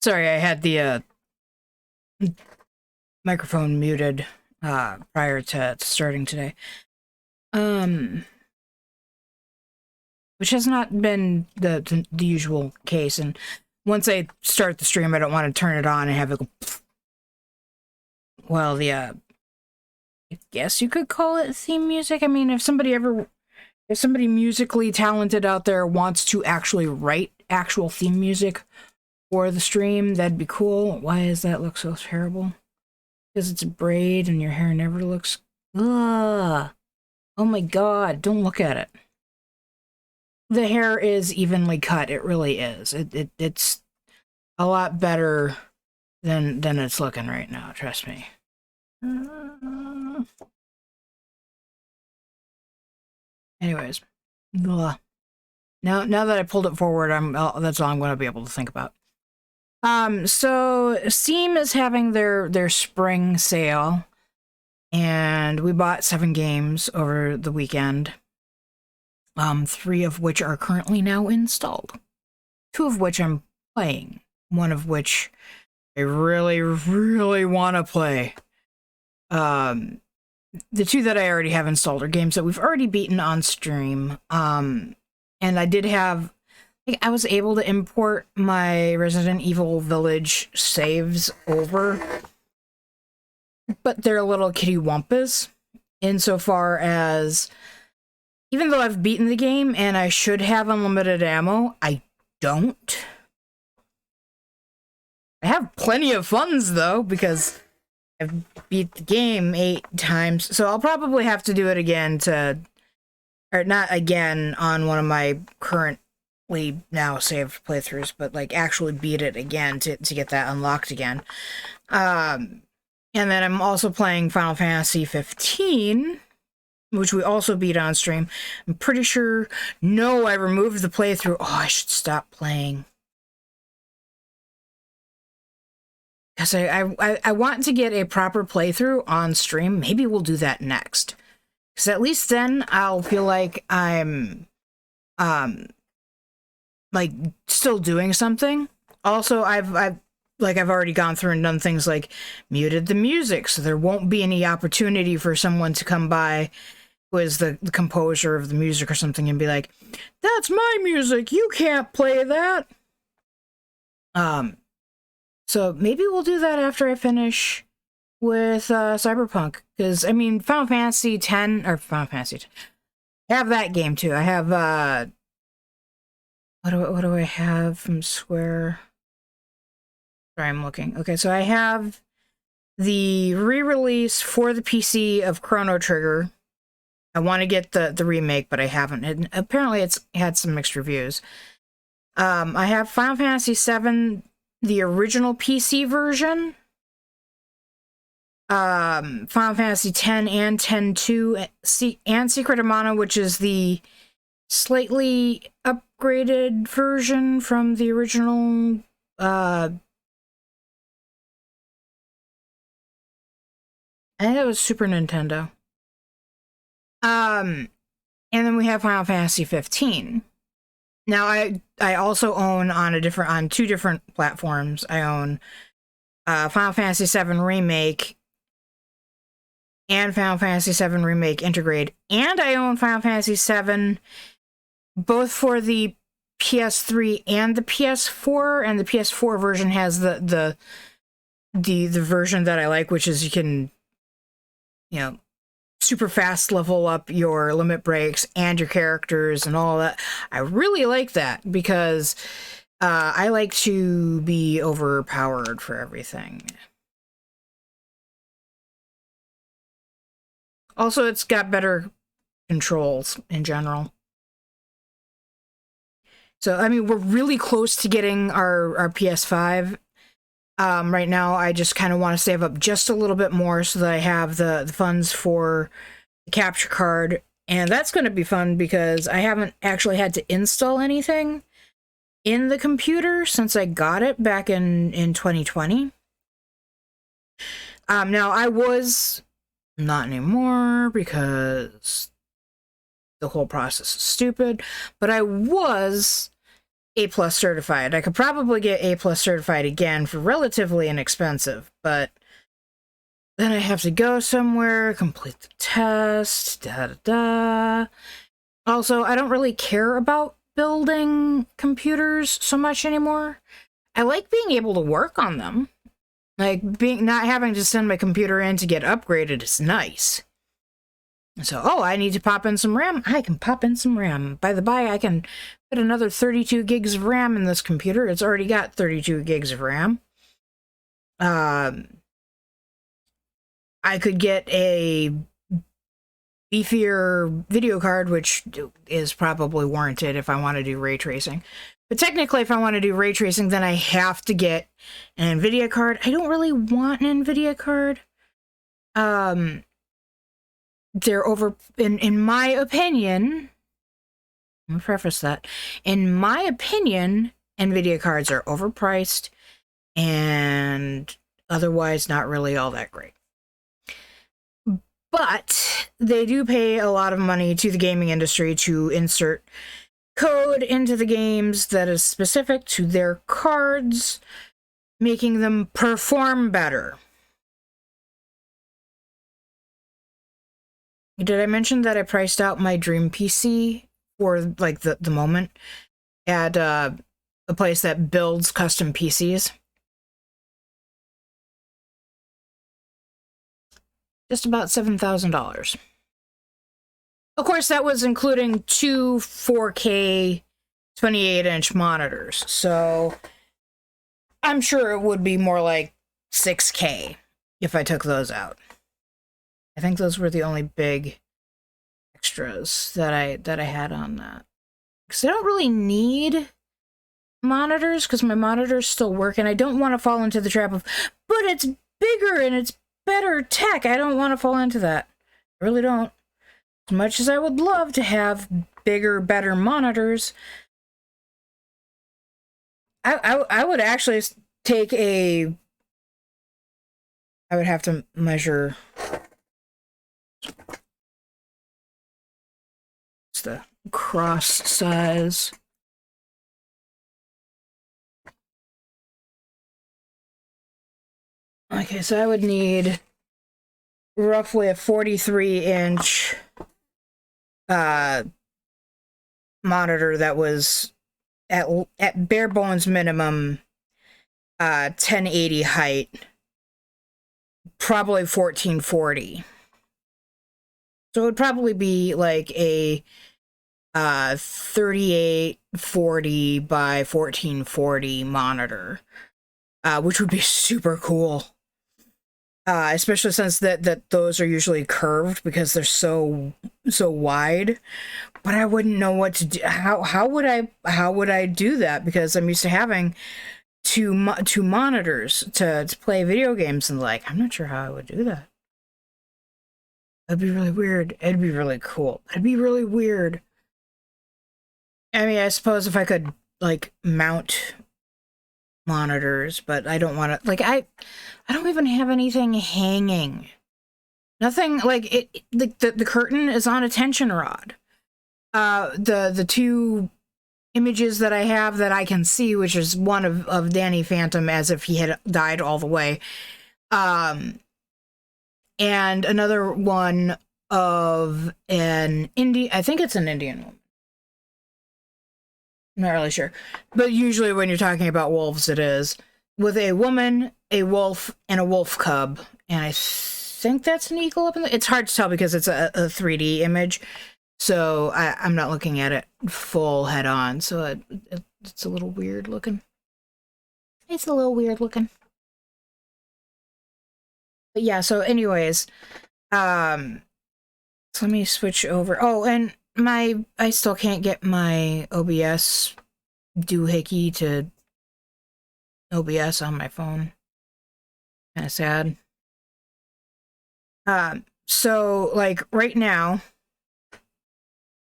Sorry, I had the microphone muted prior to starting today. Which has not been the usual case, and once I start the stream, I don't want to turn it on and have it go. Well, I guess you could call it theme music. I mean, if somebody musically talented out there wants to actually write actual theme music for the stream, that'd be cool. Why does that look so terrible? Because it's a braid and your hair never looks... Ugh. Oh my god, don't look at it. The hair is evenly cut, it really is. It's a lot better than it's looking right now, trust me. Anyways. Ugh. Now that I pulled it forward, that's all I'm going to be able to think about. So Steam is having their spring sale, and we bought 7 games over the weekend. 3 of which are currently now installed. 2 of which I'm playing. 1 of which I really, really want to play. The 2 that I already have installed are games that we've already beaten on stream. And I did have... I was able to import my Resident Evil Village saves over. But they're little kitty wumpas. Insofar as... Even though I've beaten the game and I should have unlimited ammo, I don't. I have plenty of funds, though, because I've beat the game 8 times. So I'll probably have to do it again or not again on one of my currently now saved playthroughs, but like actually beat it again to get that unlocked again. And then I'm also playing Final Fantasy 15, which we also beat on stream. I'm pretty sure... No, I removed the playthrough. Oh, I should stop playing. Because I want to get a proper playthrough on stream. Maybe we'll do that next. Because at least then I'll feel like I'm... like, still doing something. Also, I've already gone through and done things like muted the music, so there won't be any opportunity for someone to come by who is the composer of the music or something and be like, that's my music, you can't play that. So maybe we'll do that after I finish with Cyberpunk, because I mean Final Fantasy X or Final Fantasy X, I have that game too. I have what do I have from Square? Sorry, I'm looking. Okay, so I have the re-release for the PC of Chrono Trigger. I want to get the remake, but I haven't. And apparently it's had some mixed reviews. I have Final Fantasy VII, the original PC version. Final Fantasy X and X-2, and Secret of Mana, which is the slightly upgraded version from the original... I think it was Super Nintendo. And then we have Final Fantasy 15. Now I also own on 2 different platforms. I own Final Fantasy VII Remake and Final Fantasy VII Remake Intergrade, and I own Final Fantasy VII both for the PS3 and the PS4, and the PS4 version has the version that I like, which is you can, you know, super fast level up your limit breaks and your characters and all that. I really like that because I like to be overpowered for everything. Also, it's got better controls in general. So, I mean, we're really close to getting our PS5. Right now, I just kind of want to save up just a little bit more so that I have the funds for the capture card. And that's going to be fun because I haven't actually had to install anything in the computer since I got it back in 2020. Now, I was... Not anymore because the whole process is stupid, but I was A+ certified. I could probably get A+ certified again for relatively inexpensive, but then I have to go somewhere, complete the test, da-da-da. Also, I don't really care about building computers so much anymore. I like being able to work on them. Like, not having to send my computer in to get upgraded is nice. So, oh, I need to pop in some RAM. I can pop in some RAM. By the by, I can put another 32 gigs of RAM in this computer. It's already got 32 gigs of RAM. I could get a beefier video card, which is probably warranted if I want to do ray tracing. But technically, if I want to do ray tracing, then I have to get an NVIDIA card. I don't really want an NVIDIA card. They're over, in my opinion, let me preface that. In my opinion, NVIDIA cards are overpriced and otherwise not really all that great. But they do pay a lot of money to the gaming industry to insert code into the games that is specific to their cards, making them perform better. Did I mention that I priced out my dream PC for like the moment at a place that builds custom PCs? Just about $7,000. Of course, that was including two 4K 28-inch monitors, so I'm sure it would be more like 6K if I took those out. I think those were the only big extras that I had on that. Because I don't really need monitors, because my monitors still work, and I don't want to fall into the trap of, but it's bigger and it's better tech. I don't want to fall into that. I really don't. As much as I would love to have bigger, better monitors, I would actually take a... I would have to measure... It's the cross size. Okay, so I would need roughly a 43-inch monitor that was at bare bones minimum 1080 height, probably 1440. So it would probably be like a 3840 by 1440 monitor, which would be super cool. Especially since that those are usually curved because they're so wide. But I wouldn't know what to do. How would I do that? Because I'm used to having two monitors to play video games, and like I'm not sure how I would do that. That'd be really weird. It'd be really cool. It'd be really weird. I mean, I suppose if I could like mount monitors, but I don't want to, like, I don't even have anything hanging. Nothing, like, the curtain is on a tension rod. The two images that I have that I can see, which is one of Danny Phantom as if he had died all the way. And another one of an I think it's an Indian woman. I'm not really sure. But usually when you're talking about wolves, it is. With a woman, a wolf, and a wolf cub. And I think that's an eagle up in the... It's hard to tell because it's a 3D image. So I'm not looking at it full head on. So it's a little weird looking. It's a little weird looking. But yeah, so anyways. So let me switch over. Oh, and I still can't get my OBS doohickey to OBS on my phone. Kind of sad. So like right now,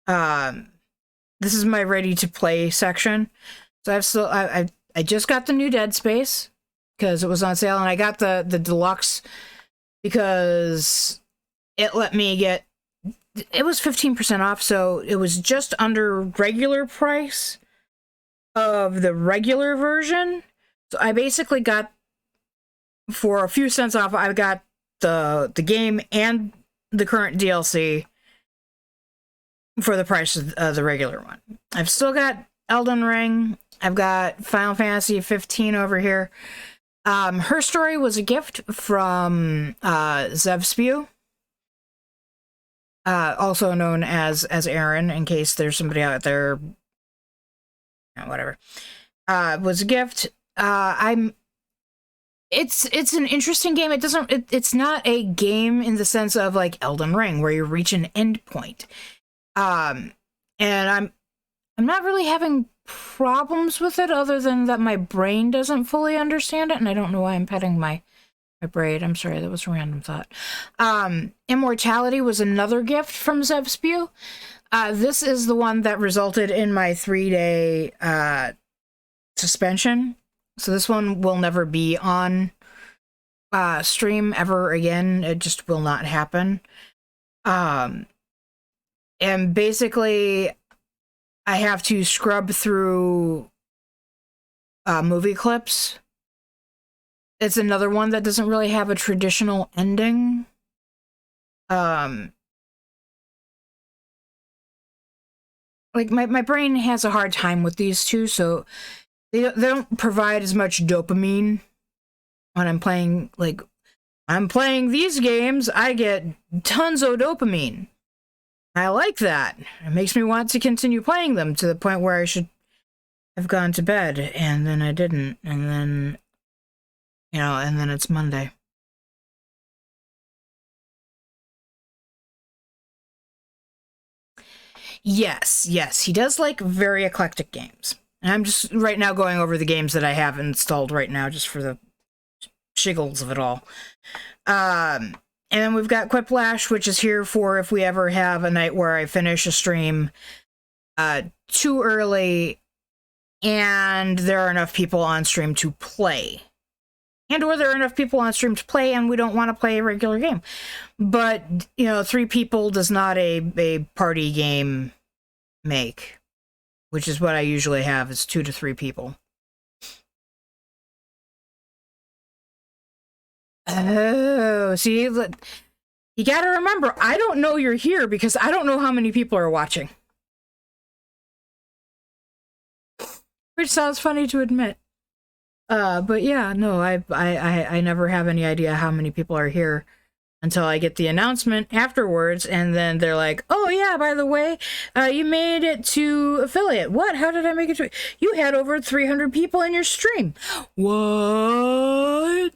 this is my ready to play section. So I just got the new Dead Space because it was on sale, and I got the deluxe because it let me get, it was 15% off, so it was just under regular price of the regular version. So I basically got, for a few cents off, I got the game and the current DLC for the price of the regular one. I've still got Elden Ring. I've got Final Fantasy 15 over here. Her Story was a gift from Zevspew, also known as Aaron, in case there's somebody out there, whatever. Was a gift. It's an interesting game. It's not a game in the sense of like Elden Ring where you reach an end point. And I'm not really having problems with it other than that my brain doesn't fully understand it, and I don't know why I'm petting my braid. I'm sorry, that was a random thought. Immortality was another gift from Zevspew. This is the one that resulted in my 3-day suspension. So this one will never be on stream ever again. It just will not happen. And basically, I have to scrub through movie clips. It's another one that doesn't really have a traditional ending. Like, my brain has a hard time with these two, so they don't provide as much dopamine when I'm playing. Like, I'm playing these games, I get tons of dopamine. I like that. It makes me want to continue playing them to the point where I should have gone to bed, and then I didn't, and then, and then it's Monday. Yes, he does like very eclectic games. And I'm just right now going over the games that I have installed right now just for the shiggles of it all. And then we've got Quiplash, which is here for if we ever have a night where I finish a stream too early and there are enough people on stream to play. And or there are enough people on stream to play and we don't want to play a regular game. But, 3 people does not a party game make, which is what I usually have, is 2 to 3 people. Oh, see, you gotta remember, I don't know you're here because I don't know how many people are watching. Which sounds funny to admit. But yeah, no, I never have any idea how many people are here until I get the announcement afterwards, and then they're like, oh yeah, by the way, you made it to affiliate. What? How did I make it to... You had over 300 people in your stream. What?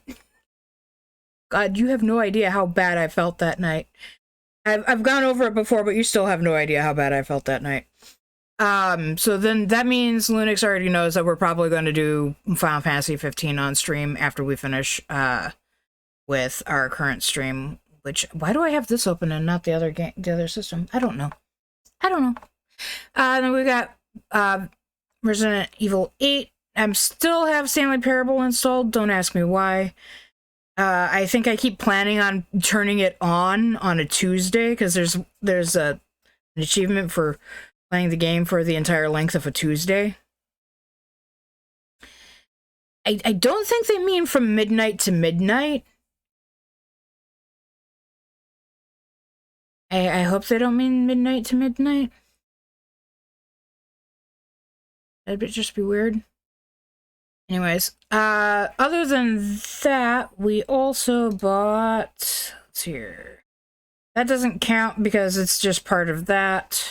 God, you have no idea how bad I felt that night. I've gone over it before, but you still have no idea how bad I felt that night. So then that means Linux already knows that we're probably going to do Final Fantasy 15 on stream after we finish with our current stream. Which, why do I have this open and not the other system? I don't know. Then we got Resident Evil 8. I still have Stanley Parable installed. Don't ask me why. I think I keep planning on turning it on a Tuesday because there's an achievement for playing the game for the entire length of a Tuesday. I don't think they mean from midnight to midnight. I hope they don't mean midnight to midnight. That'd just be weird. Anyways, other than that, we also bought... Let's see here. That doesn't count because it's just part of that.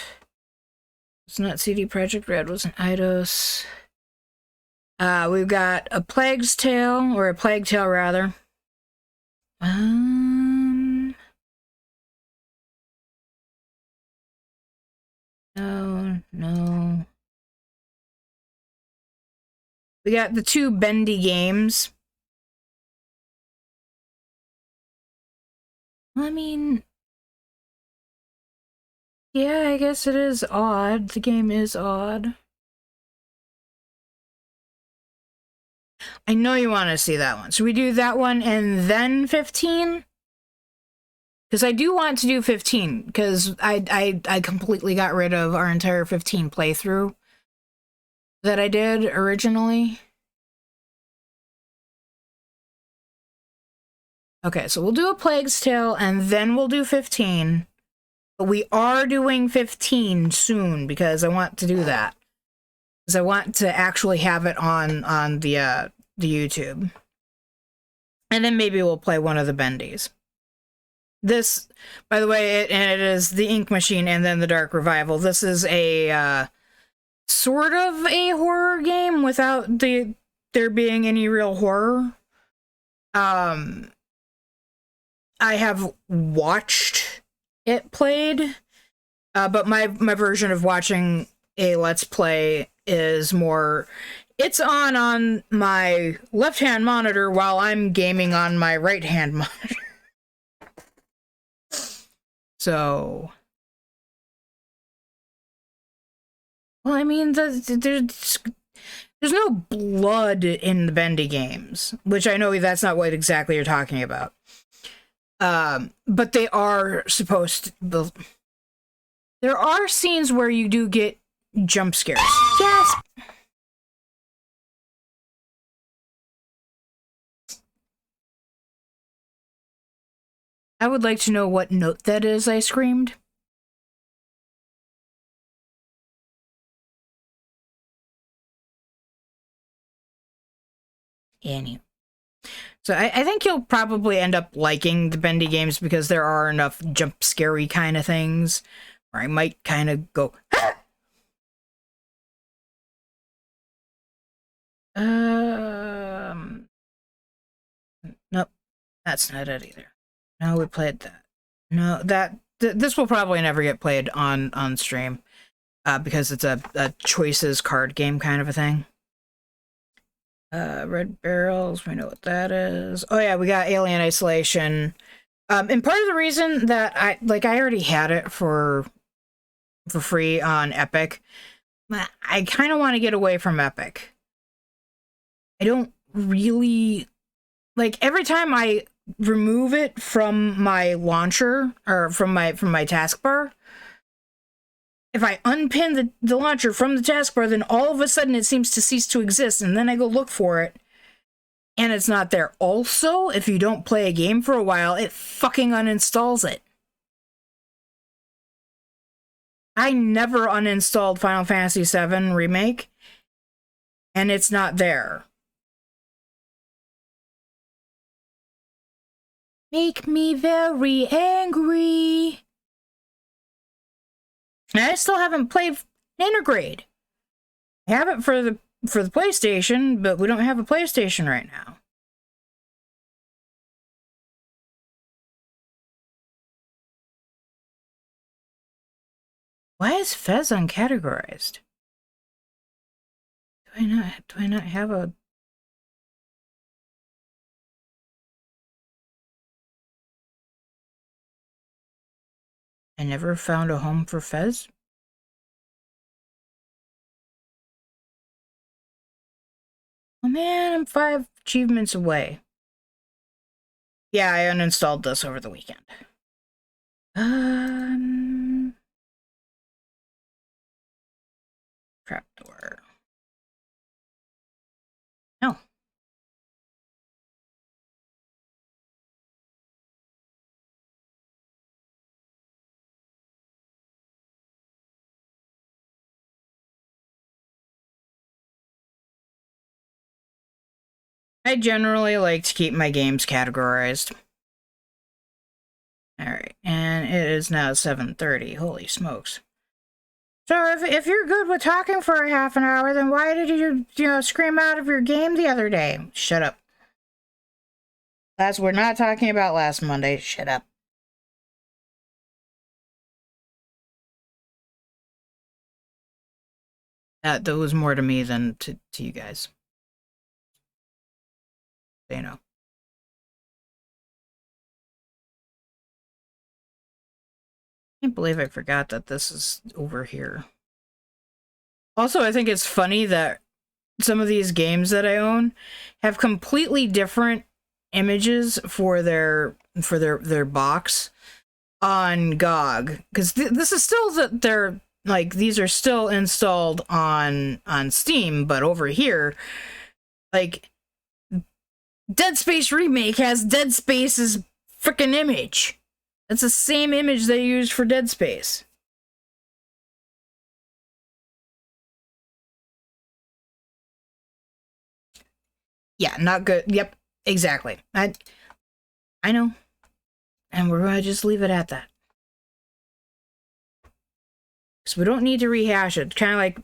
It's not CD Projekt Red, was an Eidos. We've got a Plague's Tale, or a Plague Tale rather. No. We got the 2 Bendy games. I mean... Yeah, I guess it is odd. The game is odd. I know you want to see that one. Should we do that one and then 15? Because I do want to do 15, because I completely got rid of our entire 15 playthrough. that I did originally. Okay, so we'll do a Plague's Tale, and then we'll do 15. But we are doing 15 soon, because I want to do that. Because I want to actually have it on the YouTube. And then maybe we'll play one of the bendies. This, by the way, it is the Ink Machine and then the Dark Revival. This is a sort of a horror game without there being any real horror. I have watched it played, but my version of watching a Let's Play is more... It's on my left-hand monitor while I'm gaming on my right-hand monitor. So... Well, I mean, there's no blood in the bendy games, which I know that's not what exactly you're talking about. But they are supposed to... There are scenes where you do get jump scares. Yes! I would like to know what note that is I screamed. Anyway. So I think you'll probably end up liking the bendy games because there are enough jump scary kind of things where I might kind of go, ah! Nope, that's not it either. No, we played that. No, this will probably never get played on stream because it's a choices card game kind of a thing. Red Barrels, we know what that is. Oh yeah, we got Alien Isolation. And part of the reason that I already had it for free on Epic, I kind of want to get away from Epic. I don't really... every time I remove it from my launcher, or from my taskbar, if I unpin the launcher from the taskbar, then all of a sudden it seems to cease to exist, and then I go look for it, and it's not there. Also, if you don't play a game for a while, it fucking uninstalls it. I never uninstalled Final Fantasy VII Remake, and it's not there. Make me very angry. And I still haven't played Intergrade. I have it for the PlayStation, but we don't have a PlayStation right now. Why is Fez uncategorized? Do I not have a... I never found a home for Fez? Oh man, I'm 5 achievements away. Yeah, I uninstalled this over the weekend. Trapdoor. No. I generally like to keep my games categorized. Alright, and it is now 7:30. Holy smokes. So if you're good with talking for a half an hour, then why did you scream out of your game the other day? Shut up. We're not talking about last Monday. Shut up. That was more to me than to you guys. You know. I can't believe I forgot that this is over here. Also, I think it's funny that some of these games that I own have completely different images for their box on GOG, because this is still their like, these are still installed on Steam, but over here, like, Dead Space Remake has Dead Space's frickin' image. It's the same image they used for Dead Space. Yeah, not good. Yep, exactly. I know. And we're gonna just leave it at that. So we don't need to rehash it. Kind of like,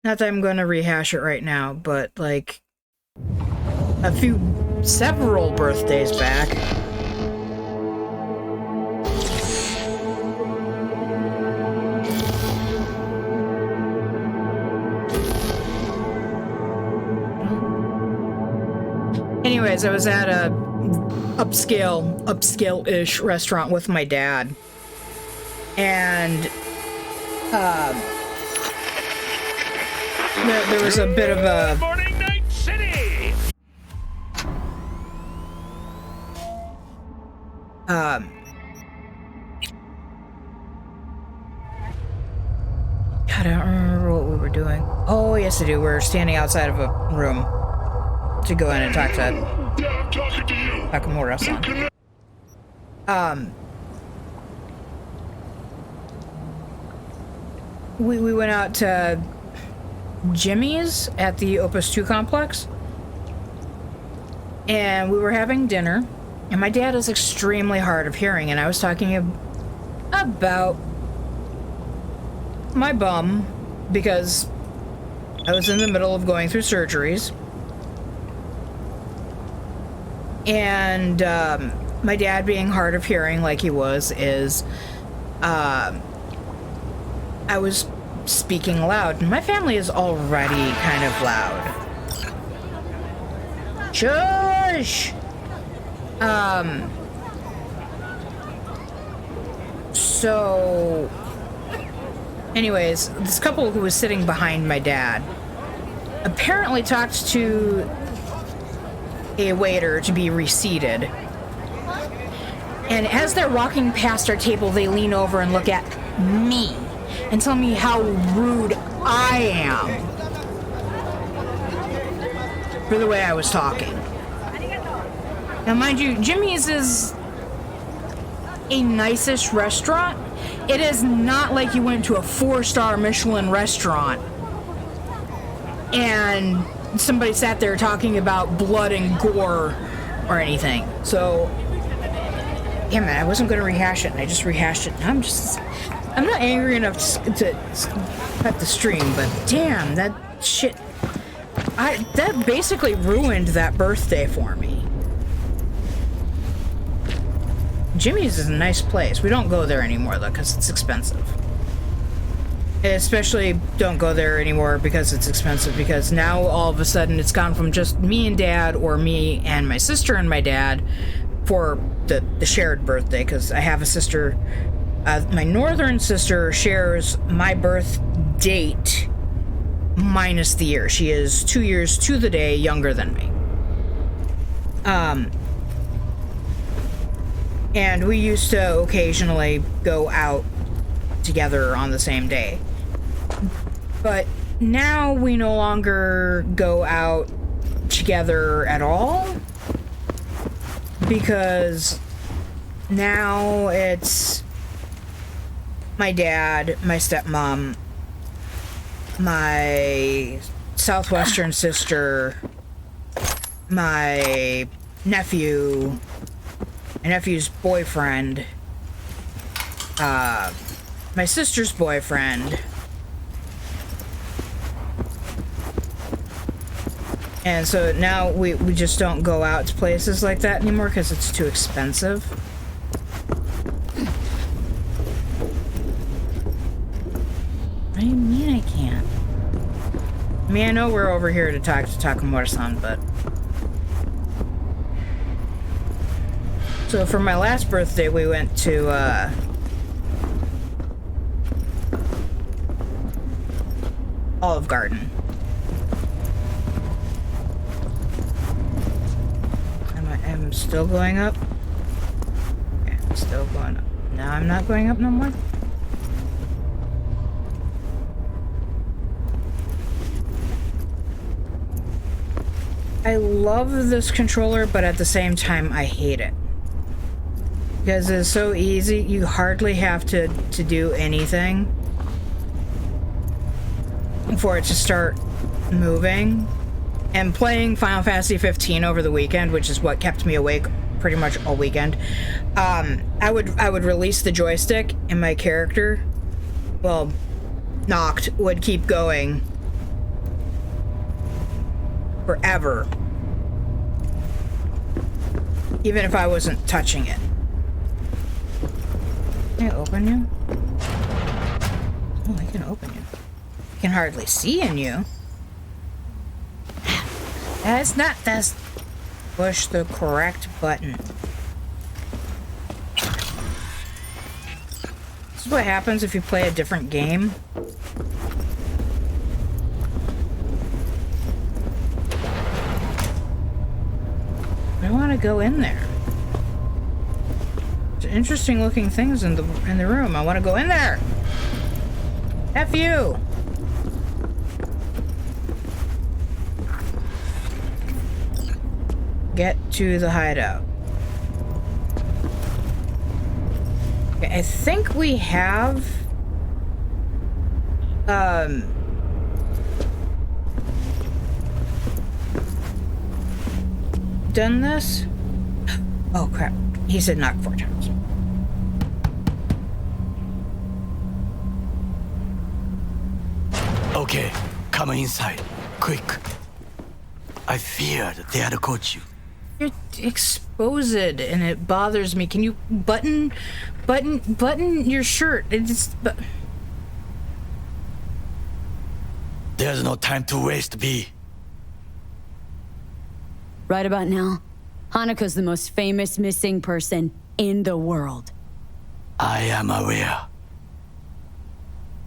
not that I'm gonna rehash it right now, but like several birthdays back. Anyways, I was at a upscale-ish restaurant with my dad, and there was a bit of a Morning, Night City. God, I don't remember what we were doing. Oh, yes, I do. We're standing outside of a room to go in and talk to Takamura-san. We went out to Jimmy's at the Opus 2 complex, and we were having dinner, and my dad is extremely hard of hearing, and I was talking about my bum because I was in the middle of going through surgeries. And my dad, being hard of hearing like he was, I was speaking loud. And my family is already kind of loud. Shush! So, anyways, this couple who was sitting behind my dad apparently talked to a waiter to be reseated. And as they're walking past our table, they lean over and look at me and tell me how rude I am for the way I was talking. Now, mind you, Jimmy's is a nice-ish restaurant. It is not like you went to a 4-star Michelin restaurant and somebody sat there talking about blood and gore or anything. So, yeah, man, I wasn't going to rehash it, and I just rehashed it. I'm not angry enough to cut the stream, but damn, that shit, that basically ruined that birthday for me. Jimmy's is a nice place. We don't go there anymore, though, because it's expensive. Especially don't go there anymore because it's expensive, because now all of a sudden it's gone from just me and dad, or me and my sister and my dad for the shared birthday, because I have a sister. My northern sister shares my birth date minus the year. She is 2 years to the day younger than me. And we used to occasionally go out together on the same day. But now we no longer go out together at all, because now it's my dad, my stepmom, my southwestern sister, my nephew, my nephew's boyfriend, my sister's boyfriend, and so now we just don't go out to places like that anymore because it's too expensive. What do you mean I can't? I mean, I know we're over here to talk to Takamura-san, but... So for my last birthday, we went to, Olive Garden. I'm still going up? Okay, I'm still going up. Now I'm not going up no more? I love this controller, but at the same time, I hate it. Because it's so easy, you hardly have to do anything for it to start moving. And playing Final Fantasy 15 over the weekend, which is what kept me awake pretty much all weekend, I would release the joystick and my character, well, Noct, would keep going forever. Even if I wasn't touching it. Can I open you? Oh, I can open you. I can hardly see in you. That's not this. Push the correct button. This is what happens if you play a different game. I want to go in there. There's interesting looking things in the room. I want to go in there. F you. Get to the hideout. Okay, I think we have done this. Oh crap. He said knock 4 times. Okay, come inside. Quick. I feared they had caught you. You're exposed and it bothers me. Can you button your shirt? It's There's no time to waste, B. Right about now, Hanako's the most famous missing person in the world. I am aware.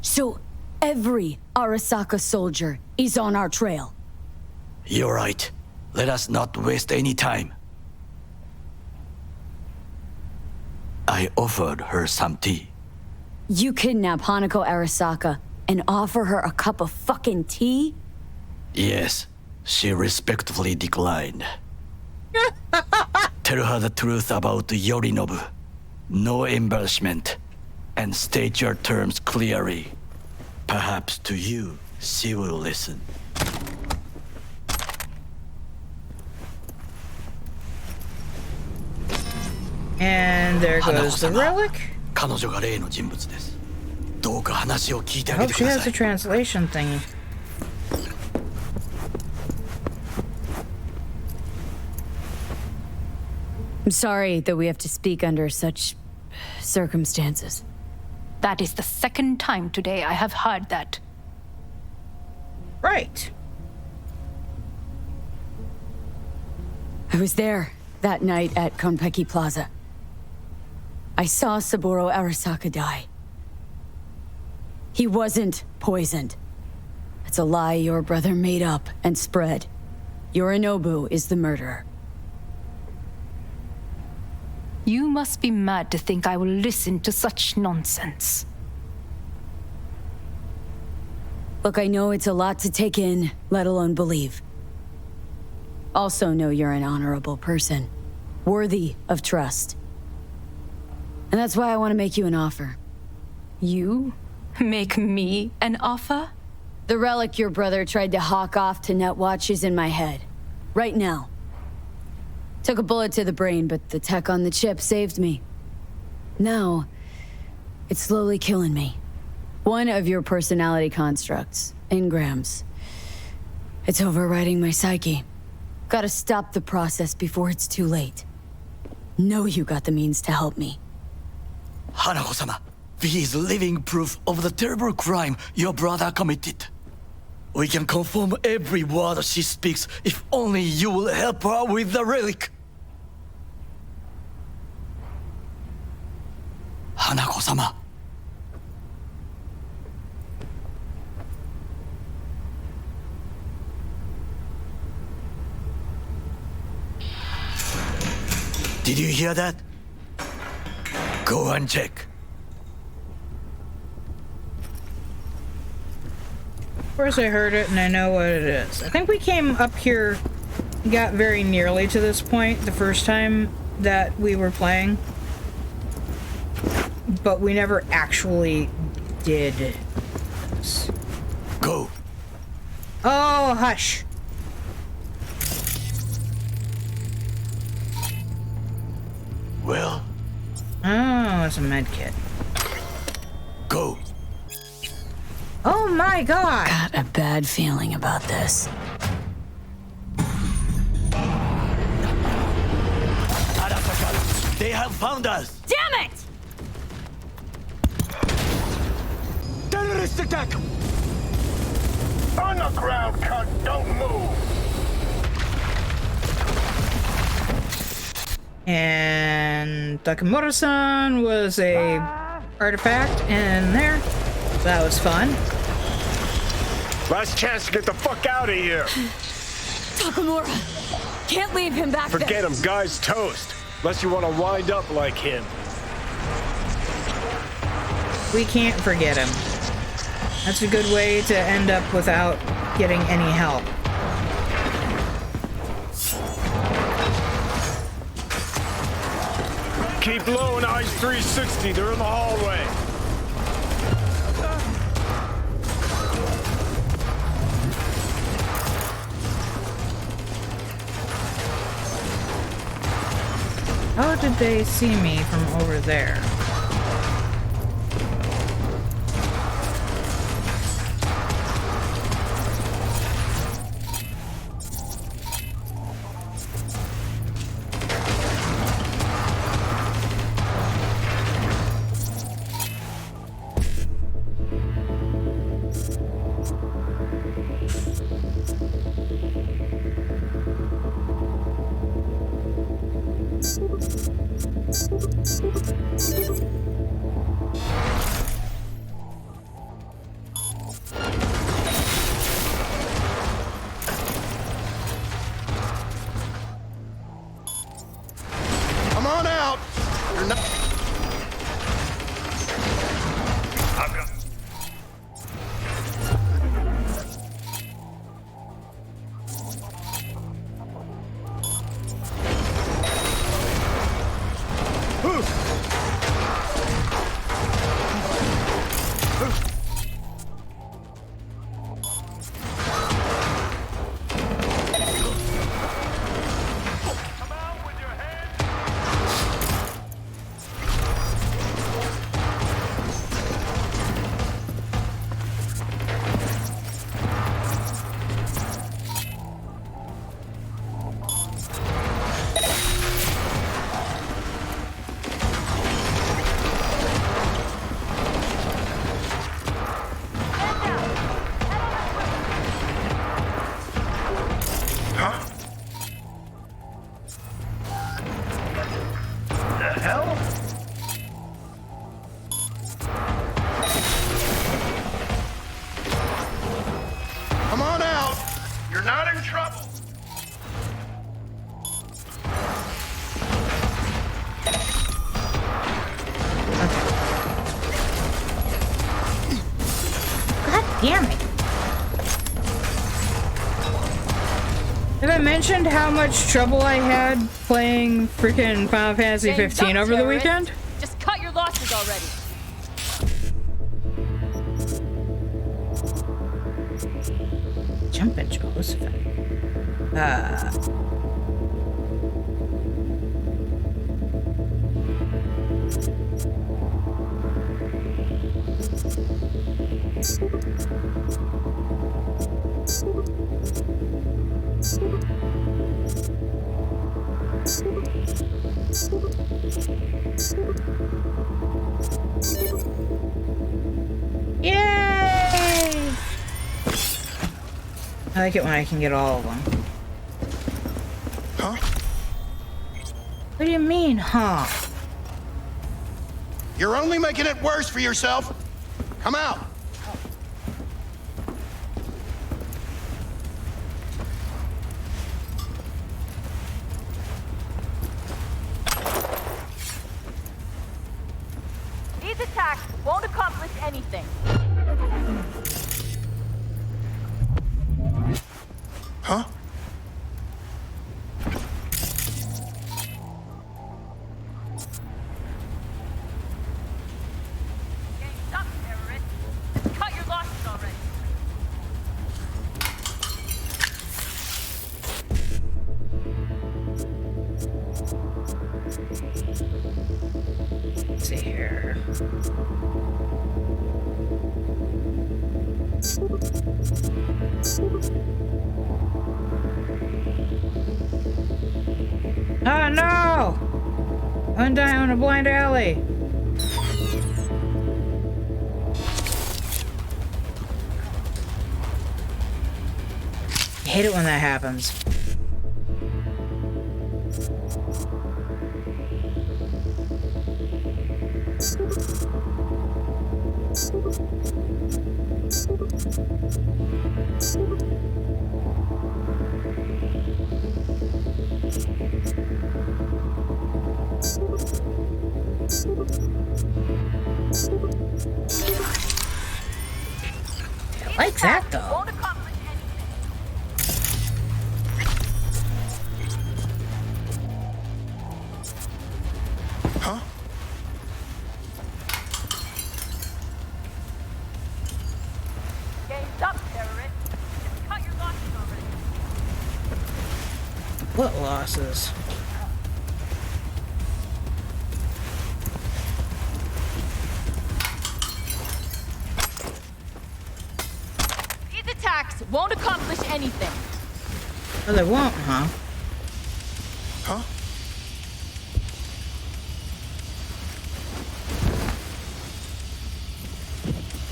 So every Arasaka soldier is on our trail. You're right. Let us not waste any time. I offered her some tea. You kidnap Hanako Arasaka and offer her a cup of fucking tea? Yes, she respectfully declined. Tell her the truth about Yorinobu. No embellishment. And state your terms clearly. Perhaps to you, she will listen. And there goes the relic. 彼女が例の人物です。どうか話を聞いてあ I げ hope て she くだ has さ a い。 translation thingy. I'm sorry that we have to speak under such circumstances. That is the second time today I have heard that. Right. I was there that night at Konpeki Plaza. I saw Saburo Arasaka die. He wasn't poisoned. It's a lie your brother made up and spread. Yorinobu is the murderer. You must be mad to think I will listen to such nonsense. Look, I know it's a lot to take in, let alone believe. Also know you're an honorable person, worthy of trust. And that's why I want to make you an offer. You make me an offer? The relic your brother tried to hawk off to Netwatch is in my head. Right now. Took a bullet to the brain, but the tech on the chip saved me. Now, it's slowly killing me. One of your personality constructs, engrams. It's overriding my psyche. Gotta stop the process before it's too late. Know you got the means to help me. Hanako-sama, V is living proof of the terrible crime your brother committed. We can confirm every word she speaks if only you will help her with the relic. Hanako-sama. Did you hear that? Go and check. Of course I heard it and I know what it is. I think we came up here got very nearly to this point the first time that we were playing, but we never actually did this. Go. Oh, hush. Well, Oh, it's a med kit. go. Oh my god! Got a bad feeling about this. Arasaka, they have found us. Damn it! Terrorist attack. On the ground, cunt. Don't move. And Takamura-san was a artifact in there. That was fun. Last chance to get the fuck out of here. Takamura! Can't leave him back there. Forget him. Guy's toast. Unless you want to wind up like him. We can't forget him. That's a good way to end up without getting any help. Keep low and eyes 360. They're in the hallway. How did they see me from over there? Come on out. You're not. Come on out. You're not in trouble. God damn it. Have I mentioned how much trouble I had playing freaking Final Fantasy 15 over the weekend? Just cut your losses already. Jumpin' Joseph. Yay! I like it when I can get all of them. Huh? What do you mean, huh? You're only making it worse for yourself. Come out. These attacks won't accomplish anything. Huh? Oh no! I'm down a blind alley. I hate it when that happens. I like that though. Won't accomplish anything. Huh? Game's up, terrorist. Just cut your losses already. What losses? These attacks won't accomplish anything. Oh, they won't, huh? Huh?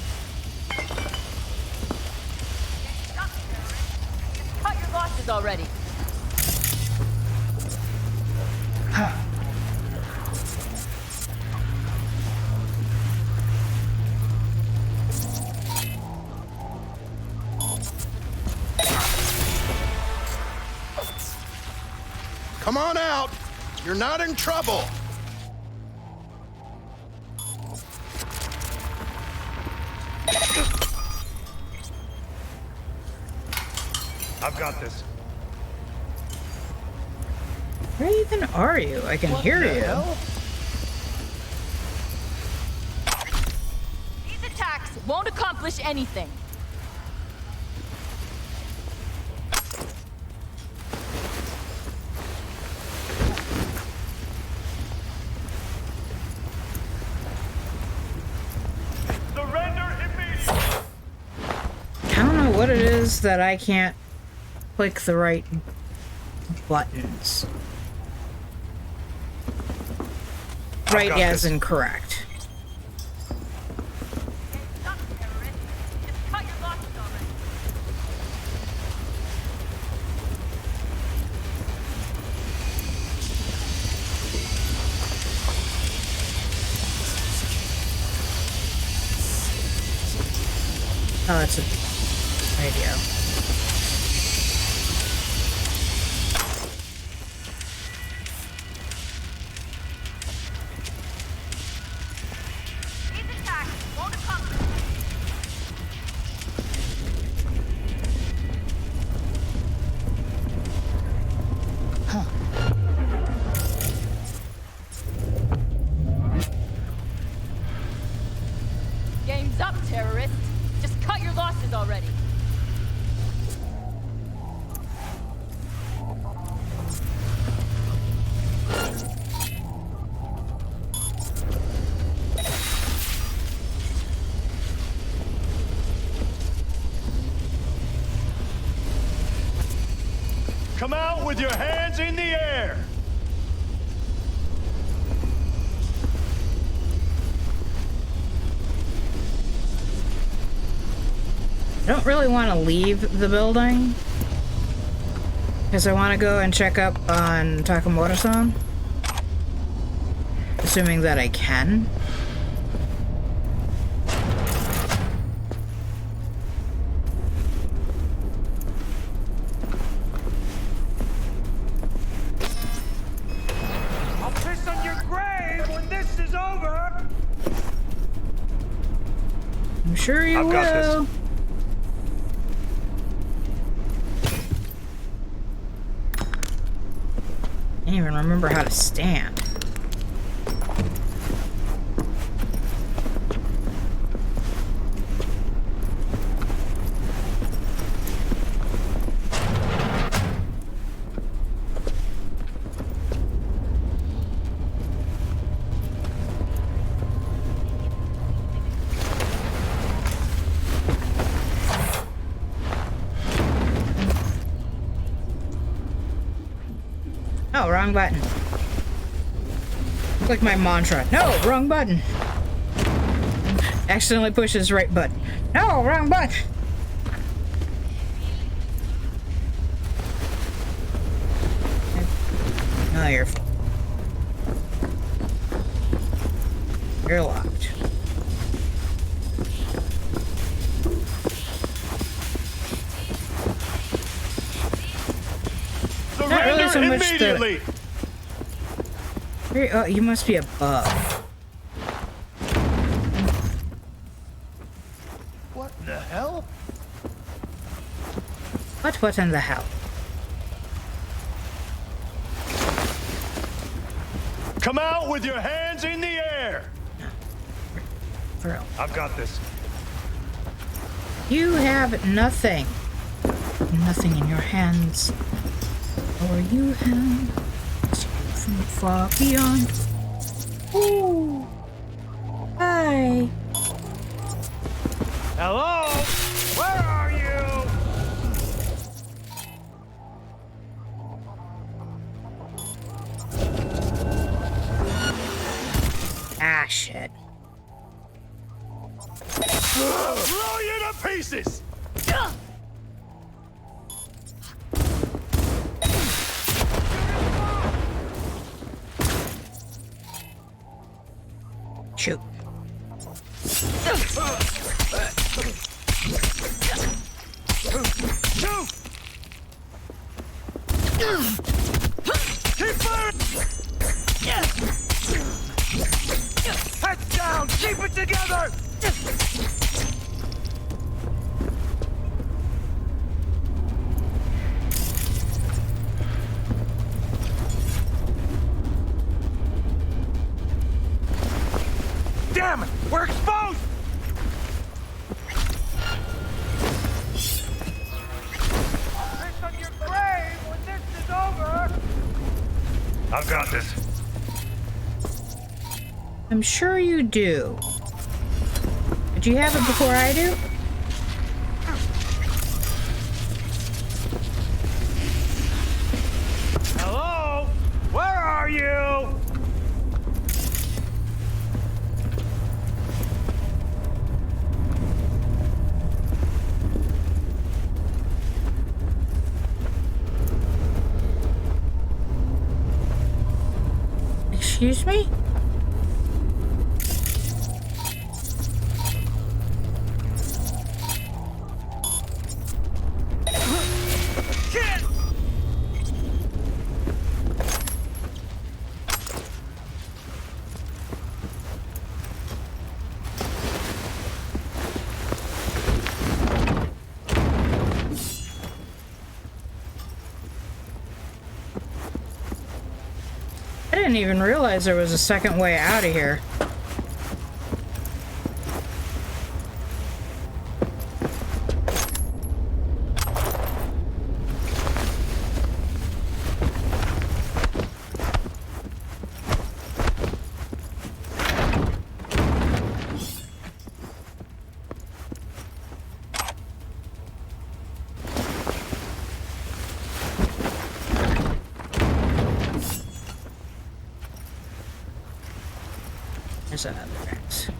Game's up, terrorist. Just cut your losses already. Come on out. You're not in trouble. I've got this. Where even are you? I can hear you. These attacks won't accomplish anything. Surrender immediately. I don't know what it is that I can't click the right buttons. Right got as this. in correct. Game's up, terrorist. Just cut your losses already. Oh, that's a radio. These attacks won't accomplish anything. Game's up, terrorist. Just cut your losses already. Come out with your hands in the air. I don't really want to leave the building because I want to go and check up on Takamoto-san. Assuming that I can. I'll piss on your grave when this is over. I'm sure you I've got this. will. I can't even remember how to stand. Oh, No, wrong button. It's like my mantra. No, wrong button. Accidentally pushes right button. No, wrong button. Oh, you're locked. Not really so much Immediately! Oh, you must be above. What in the hell? What in the hell? Come out with your hands in the air! For real. I've got this. You have nothing. Nothing in your hands. Or you have from far beyond. Ooh. Hi. Hello? Where are you? Ah, shit. Blow you to pieces! Shoot. Shoot! Keep firing! Head down! Keep it together! Damn it! We're exposed! Piss on your grave when this is over! I've got this. I'm sure you do. Did you have it before I do? Hello? Where are you? Excuse me? I didn't even realize there was a second way out of here. There's another X.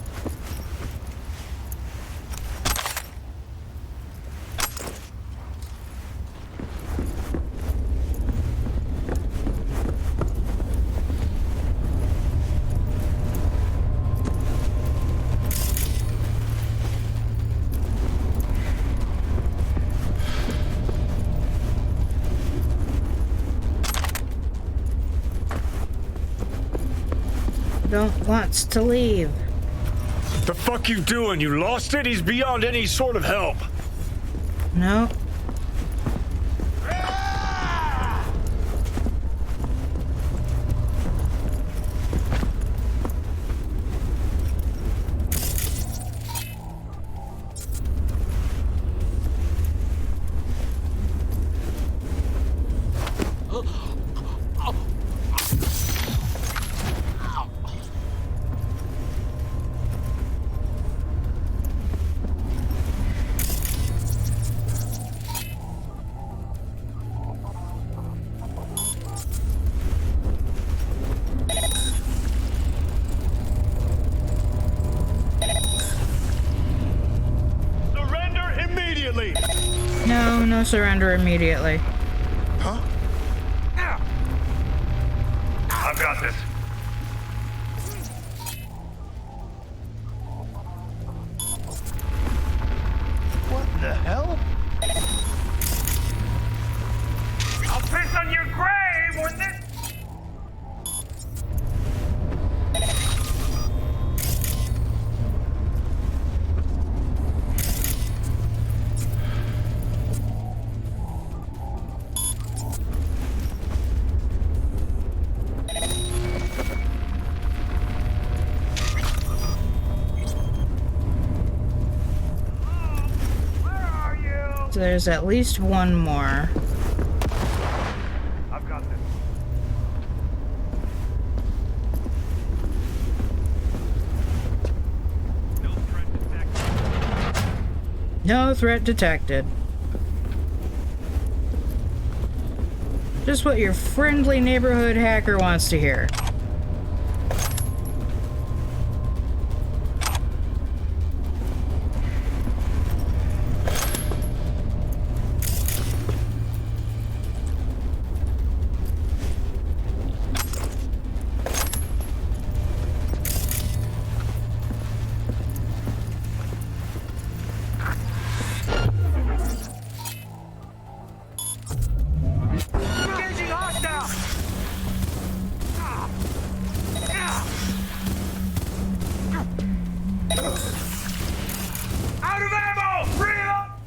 Don't wants to leave. The fuck you doing? You lost it? He's beyond any sort of help. No. No, no surrender immediately. Huh? I've got this. What the hell? I'll piss on your grave when this... So there's at least one more. I've got this. No threat detected. No threat detected. Just what your friendly neighborhood hacker wants to hear. Engaging hostile! Out of ammo! Bring it up!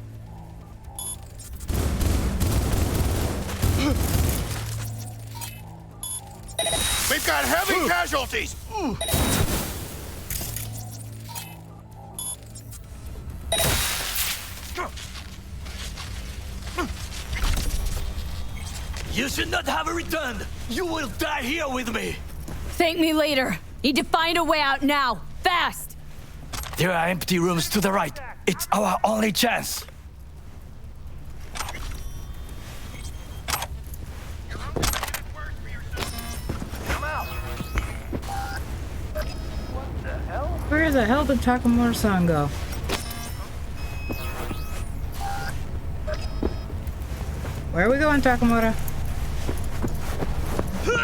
We've got heavy casualties! You should not have returned. You will die here with me. Thank me later. Need to find a way out now. Fast! There are empty rooms to the right. It's our only chance. Come out! What the hell? Where the hell did Takamura-san go? Where are we going, Takamura?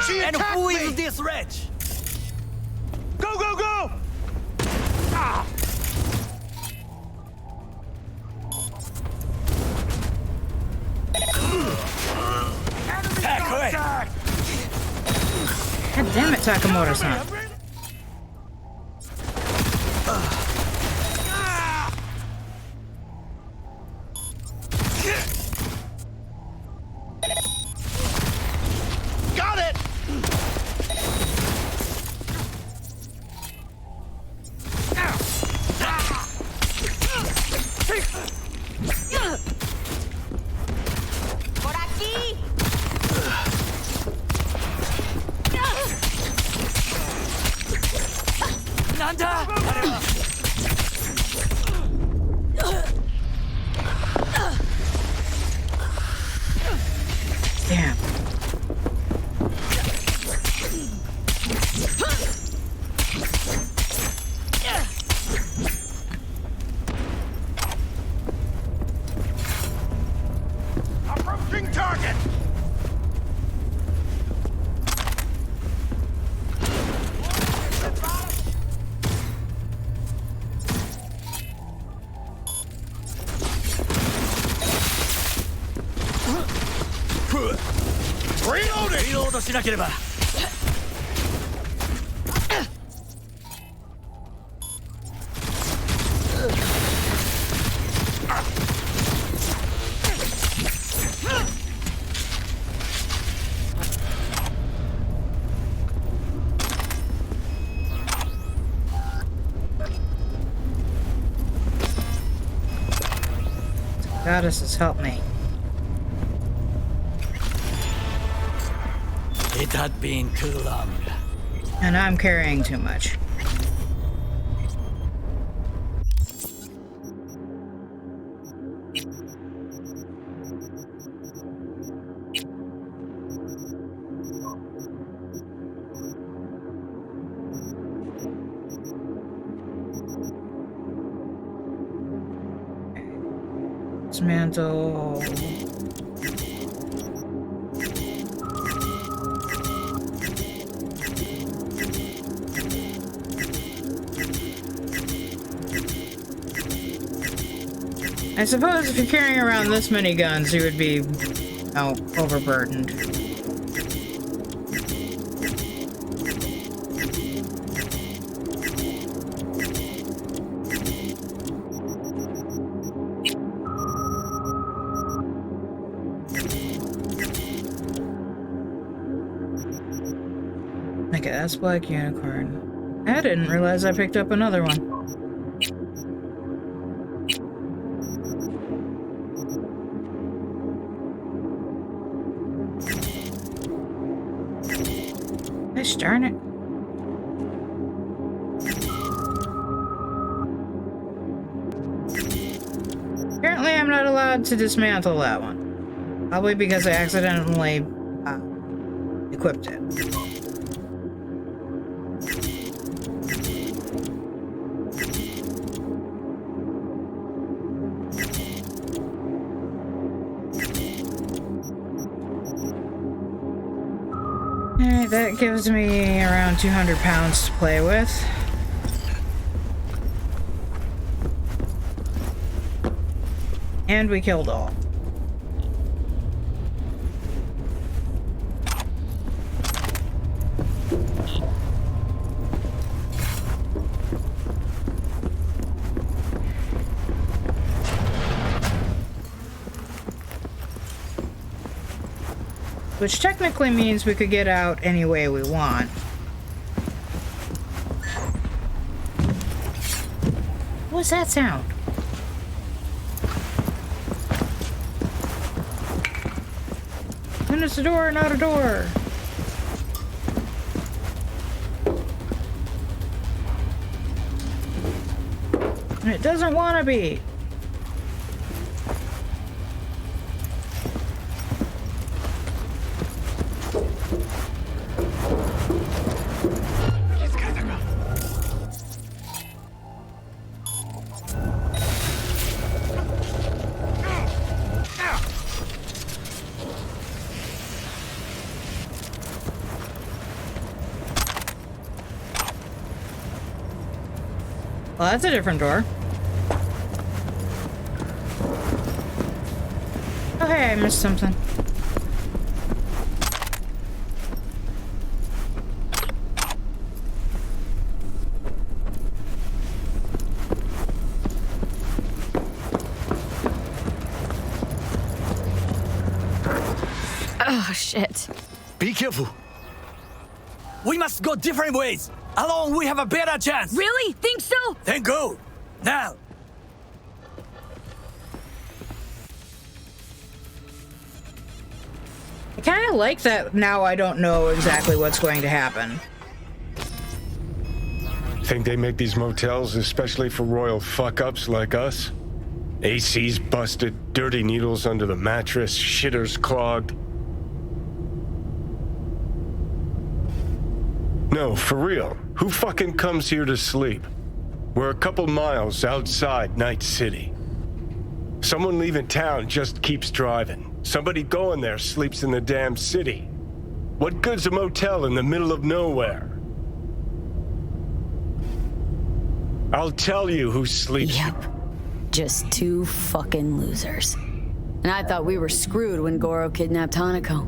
She And attacked who me! is this wretch? Go, go, go! Ah! Enemy Attack, hurry! contact! God damn it, Takamura-san. Got it! Por aquí! Nanda! Damn. Approaching target! Reloading! リロードしなければ。Goddesses, help me. It had been too long. And I'm carrying too much. Let's dismantle. I suppose if you're carrying around this many guns, you would be, overburdened. Okay, that's Black Unicorn. I didn't realize I picked up another one. Gosh darn it. Apparently I'm not allowed to dismantle that one. Probably because I accidentally equipped it. Alright, that gives me around 200 pounds to play with. And we killed all. Which technically means we could get out any way we want. What's that sound? And it's a door, not a door. And it doesn't want to be. Well, that's a different door. Oh, hey, I missed something. Oh, shit. Be careful. We must go different ways. Alone, we have a better chance. Really? Think so? Then go. Now. I kind of like that now I don't know exactly what's going to happen. Think they make these motels especially for royal fuck-ups like us? AC's busted, dirty needles under the mattress, shitters clogged. No, for real. Who fucking comes here to sleep? We're a couple miles outside Night City. Someone leaving town just keeps driving. Somebody going there sleeps in the damn city. What good's a motel in the middle of nowhere? I'll tell you who sleeps. Yep. Just two fucking losers. And I thought we were screwed when Goro kidnapped Hanako.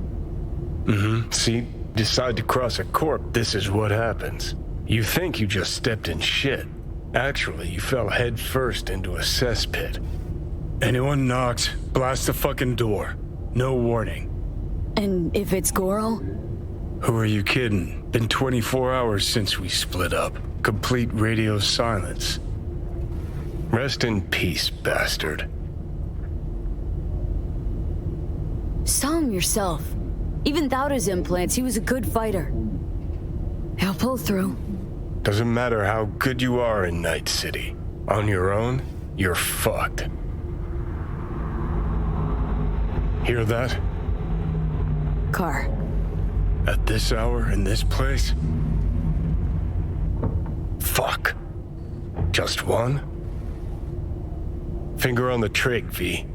Mm-hmm. See? Decide to cross a corp, this is what happens. You think you just stepped in shit. Actually, you fell head first into a cesspit. Anyone knocks, blast the fucking door. No warning. And if it's Goro? Who are you kidding? Been 24 hours since we split up. Complete radio silence. Rest in peace, bastard. Saw him yourself. Even without his implants, he was a good fighter. He'll pull through. Doesn't matter how good you are in Night City. On your own, you're fucked. Hear that? Car. At this hour, in this place? Fuck. Just one? Finger on the trig, V.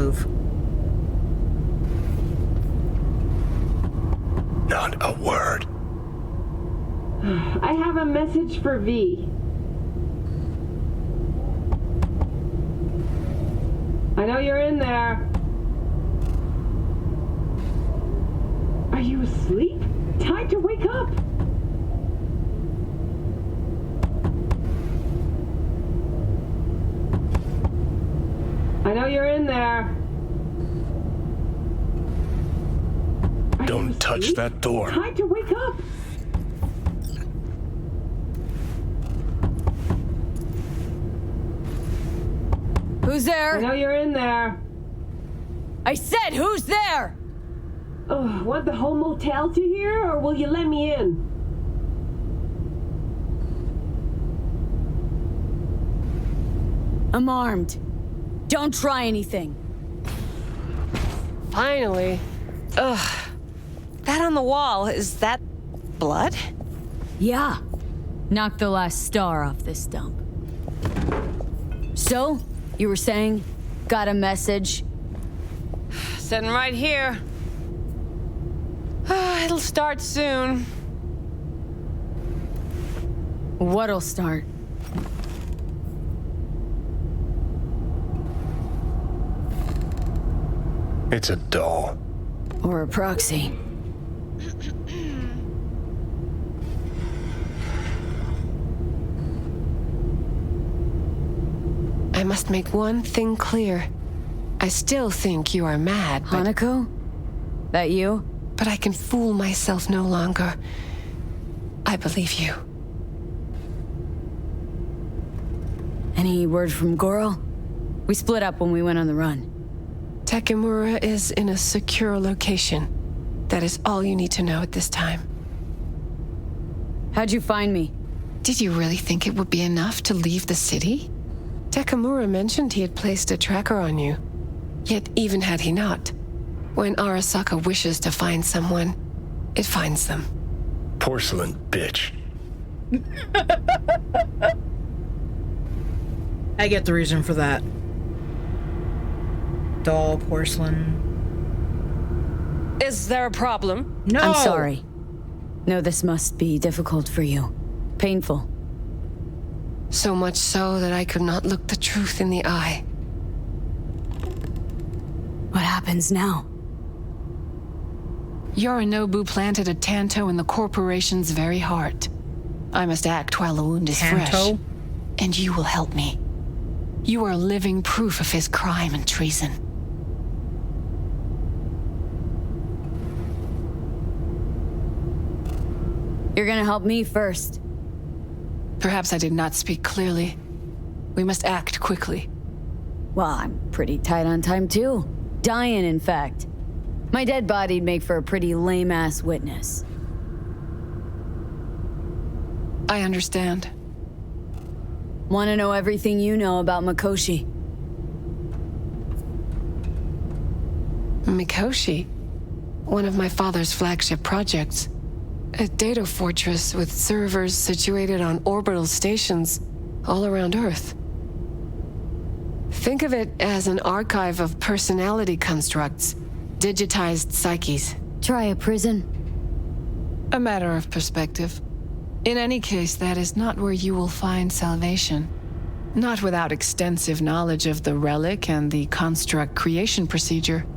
move. Not a word. I have a message for V. I know you're in there. Are you asleep? Time to wake up. I know you're in there. Don't touch that door. Time to wake up. Who's there? I know you're in there. I said, who's there? Oh, want the whole motel to hear, or will you let me in? I'm armed. Don't try anything. Finally. Ugh. That on the wall, is that blood? Yeah. Knocked the last star off this dump. So, you were saying, got a message? Sitting right here. It'll start soon. What'll start? It's a doll. Or a proxy. I must make one thing clear. I still think you are mad, but... Hanako? That you? But I can fool myself no longer. I believe you. Any word from Goro? We split up when we went on the run. Takemura is in a secure location. That is all you need to know at this time. How'd you find me? Did you really think it would be enough to leave the city? Takemura mentioned he had placed a tracker on you. Yet even had he not, when Arasaka wishes to find someone, it finds them. Porcelain bitch. I get the reason for that. Doll, porcelain. Is there a problem? No! I'm sorry. No, this must be difficult for you. Painful. So much so that I could not look the truth in the eye. What happens now? Yorinobu planted a Tanto in the corporation's very heart. I must act while the wound is fresh. Tanto? And you will help me. You are living proof of his crime and treason. You're gonna help me first. Perhaps I did not speak clearly. We must act quickly. Well, I'm pretty tight on time too. Dying, in fact. My dead body'd make for a pretty lame-ass witness. I understand. Want to know everything you know about Mikoshi? Mikoshi? One of my father's flagship projects. A data fortress with servers situated on orbital stations all around Earth. Think of it as an archive of personality constructs, digitized psyches. Try a prison? A matter of perspective. In any case, that is not where you will find salvation. Not without extensive knowledge of the relic and the construct creation procedure.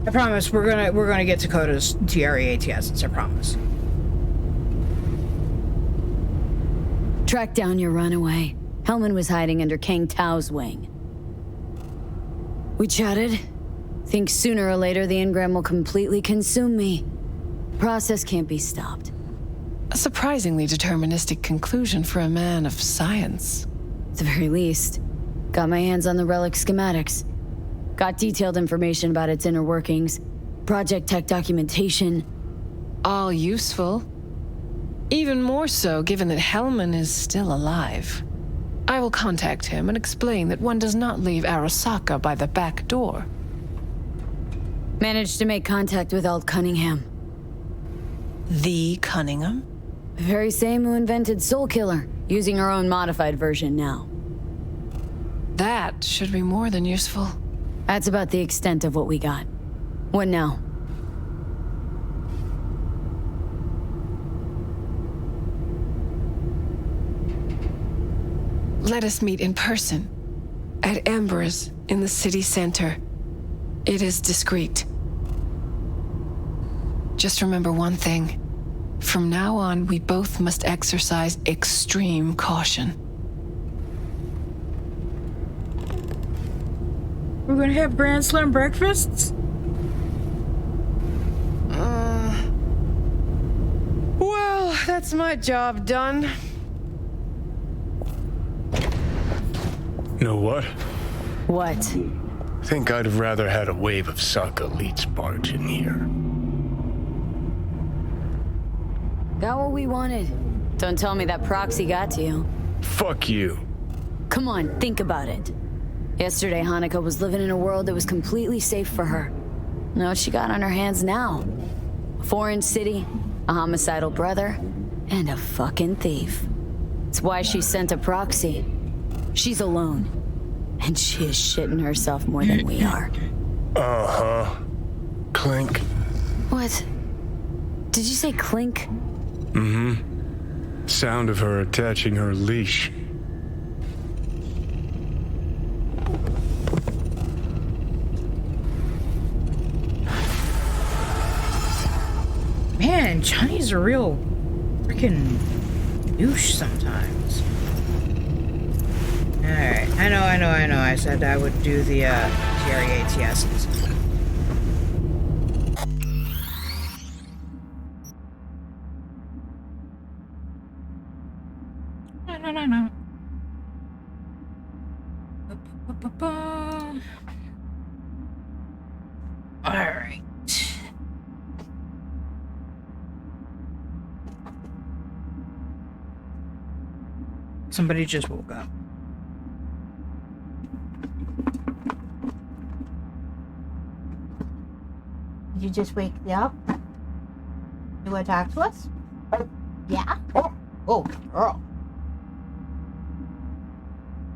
I promise we're gonna get Dakota's TRE-ATS. It's a promise. Track down your runaway. Hellman was hiding under Kang Tao's wing. We chatted. Think sooner or later the engram will completely consume me. Process can't be stopped. A surprisingly deterministic conclusion for a man of science. At the very least, got my hands on the relic schematics. Got detailed information about its inner workings, project tech documentation. All useful. Even more so given that Hellman is still alive. I will contact him and explain that one does not leave Arasaka by the back door. Managed to make contact with Alt Cunningham. The Cunningham? The very same who invented Soul Killer, using her own modified version now. That should be more than useful. That's about the extent of what we got. What now? Let us meet in person. At Amber's, in the city center. It is discreet. Just remember one thing. From now on, we both must exercise extreme caution. We're gonna have Grand Slam breakfasts? Well, that's my job done. Know what? What? Think I'd have rather had a wave of Saka elites barge in here. Got what we wanted. Don't tell me that proxy got to you. Fuck you. Come on, think about it. Yesterday, Hanukkah was living in a world that was completely safe for her. Know what she got on her hands now? A foreign city, a homicidal brother, and a fucking thief. It's why she sent a proxy. She's alone. And she is shitting herself more than we are. Uh-huh. Clink. What? Did you say clink? Mm-hmm. Sound of her attaching her leash. Man, Johnny's a real freaking douche sometimes. Alright, I know. I said I would do the TREATSs. No. Alright. Somebody just woke up. Did you just wake up? You want to talk to us? Yeah? Oh, girl.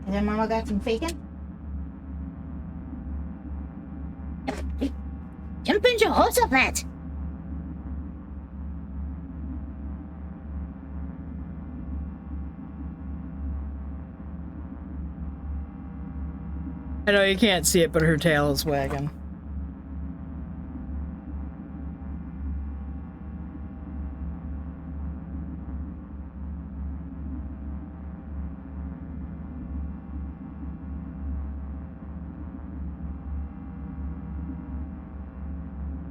And then Mama got some bacon? Jump in Jehoshaphat! I know you can't see it, but her tail is wagging.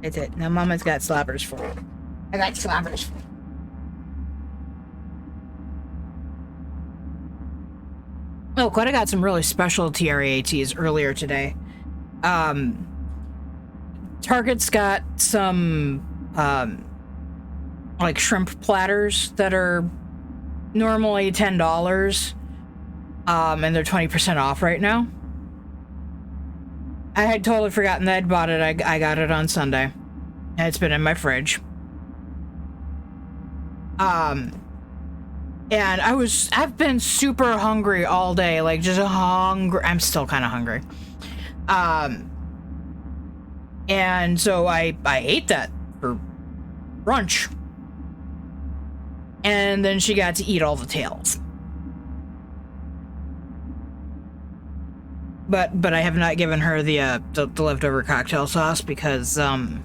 That's it. Now Mama's got slobbers for you. I got slobbers. Oh, Quetta got some really special TREATs earlier today. Target's got some like shrimp platters that are normally $10, and they're 20% off right now. I had totally forgotten that I'd bought it. I got it on Sunday. It's been in my fridge. And I've been super hungry all day, like just hungry. I'm still kind of hungry. And so I ate that for brunch. And then she got to eat all the tails. But I have not given her the leftover cocktail sauce because I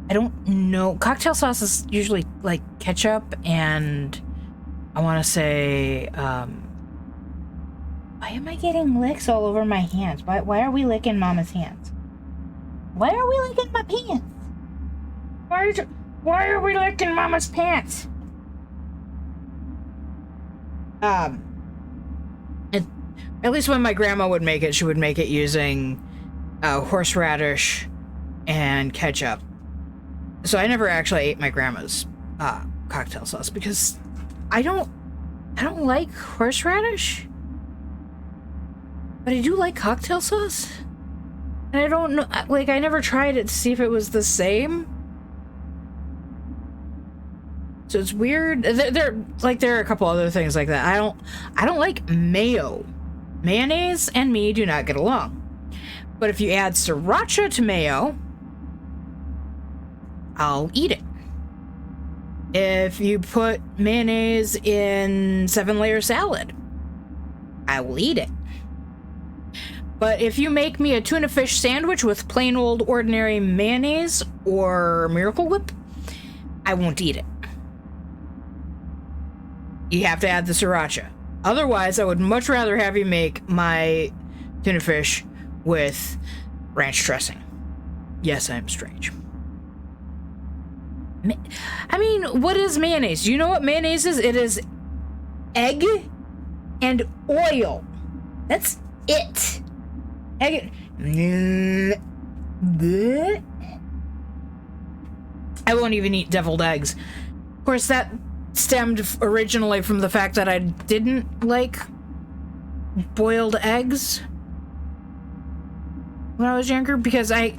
don't know. Cocktail sauce is usually like ketchup and I want to say why am I getting licks all over my hands? Why are we licking Mama's hands? Why are we licking my pants? Why are we licking Mama's pants? At least when my grandma would make it, she would make it using horseradish and ketchup. So I never actually ate my grandma's cocktail sauce because I don't like horseradish, but I do like cocktail sauce. And I don't know, like I never tried it to see if it was the same. So it's weird. There are a couple other things like that. I don't like mayo Mayonnaise and me do not get along. But if you add sriracha to mayo, I'll eat it. If you put mayonnaise in 7-layer salad, I will eat it. But if you make me a tuna fish sandwich with plain old ordinary mayonnaise or Miracle Whip, I won't eat it. You have to add the sriracha. Otherwise, I would much rather have you make my tuna fish with ranch dressing. Yes, I'm strange. I mean, what is mayonnaise? Do you know what mayonnaise is? It is egg and oil. That's it. Egg. I won't even eat deviled eggs. Of course, that stemmed originally from the fact that I didn't like boiled eggs when I was younger, because I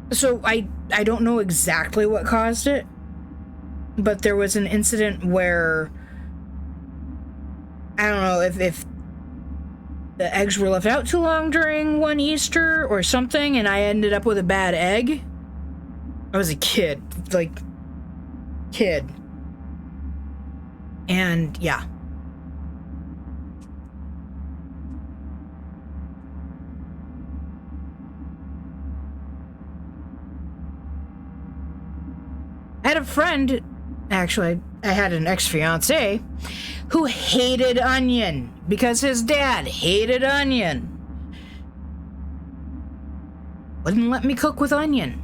don't know exactly what caused it, but there was an incident where I don't know if the eggs were left out too long during one Easter or something, and I ended up with a bad egg. I was a kid. And yeah. I had a friend, actually, I had an ex-fiance who hated onion because his dad hated onion. Wouldn't let me cook with onion.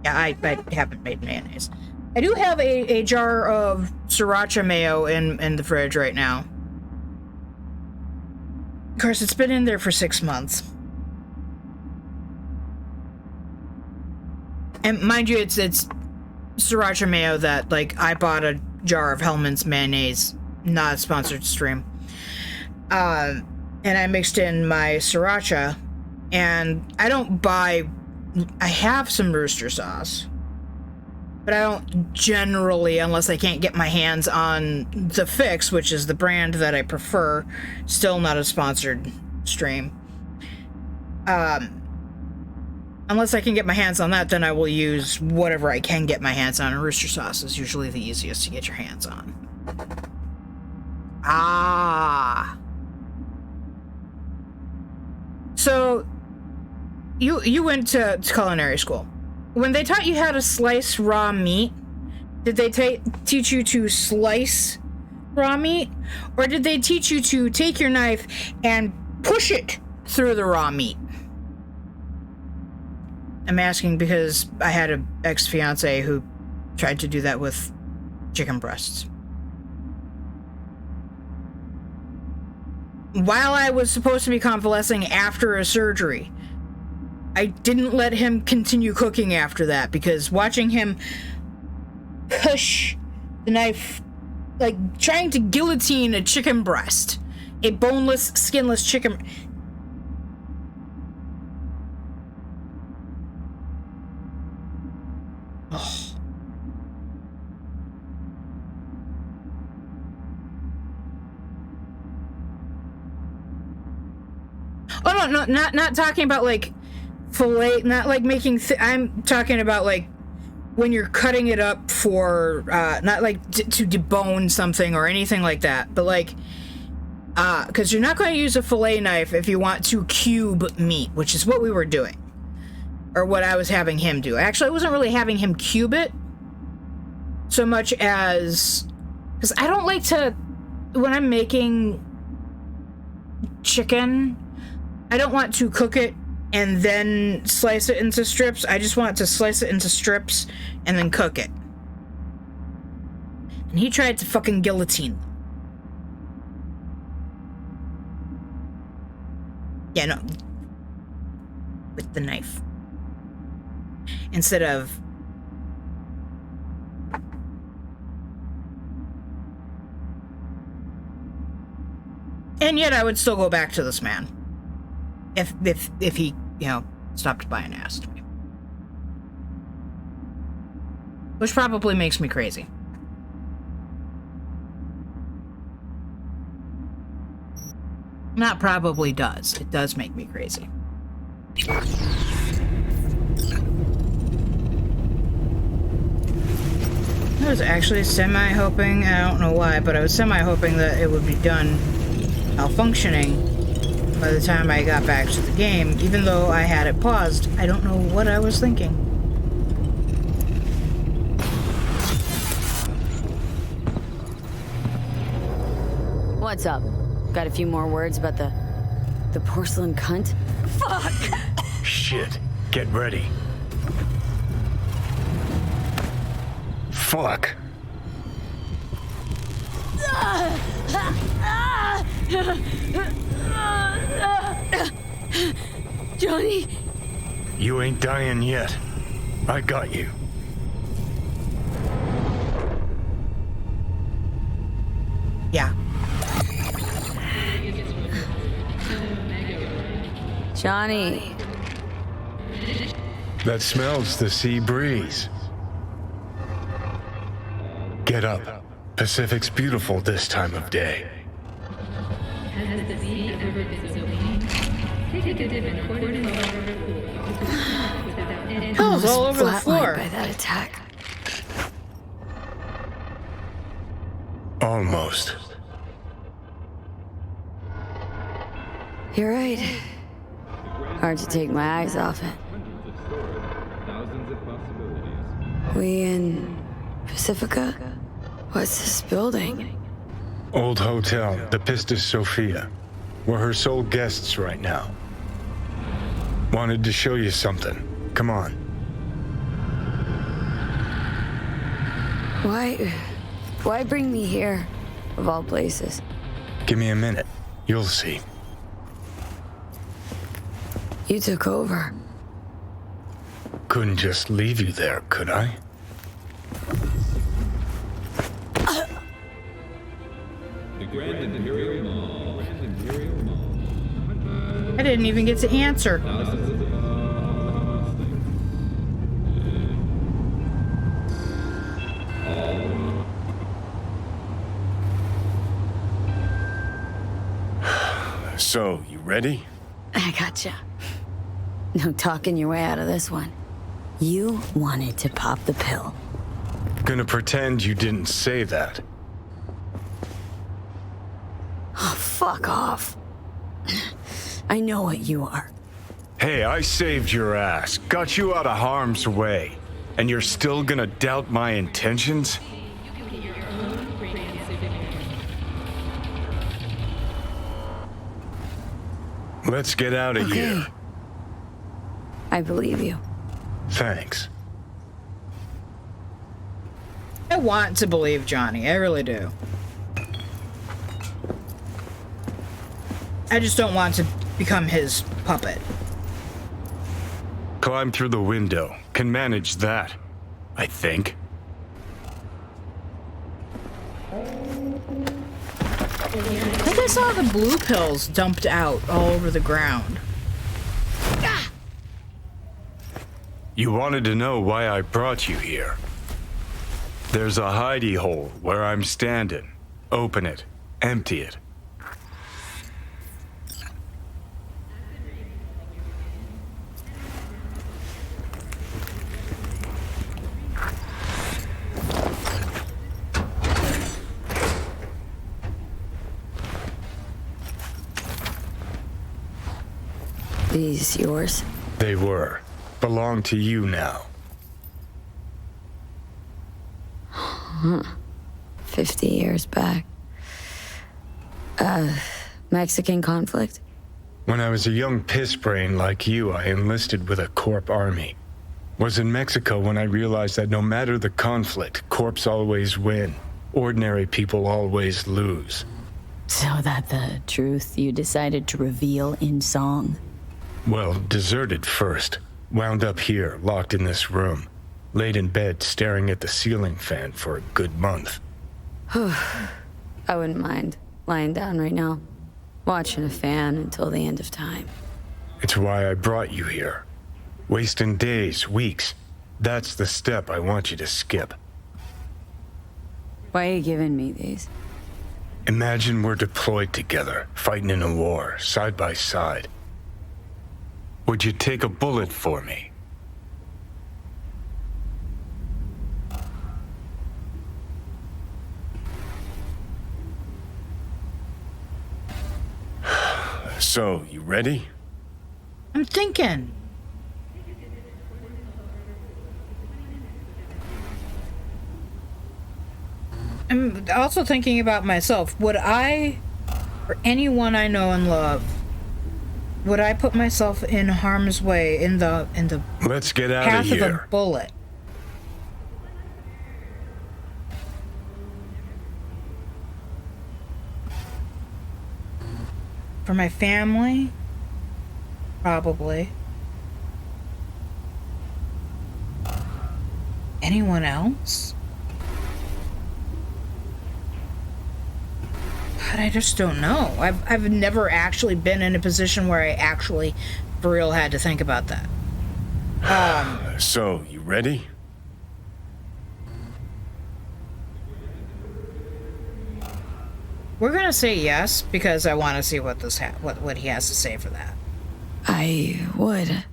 Yeah, I haven't made mayonnaise. I do have a jar of sriracha mayo in the fridge right now. Of course, it's been in there for 6 months. And mind you, it's sriracha mayo that, like, I bought a jar of Hellman's mayonnaise, not a sponsored stream. And I mixed in my sriracha, and I have some rooster sauce, but I don't generally, unless I can't get my hands on the Fix, which is the brand that I prefer, still not a sponsored stream. Unless I can get my hands on that, then I will use whatever I can get my hands on, and rooster sauce is usually the easiest to get your hands on. So, you went to culinary school. When they taught you how to slice raw meat, did they teach you to slice raw meat? Or did they teach you to take your knife and push it through the raw meat? I'm asking because I had an ex-fiance who tried to do that with chicken breasts. While I was supposed to be convalescing after a surgery, I didn't let him continue cooking after that, because watching him push the knife, like trying to guillotine a chicken breast, a boneless, skinless chicken. Oh. Oh no, not talking about like fillet, not like making. I'm talking about like when you're cutting it up for not like to debone something or anything like that, but like because you're not going to use a fillet knife if you want to cube meat, which is what we were doing, or what I was having him do. Actually, I wasn't really having him cube it so much as because I don't like to, when I'm making chicken, I don't want to cook it and then slice it into strips. I just want to slice it into strips and then cook it. And he tried to fucking guillotine them. Yeah, no. With the knife. Instead of... And yet I would still go back to this man. If he, stopped by and asked me. Which probably makes me crazy. Not probably does. It does make me crazy. I was actually semi-hoping, I don't know why, but I was semi-hoping that it would be done malfunctioning by the time I got back to the game. Even though I had it paused, I don't know what I was thinking. What's up? Got a few more words about the porcelain cunt? Fuck! Shit. Get ready. Fuck. Johnny? You ain't dying yet. I got you. Yeah. Johnny. That smells the sea breeze. Get up. Pacific's beautiful this time of day. Has the sea ever been so clean? Take a dip in a quarter of Pills all over the floor. By that attack. Almost. You're right. Hard to take my eyes off it. We in Pacifica? What's this building? Old hotel, the Pistis Sophia. We're her sole guests right now. Wanted to show you something. Come on. Why bring me here, of all places? Give me a minute. You'll see. You took over. Couldn't just leave you there, could I? The Grand Imperial Mall. I didn't even get to answer. So, you ready? I gotcha. No talking your way out of this one. You wanted to pop the pill. Gonna pretend you didn't say that. Oh, fuck off. I know what you are. Hey, I saved your ass, got you out of harm's way, and you're still gonna doubt my intentions? Let's get out of here. I believe you. Thanks. I want to believe Johnny. I really do. I just don't want to become his puppet. Climb through the window. Can manage that, I think. I think I saw the blue pills dumped out all over the ground. You wanted to know why I brought you here. There's a hidey hole where I'm standing. Open it. Empty it. These yours? They were. Belong to you now. 50 years back. Mexican conflict? When I was a young piss brain like you, I enlisted with a Corp army. Was in Mexico when I realized that no matter the conflict, Corps always win. Ordinary people always lose. So that the truth you decided to reveal in song? Well, deserted first. Wound up here, locked in this room. Laid in bed, staring at the ceiling fan for a good month. I wouldn't mind lying down right now, watching a fan until the end of time. It's why I brought you here. Wasting days, weeks, That's the step I want you to skip. Why are you giving me these? Imagine we're deployed together, fighting in a war, side by side. Would you take a bullet for me? So, you ready? I'm thinking. I'm also thinking about myself. Would I, or anyone I know and love, would I put myself in harm's way in the Let's get out path of of here. a bullet? For my family? Probably. Anyone else? God, I just don't know. I've never actually been in a position where I actually, for real, had to think about that. So, you ready? We're gonna say yes because I want to see what this what he has to say for that. I would.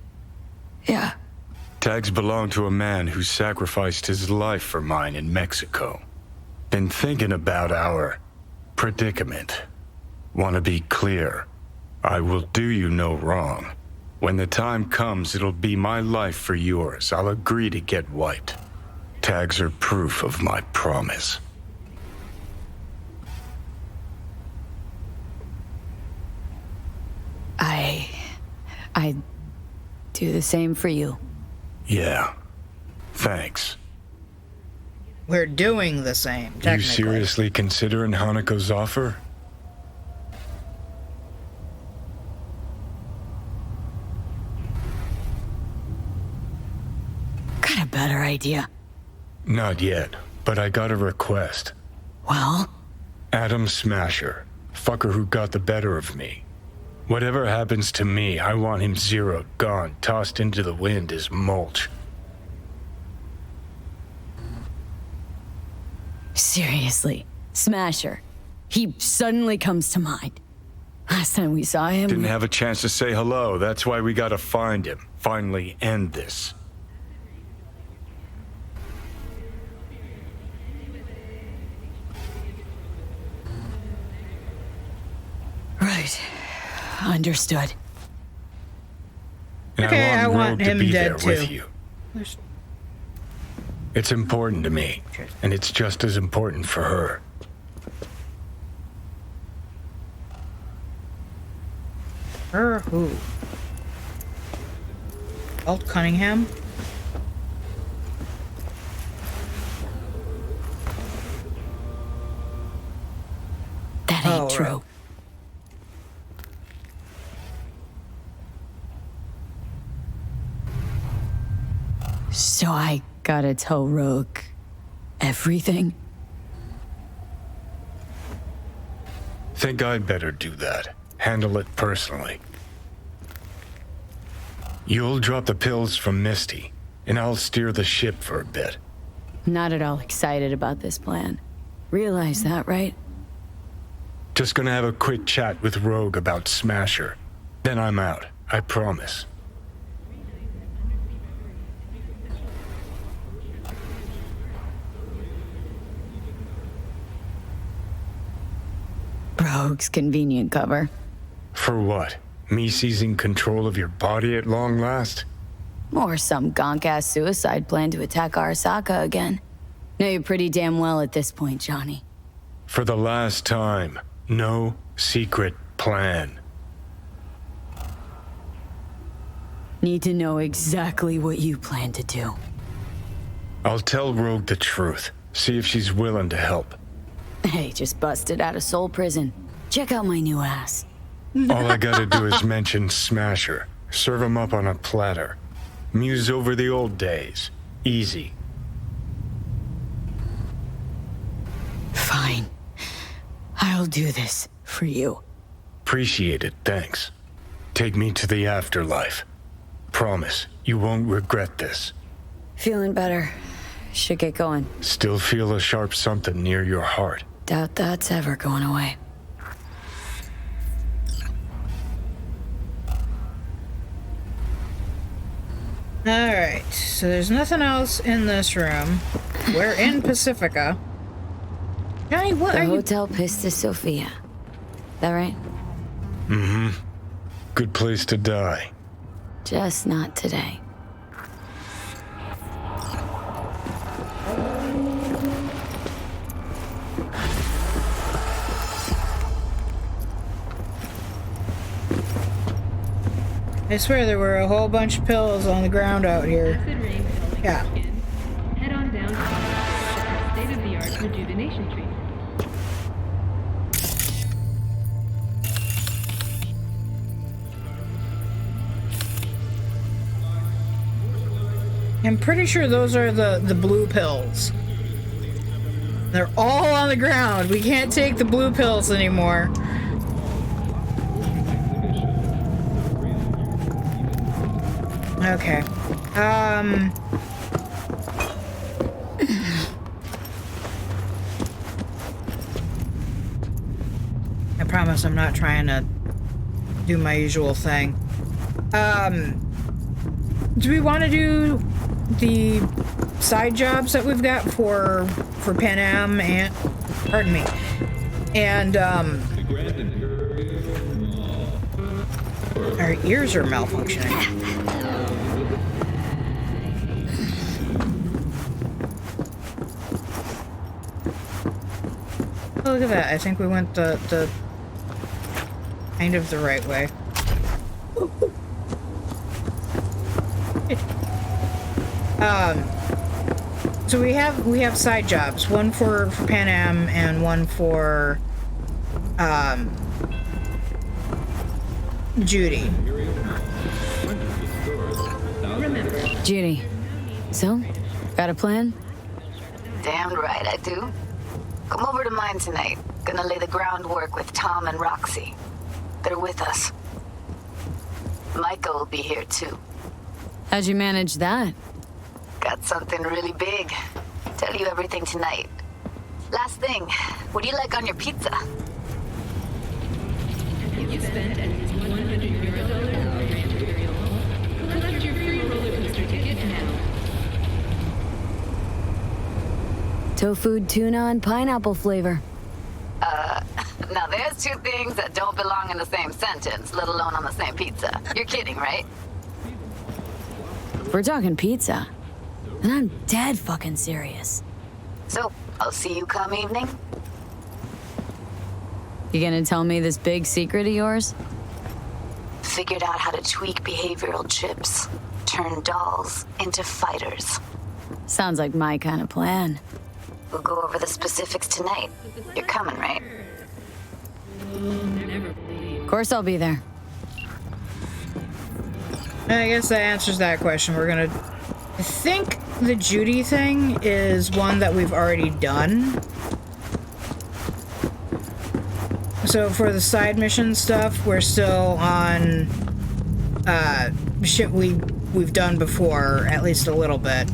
Yeah. Tags belong to a man who sacrificed his life for mine in Mexico. Been thinking about our predicament. Want to be clear. I will do you no wrong. When the time comes, it'll be my life for yours. I'll agree to get wiped. Tags are proof of my promise. I'd do the same for you. Yeah. Thanks. We're doing the same, technically. You seriously considering Haneko's offer? Got a better idea. Not yet, but I got a request. Well? Adam Smasher. Fucker who got the better of me. Whatever happens to me, I want him zeroed, gone, tossed into the wind as mulch. Seriously, Smasher. He suddenly comes to mind. Last time we saw him... Didn't have a chance to say hello, that's why we gotta find him. Finally end this. Right. Understood. And Okay, I want Rogue to him be dead there too. with you. It's important to me, and it's just as important for her. Her who? Alt Cunningham? That ain't true. Right. So I gotta tell Rogue everything? Think I'd better do that. Handle it personally. You'll drop the pills from Misty, and I'll steer the ship for a bit. Not at all excited about this plan. Realize that, right? Just gonna have a quick chat with Rogue about Smasher. Then I'm out, I promise. Rogue's convenient cover. For what? Me seizing control of your body at long last? Or some gonk-ass suicide plan to attack Arasaka again. Know you pretty damn well at this point, Johnny. For the last time, no secret plan. Need to know exactly what you plan to do. I'll tell Rogue the truth. See if she's willing to help. Hey, just busted out of soul prison. Check out my new ass. All I gotta do is mention Smasher. Serve him up on a platter. Muse over the old days. Easy. Fine. I'll do this for you. Appreciate it, thanks. Take me to the afterlife. Promise, you won't regret this. Feeling better. Should get going. Still feel a sharp something near your heart. Doubt that's ever going away. Alright, so there's nothing else in this room. We're in Pacifica. Johnny, what are you... Hotel Pistis Sophia. That right? Mm-hmm. Good place to die. Just not today. I swear there were a whole bunch of pills on the ground out here. Yeah. Head on down to state-of-the-art rejuvenation treatment. I'm pretty sure those are the blue pills. They're all on the ground. We can't take the blue pills anymore. Okay. I promise I'm not trying to do my usual thing. Do we want to do the side jobs that we've got for Pan Am and, pardon me, and our ears are malfunctioning. Oh, look at that. I think we went the kind of the right way. So we have side jobs, one for Pan Am and one for Judy. Judy. So, got a plan? Damn right I do. Come over to mine tonight. Gonna lay the groundwork with Tom and Roxy. They're with us. Micah will be here too. How'd you manage that? Got something really big. Tell you everything tonight. Last thing, what do you like on your pizza? You spent at least $100 on Grand Imperial. Collect your free roller coaster ticket now. Tofu, tuna, and pineapple flavor. Now there's two things that don't belong in the same sentence, let alone on the same pizza. You're kidding, right? We're talking pizza. And I'm dead fucking serious. So, I'll see you come evening? You gonna tell me this big secret of yours? Figured out how to tweak behavioral chips. Turn dolls into fighters. Sounds like my kind of plan. We'll go over the specifics tonight. You're coming, right? Of course I'll be there. I guess that answers that question. We're gonna... I think the Judy thing is one that we've already done. So for the side mission stuff, we're still on shit we've done before, at least a little bit.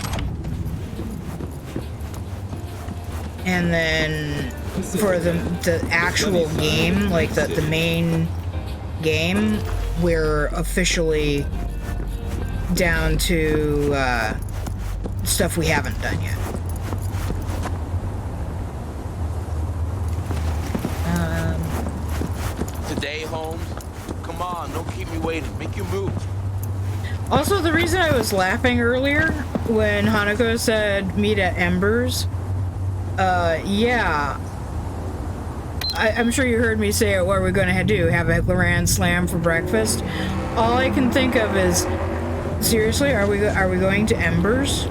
And then for the actual game, like the main game, we're officially down to stuff we haven't done yet. Today, Holmes? Come on, don't keep me waiting. Make your move. Also, the reason I was laughing earlier when Hanako said meet at Embers, yeah. I'm sure you heard me say, what are we going to do? Have a Grand Slam for breakfast? All I can think of is, seriously, are we going to Embers?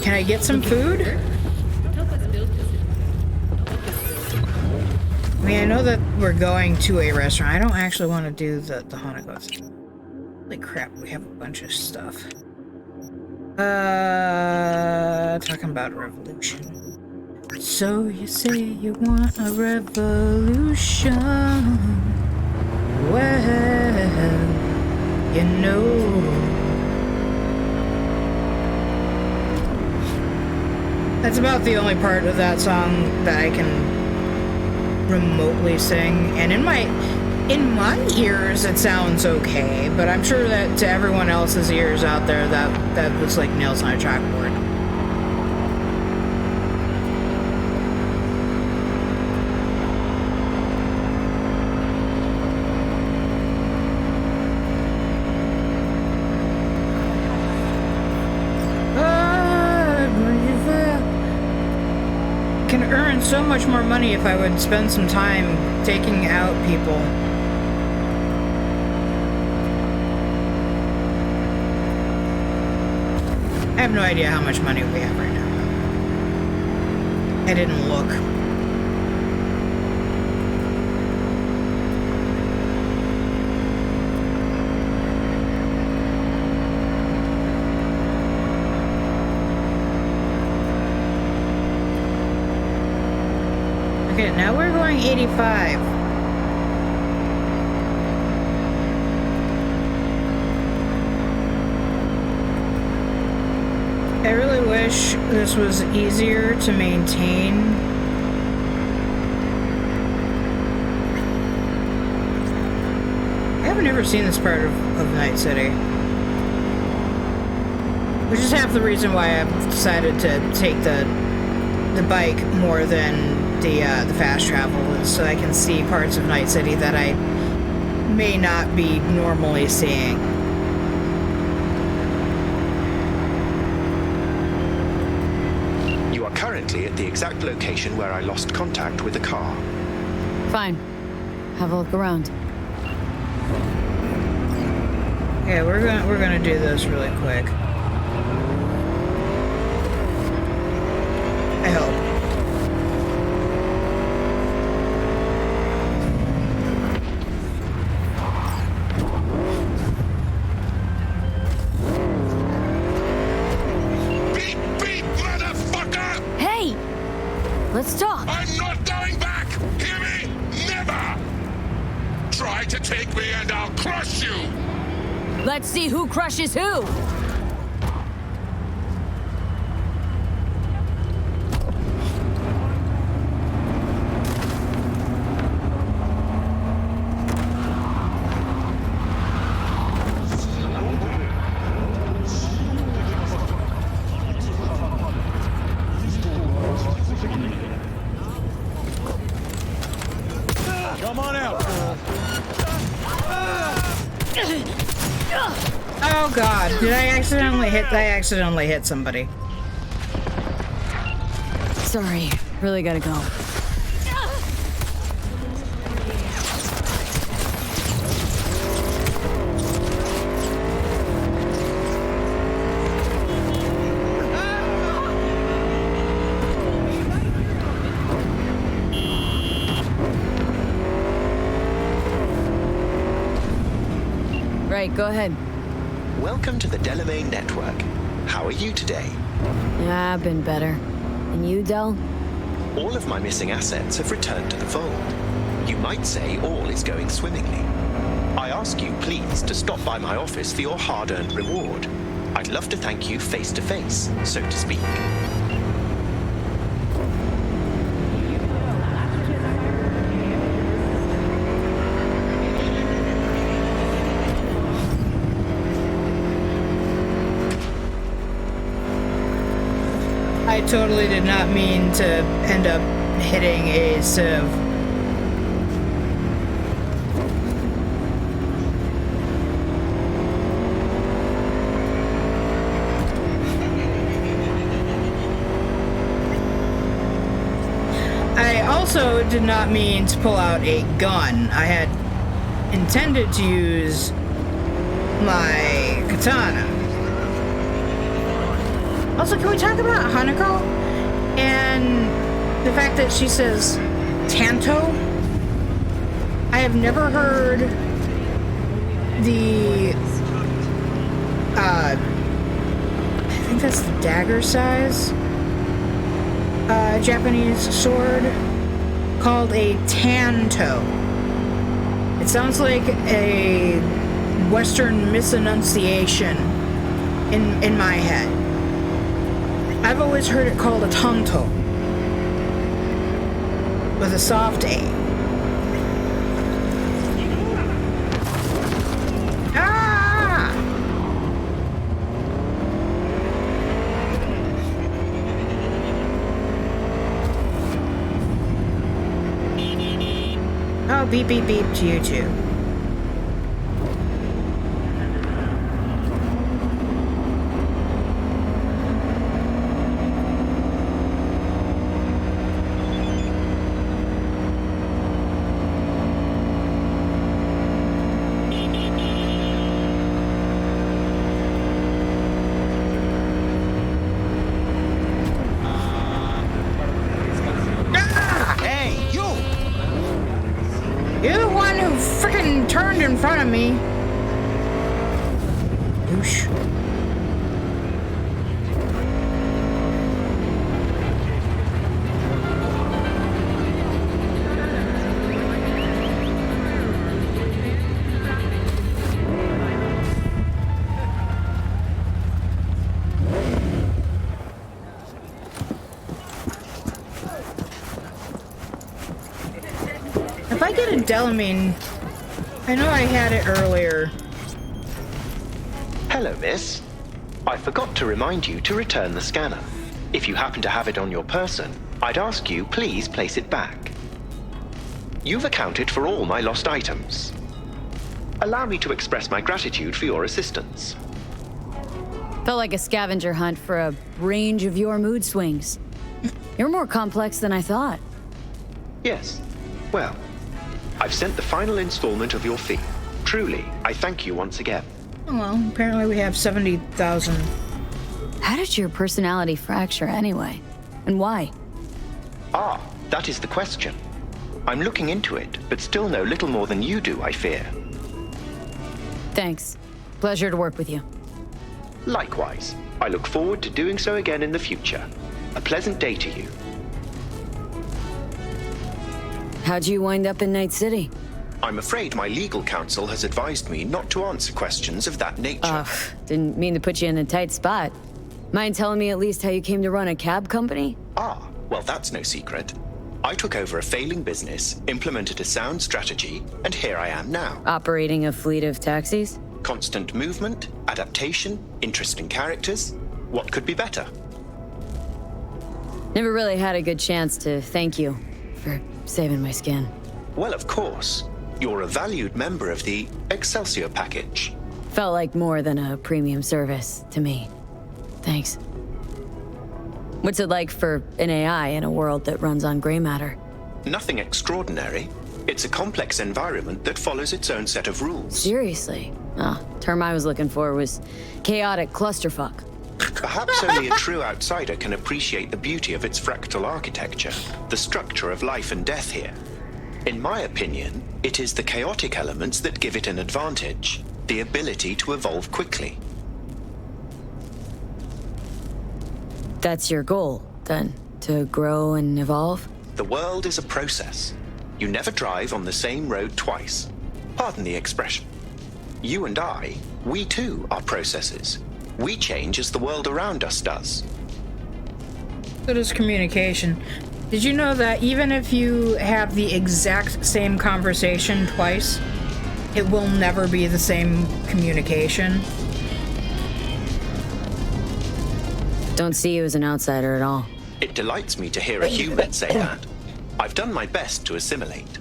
Can I get some food? I mean, I know that we're going to a restaurant. I don't actually want to do the Hanako thing. Holy crap, we have a bunch of stuff. Talking about revolution. So you say you want a revolution? Well, you know, That's about the only part of that song that I can remotely sing, and in my ears it sounds okay, but I'm sure that to everyone else's ears out there that was like nails on a chalkboard. Can earn so much more money if I would spend some time taking out people. I have no idea how much money we have right now. I didn't look. Okay, now we're going 85. I really wish this was easier to maintain. I haven't ever seen this part of Night City. Which is half the reason why I've decided to take the bike more than the fast travel, is so I can see parts of Night City that I may not be normally seeing. You are currently at the exact location where I lost contact with the car. Fine. Have a look around. Yeah, we're gonna do this really quick. I hope. Let's talk. I'm not going back! Hear me? Never! Try to take me and I'll crush you! Let's see who crushes who! Come on out, girl. Oh god, did I accidentally hit? I accidentally hit somebody. Sorry, really gotta go. Right, go ahead. Welcome to the Delamain Network. How are you today? Yeah, I've been better. And you, Del? All of my missing assets have returned to the fold. You might say all is going swimmingly. I ask you, please, to stop by my office for your hard-earned reward. I'd love to thank you face to face, so to speak. I totally did not mean to end up hitting a sieve. I also did not mean to pull out a gun. I had intended to use my katana. Also, can we talk about Hanako and the fact that she says Tanto? I have never heard the I think that's the dagger size Japanese sword called a Tanto. It sounds like a Western misenunciation in my head. I've always heard it called a tonto. With a soft A. Ah! Oh, beep, beep, beep to you too. In front of me. Whoosh. If I get a Delamine, I know I had it earlier. Hello, miss. I forgot to remind you to return the scanner. If you happen to have it on your person, I'd ask you please place it back. You've accounted for all my lost items. Allow me to express my gratitude for your assistance. Felt like a scavenger hunt for a range of your mood swings. You're more complex than I thought. Yes. Well, I've sent the final installment of your fee. Truly, I thank you once again. Well, apparently we have 70,000. How did your personality fracture anyway? And why? Ah, that is the question. I'm looking into it, but still know little more than you do, I fear. Thanks. Pleasure to work with you. Likewise. I look forward to doing so again in the future. A pleasant day to you. How'd you wind up in Night City? I'm afraid my legal counsel has advised me not to answer questions of that nature. Didn't mean to put you in a tight spot. Mind telling me at least how you came to run a cab company? Ah, well, that's no secret. I took over a failing business, implemented a sound strategy, and here I am now. Operating a fleet of taxis? Constant movement, adaptation, interesting characters. What could be better? Never really had a good chance to thank you for saving my skin. Well, of course. You're a valued member of the Excelsior package. Felt like more than a premium service to me. Thanks. What's it like for an AI in a world that runs on gray matter? Nothing extraordinary. It's a complex environment that follows its own set of rules. Seriously? Term I was looking for was chaotic clusterfuck. Perhaps only a true outsider can appreciate the beauty of its fractal architecture, the structure of life and death here. In my opinion, it is the chaotic elements that give it an advantage, the ability to evolve quickly. That's your goal, then? To grow and evolve? The world is a process. You never drive on the same road twice. Pardon the expression. You and I, we too are processes. We change as the world around us does. So does communication. Did you know that even if you have the exact same conversation twice, it will never be the same communication? Don't see you as an outsider at all. It delights me to hear a human say that. I've done my best to assimilate.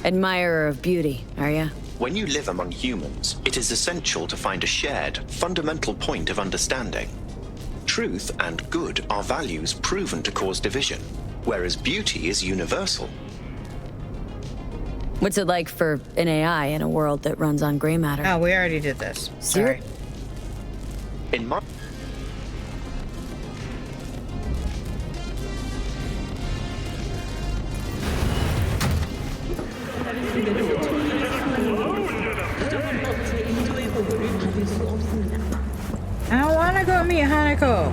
Admirer of beauty, are ya? When you live among humans, it is essential to find a shared, fundamental point of understanding. Truth and good are values proven to cause division, whereas beauty is universal. What's it like for an AI in a world that runs on gray matter? Oh, we already did this. Sorry. In my... I don't want to go meet Hanako.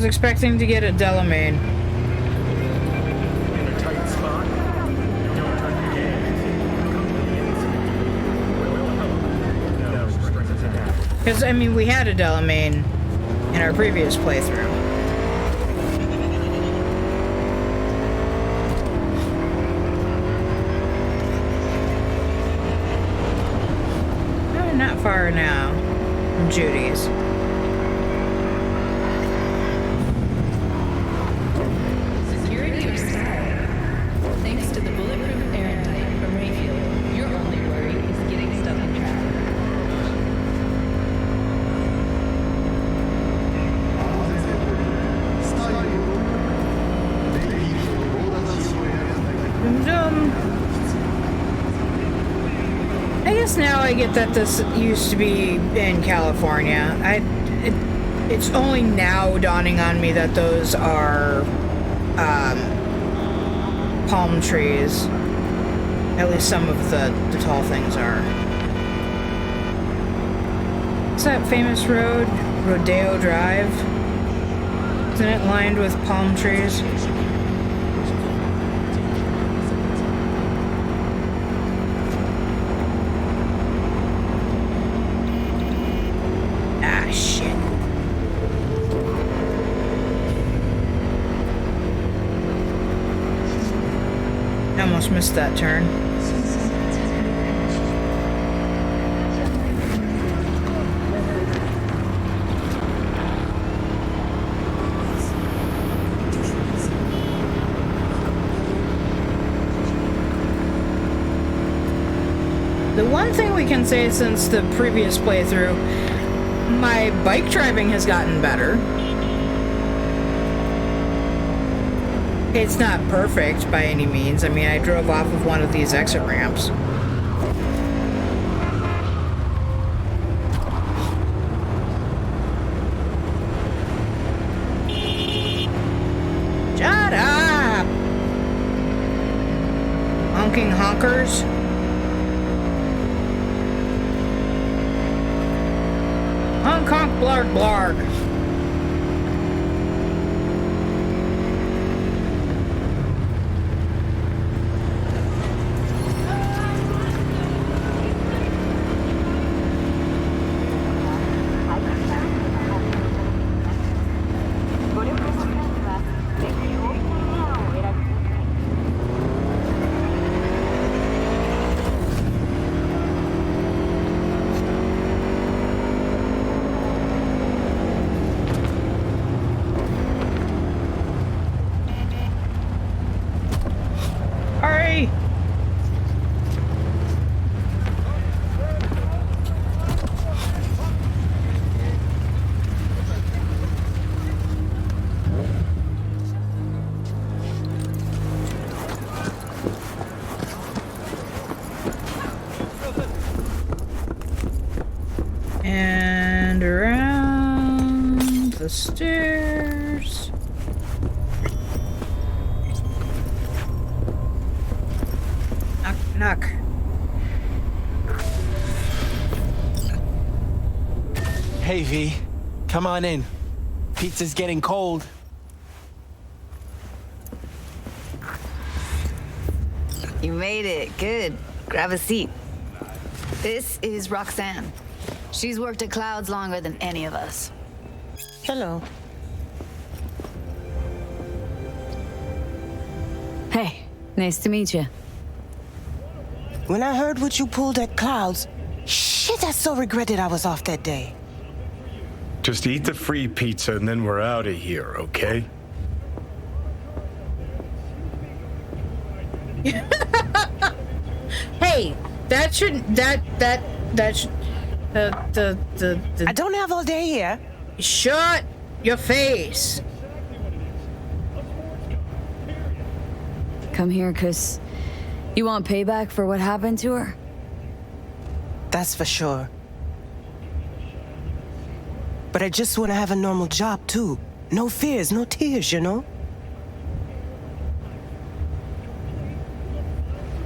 was expecting to get a Delamain. In a tight spot. Because, I mean, we had a Delamain in our previous playthrough. Not far now from Judy's. Security or style? Thanks to the bulletproof airtight from Rayfield, your only worry is getting stuck in traffic. I guess now I get that this used to be in California. It's only now dawning on me that those are palm trees. At least some of the tall things are. What's that famous road? Rodeo Drive? Isn't it lined with palm trees? Missed that turn. The one thing we can say since the previous playthrough, my bike driving has gotten better. It's not perfect by any means. I mean, I drove off of one of these exit ramps. Shut up! Honking honkers. Honk honk blarg blarg. And around the stairs. Knock, knock. Hey, V. Come on in. Pizza's getting cold. You made it. Good. Grab a seat. This is Roxanne. She's worked at Clouds longer than any of us. Hello. Hey, nice to meet you. When I heard what you pulled at Clouds, shit, I so regretted I was off that day. Just eat the free pizza and then we're out of here, okay? Hey, that shouldn't. That should. The. I don't have all day here. Shut your face. Come here, 'cause you want payback for what happened to her? That's for sure. But I just want to have a normal job, too. No fears, no tears, you know?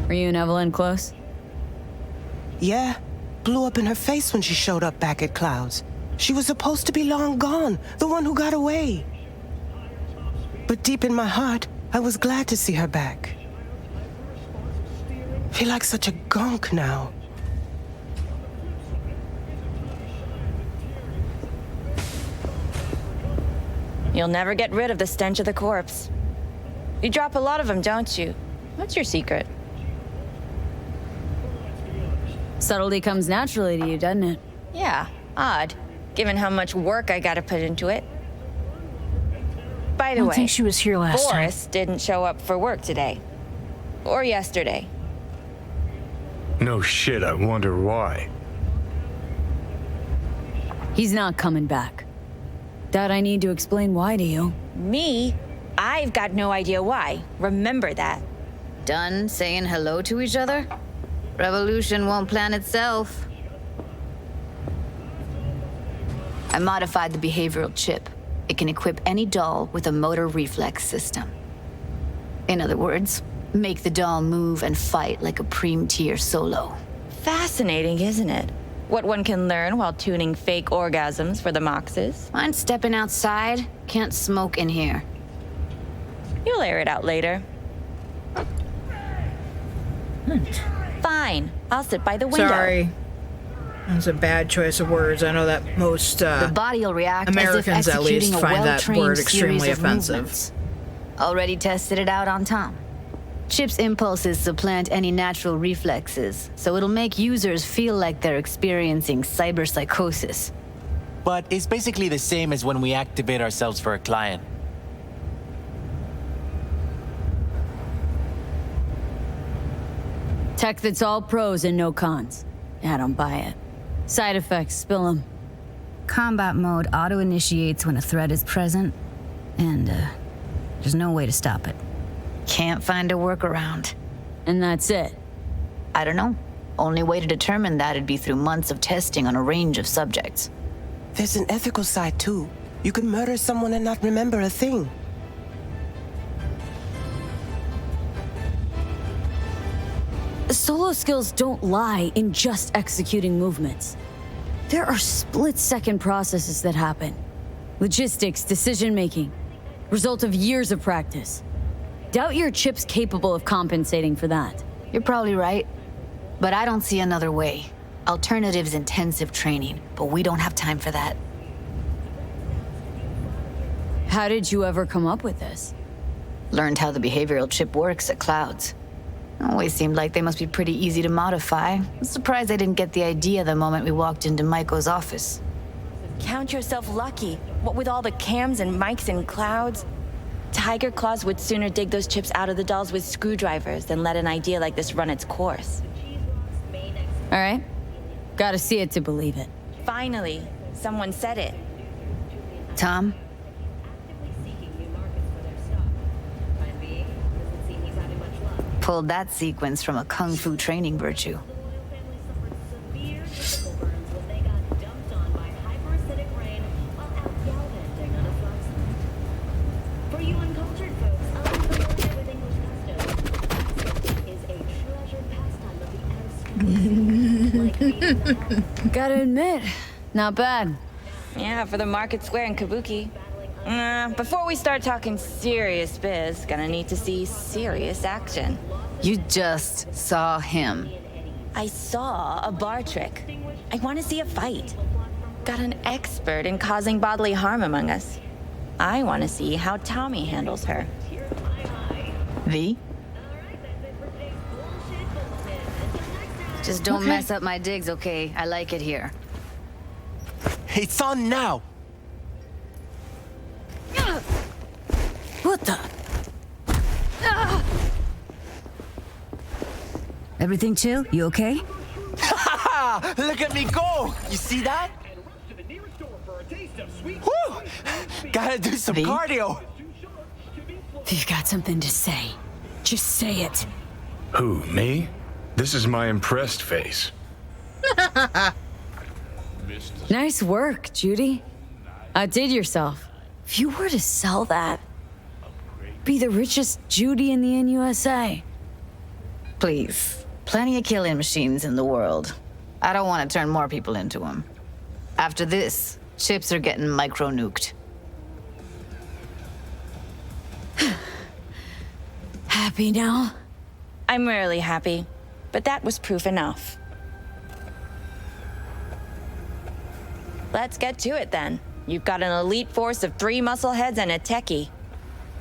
Were you and Evelyn close? Yeah. Blew up in her face when she showed up back at Clouds. She was supposed to be long gone, the one who got away. But deep in my heart, I was glad to see her back. Feel like such a gonk now. You'll never get rid of the stench of the corpse. You drop a lot of them, don't you? What's your secret? Subtlety comes naturally to you, doesn't it? Yeah, odd, given how much work I gotta put into it. By the way, I don't think she was here last time. Boris didn't show up for work today. Or yesterday. No shit, I wonder why. He's not coming back. Doubt I need to explain why to you. Me? I've got no idea why. Remember that. Done saying hello to each other? Revolution won't plan itself. I modified the behavioral chip. It can equip any doll with a motor reflex system. In other words, make the doll move and fight like a Prime-tier solo. Fascinating, isn't it? What one can learn while tuning fake orgasms for the Moxes. Mind stepping outside? Can't smoke in here. You'll air it out later. Fine. I'll sit by the window. Sorry. That's a bad choice of words. I know that most the body'll react Americans as if at least executing a find that well-trained word extremely series of offensive. movements. Already tested it out on Tom. Chip's impulses supplant any natural reflexes, so it'll make users feel like they're experiencing cyberpsychosis. But it's basically the same as when we activate ourselves for a client. Tech that's all pros and no cons. I don't buy it. Side effects, spill them. Combat mode auto-initiates when a threat is present, and there's no way to stop it. Can't find a workaround. And that's it? I don't know. Only way to determine that'd be through months of testing on a range of subjects. There's an ethical side, too. You could murder someone and not remember a thing. Solo skills don't lie in just executing movements. There are split-second processes that happen. Logistics, decision-making, result of years of practice. Doubt your chip's capable of compensating for that. You're probably right, but I don't see another way. Alternative's intensive training, but we don't have time for that. How did you ever come up with this? Learned how the behavioral chip works at Clouds. Always seemed like they must be pretty easy to modify. I'm surprised I didn't get the idea the moment we walked into Maiko's office. Count yourself lucky. What with all the cams and mics and Clouds? Tiger Claws would sooner dig those chips out of the dolls with screwdrivers than let an idea like this run its course. All right. Gotta see it to believe it. Finally, someone said it. Tom? Pulled that sequence from a kung fu training virtue. Gotta admit, not bad. Yeah, for the Market Square in Kabuki. Before we start talking serious biz, gonna need to see serious action. You just saw him. I saw a bar trick. I want to see a fight. Got an expert in causing bodily harm among us. I want to see how Tommy handles her. V? Just don't mess up my digs, okay? I like it here. It's on now! What the? Everything chill? You okay? Look at me go! You see that? Woo! Gotta do some cardio. If you've got something to say, just say it. Who, me? This is my impressed face. Nice work, Judy. Outdid yourself. If you were to sell that, be the richest Judy in the NUSA. Please. Plenty of killing machines in the world. I don't want to turn more people into them. After this, chips are getting micro-nuked. happy now? I'm rarely happy, but that was proof enough. Let's get to it then. You've got an elite force of 3 muscleheads and a techie.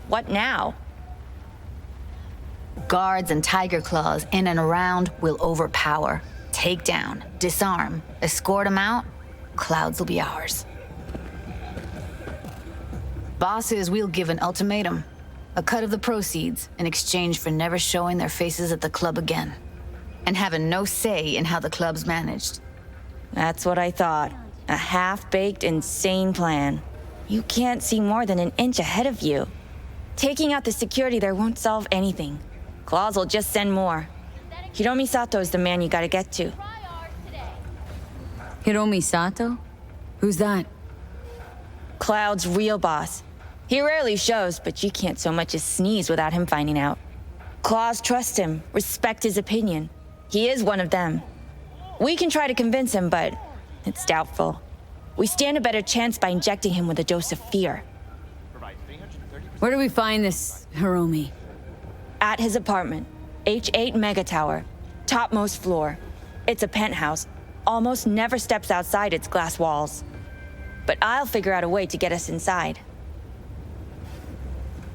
What now? Guards and tiger claws in and around will overpower. Take down, disarm, escort them out. Clouds will be ours. Bosses, we'll give an ultimatum. A cut of the proceeds in exchange for never showing their faces at the club again. And having no say in how the club's managed. That's what I thought. A half-baked, insane plan. You can't see more than an inch ahead of you. Taking out the security there won't solve anything. Claws will just send more. Hiromi Sato's the man you gotta get to. Hiromi Sato? Who's that? Cloud's real boss. He rarely shows, but you can't so much as sneeze without him finding out. Claws trust him, respect his opinion. He is one of them. We can try to convince him, but it's doubtful. We stand a better chance by injecting him with a dose of fear. Where do we find this Hiromi? At his apartment, H8 Mega Tower, topmost floor. It's a penthouse, almost never steps outside its glass walls. But I'll figure out a way to get us inside.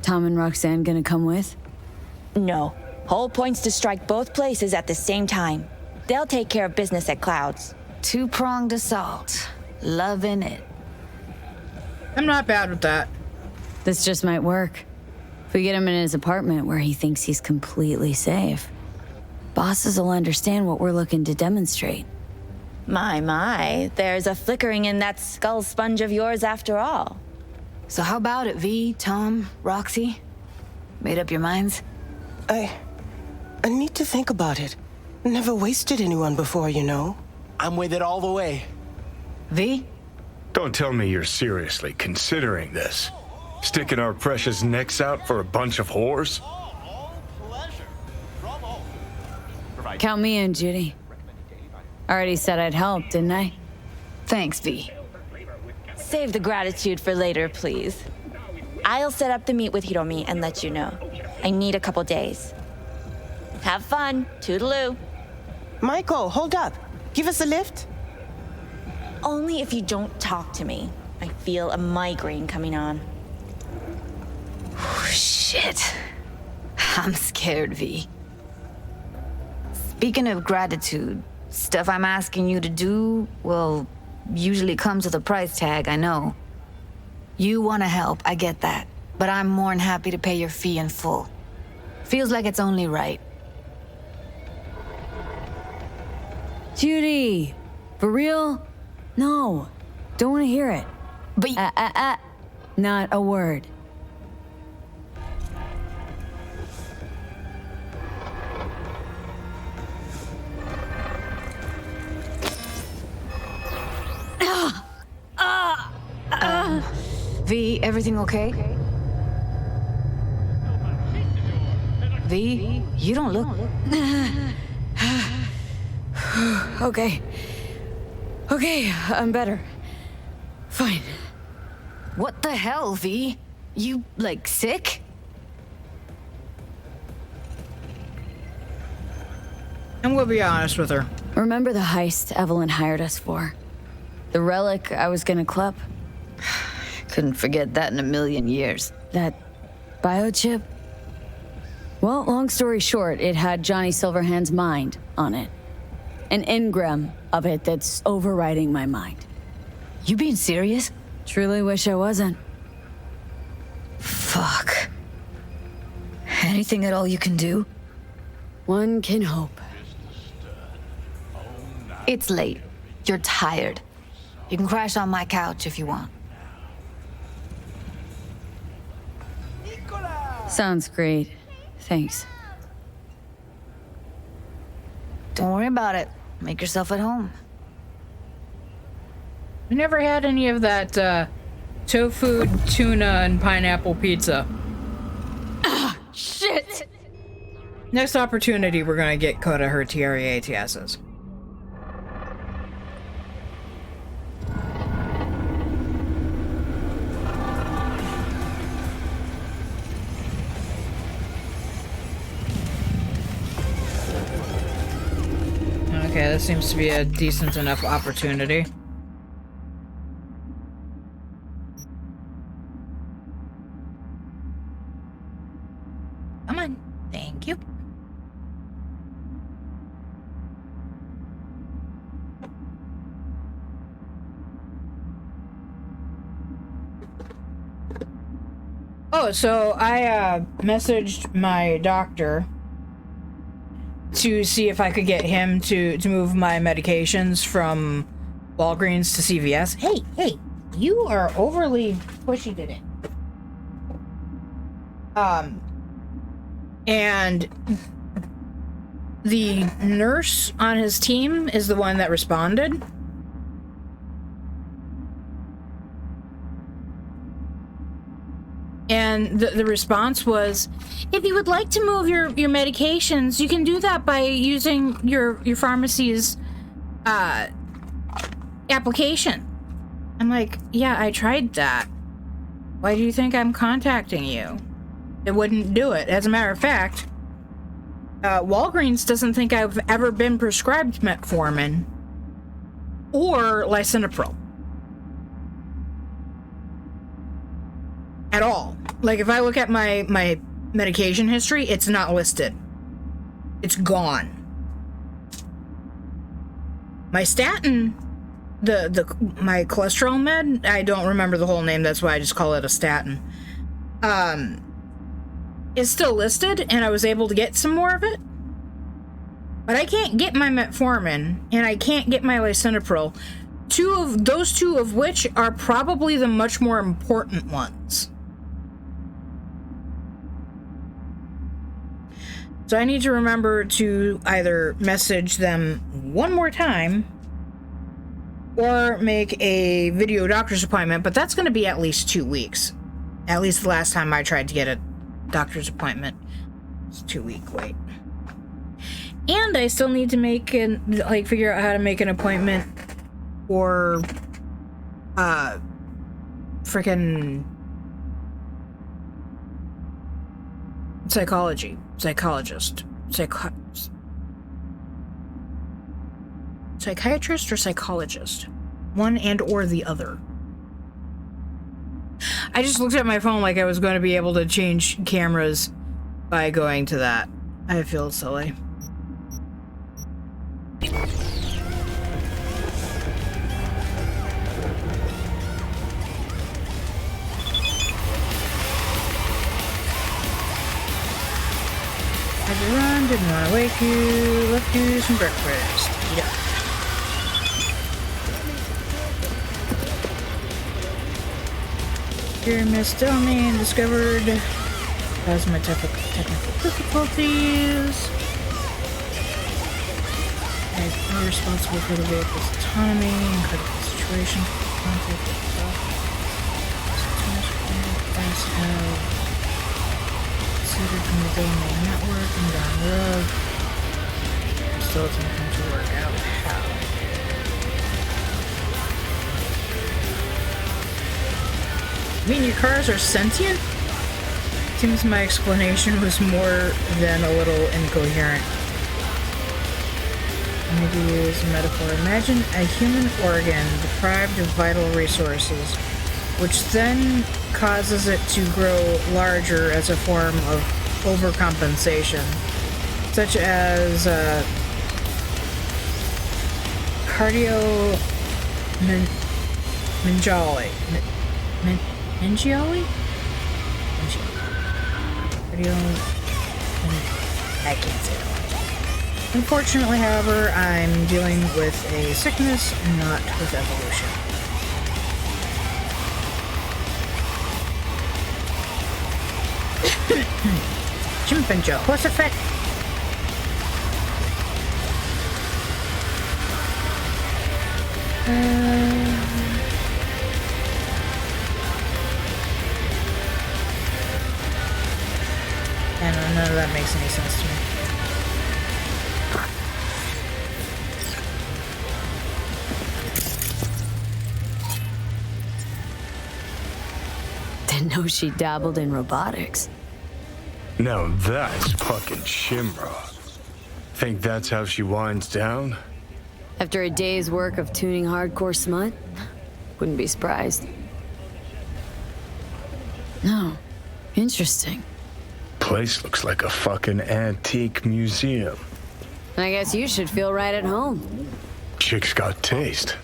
Tom and Roxanne gonna come with? No. Whole point's to strike both places at the same time. They'll take care of business at Clouds. Two-pronged assault. Loving it. I'm not bad with that. This just might work. If we get him in his apartment where he thinks he's completely safe, bosses will understand what we're looking to demonstrate. My, there's a flickering in that skull sponge of yours after all. So how about it, V, Tom, Roxy? Made up your minds? I need to think about it. Never wasted anyone before, you know. I'm with it all the way. V? Don't tell me you're seriously considering this. Sticking our precious necks out for a bunch of whores? Count me in, Judy. Already said I'd help, didn't I? Thanks, V. Save the gratitude for later, please. I'll set up the meet with Hiromi and let you know. I need a couple days. Have fun. Toodaloo. Michael, hold up. Give us a lift. Only if you don't talk to me. I feel a migraine coming on. Shit. I'm scared, V. Speaking of gratitude, stuff I'm asking you to do, well, usually comes with a price tag, I know. You want to help, I get that. But I'm more than happy to pay your fee in full. Feels like it's only right. Judy! For real? No. Don't want to hear it. But not a word. V, everything okay? V, you don't look... Okay. Okay, I'm better. Fine. What the hell, V? You, like, sick? I'm gonna be honest with her. Remember the heist Evelyn hired us for? The relic I was gonna clip? Couldn't forget that in a million years. That biochip? Well, long story short, it had Johnny Silverhand's mind on it. An engram of it that's overriding my mind. You being serious? Truly wish I wasn't. Fuck. Anything at all you can do? One can hope. It's late. You're tired. You can crash on my couch if you want. Sounds great. Thanks. Don't worry about it. Make yourself at home. We never had any of that tofu, tuna, and pineapple pizza. Ah, shit! Next opportunity, we're gonna get Coda her TREATSs. Okay, that seems to be a decent enough opportunity. Come on. Thank you. Oh, so I messaged my doctor to see if I could get him to move my medications from Walgreens to CVS. Hey, you are overly pushy today. And the nurse on his team is the one that responded. And the response was, if you would like to move your medications, you can do that by using your pharmacy's application. I'm like, yeah, I tried that. Why do you think I'm contacting you? It wouldn't do it. As a matter of fact, Walgreens doesn't think I've ever been prescribed metformin or lisinopril. At all. Like, if I look at my medication history, it's not listed. It's gone. My statin, my cholesterol med, I don't remember the whole name, that's why I just call it a statin, is still listed, and I was able to get some more of it. But I can't get my metformin, and I can't get my lisinopril. Those two of which are probably the much more important ones. So I need to remember to either message them one more time or make a video doctor's appointment, but that's going to be at least 2 weeks. At least the last time I tried to get a doctor's appointment, it's a 2-week wait. And I still need to figure out how to make an appointment for freaking psychiatrist or psychologist, one and or the other. I just looked at my phone like I was going to be able to change cameras by going to that. I feel silly. Had to run, didn't want to wake you, left you some breakfast. Yeah. Cheremisinov domain discovered. Caused my technical difficulties. I'm responsible for the vehicle's autonomy in critical situations. Contact itself. From the domain network and down the road. I'm still attempting to work out how. You mean your cars are sentient? Seems my explanation was more than a little incoherent. I need to use a metaphor. Imagine a human organ deprived of vital resources, which then causes it to grow larger as a form of overcompensation, such as I can't say it. Unfortunately, however, I'm dealing with a sickness, not with evolution. Chimpanzee, what's the fact? I don't know, none of that makes any sense to me. Didn't know she dabbled in robotics. Now that's fucking Shimra. Think that's how she winds down? After a day's work of tuning hardcore smut? Wouldn't be surprised. No. Interesting. Place looks like a fucking antique museum. I guess you should feel right at home. Chick's got taste.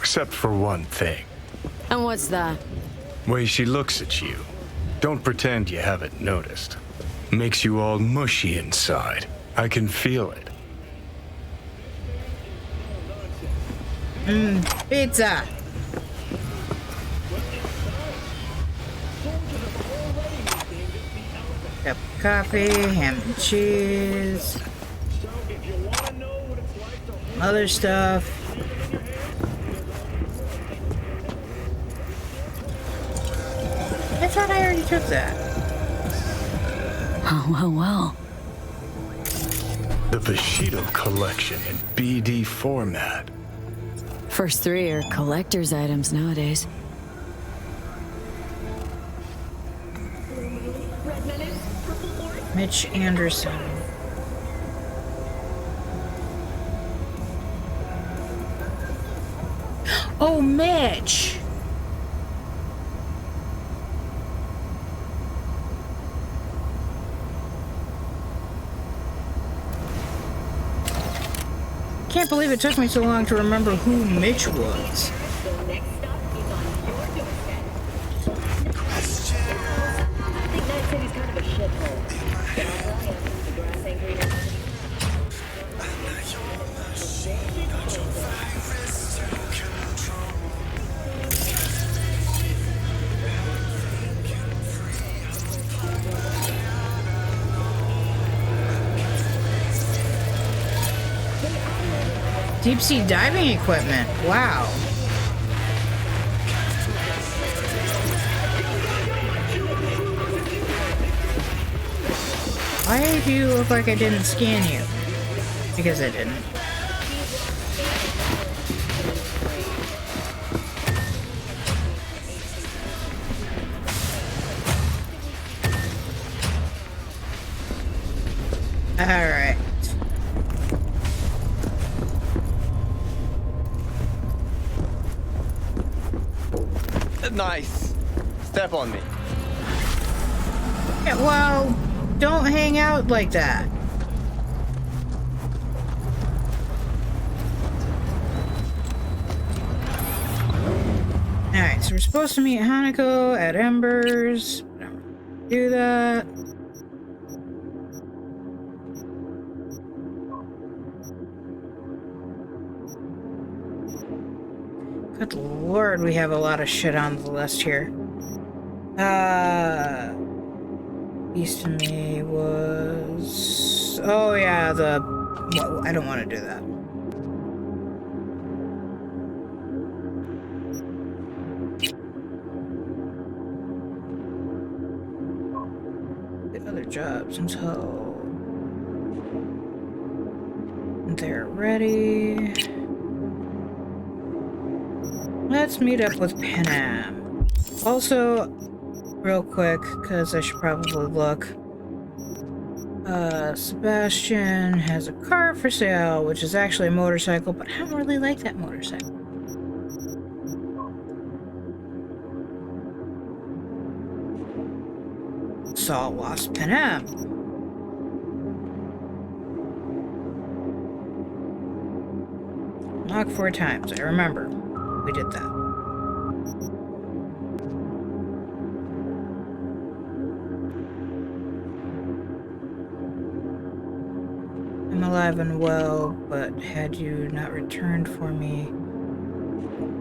Except for one thing. And what's that? Way she looks at you. Don't pretend you haven't noticed. Makes you all mushy inside. I can feel it. Pizza. Cup of coffee, ham and cheese. Other stuff. I thought I already took that. Oh, well. The Bushido collection in BD format. First 3 are collector's items nowadays. Mitch Anderson. Oh, Mitch! Can't believe it took me so long to remember who Mitch was. Deep sea diving equipment. Wow. Why do you look like I didn't scan you? Because I didn't. All right. Nice. Step on me. Yeah, well, don't hang out like that. Alright, so we're supposed to meet Hanako at Embers. Do that. Good lord, we have a lot of shit on the list here. East to me was... Oh yeah, well, I don't want to do that. The other jobs until they're ready. Let's meet up with Panam. Also, real quick, because I should probably look. Sebastian has a car for sale, which is actually a motorcycle, but I don't really like that motorcycle. Saul lost Panam. Knock 4 times, I remember. We did that. I'm alive and well, but had you not returned for me...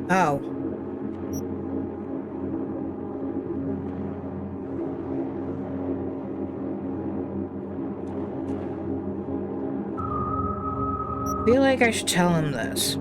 Oh. I feel like I should tell him this.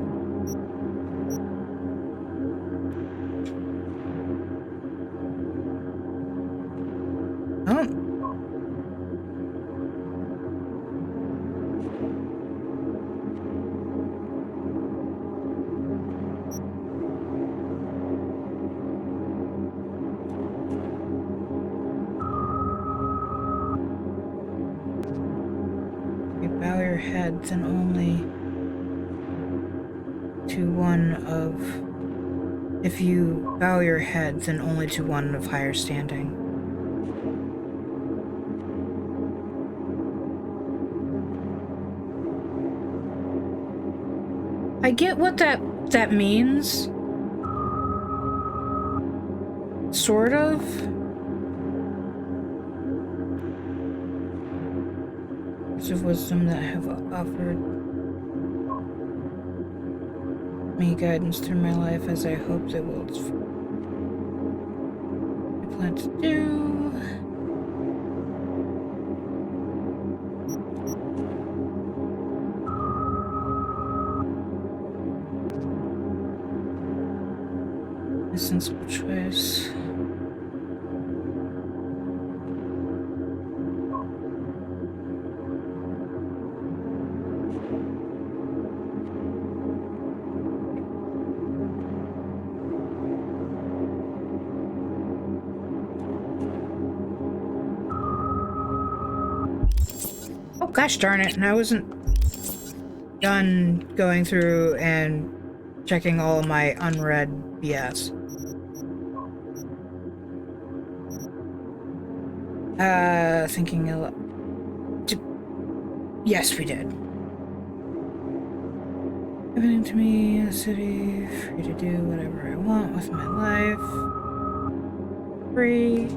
Then only to one of... If you bow your head, then only to one of higher standing. I get what that means. Sort of. Words of wisdom that have offered me guidance through my life as I hope they will. I plan to do. A sensible choice. Oh gosh darn it, and I wasn't done going through and checking all of my unread BS. Thinking a lot. Yes, we did. Happening to me in the city, free to do whatever I want with my life. Free.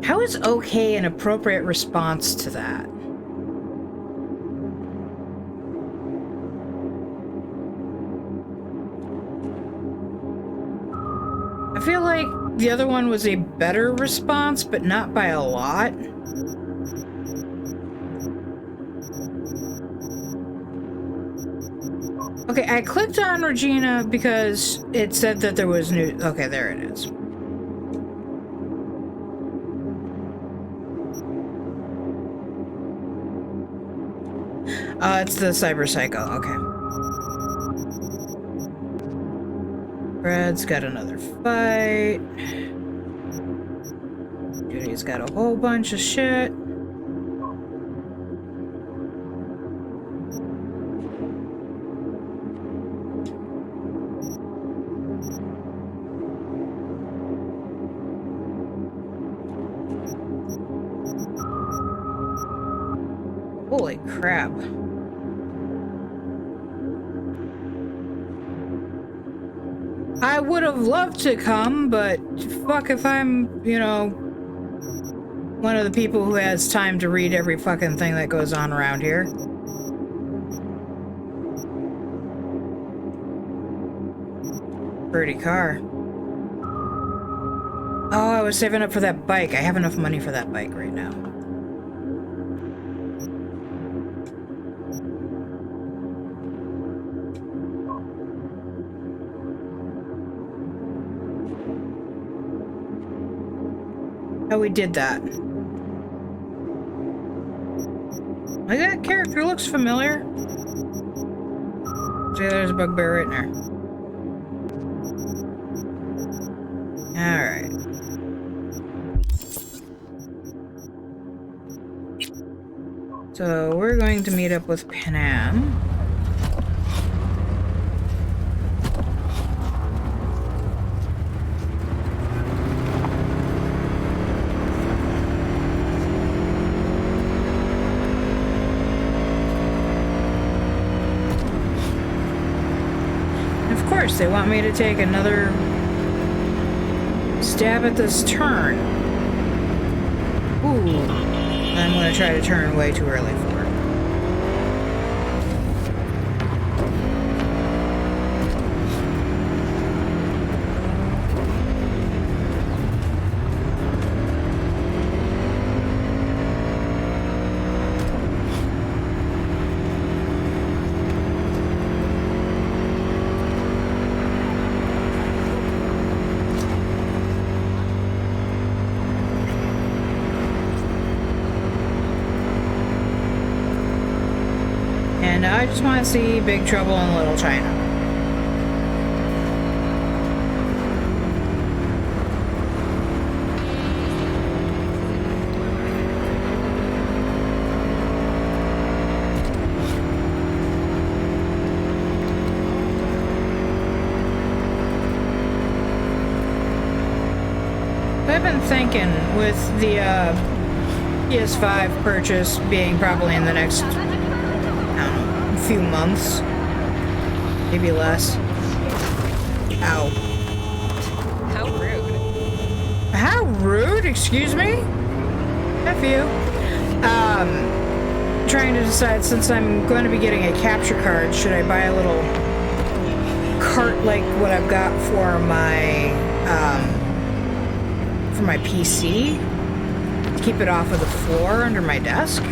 How is okay an appropriate response to that? I feel like the other one was a better response, but not by a lot. Okay, I clicked on Regina because it said that there was new... Okay, there it is. It's the cyber psycho, okay. Brad's got another fight. Judy's got a whole bunch of shit. Holy crap. I would have loved to come, but fuck if I'm, you know, one of the people who has time to read every fucking thing that goes on around here. Pretty car. Oh, I was saving up for that bike. I have enough money for that bike right now. How we did that. Like, that character looks familiar. See, there's a bugbear right in there. Alright. So, we're going to meet up with Panam. They want me to take another stab at this turn. Ooh. I'm gonna try to turn way too early for it. And I just want to see Big Trouble in Little China. I've been thinking with the PS5 purchase being probably in the next, I don't know, few months, maybe less. Ow. How rude. How rude? Excuse me? F you. Trying to decide, since I'm going to be getting a capture card, should I buy a little cart like what I've got for my PC to keep it off of the floor under my desk?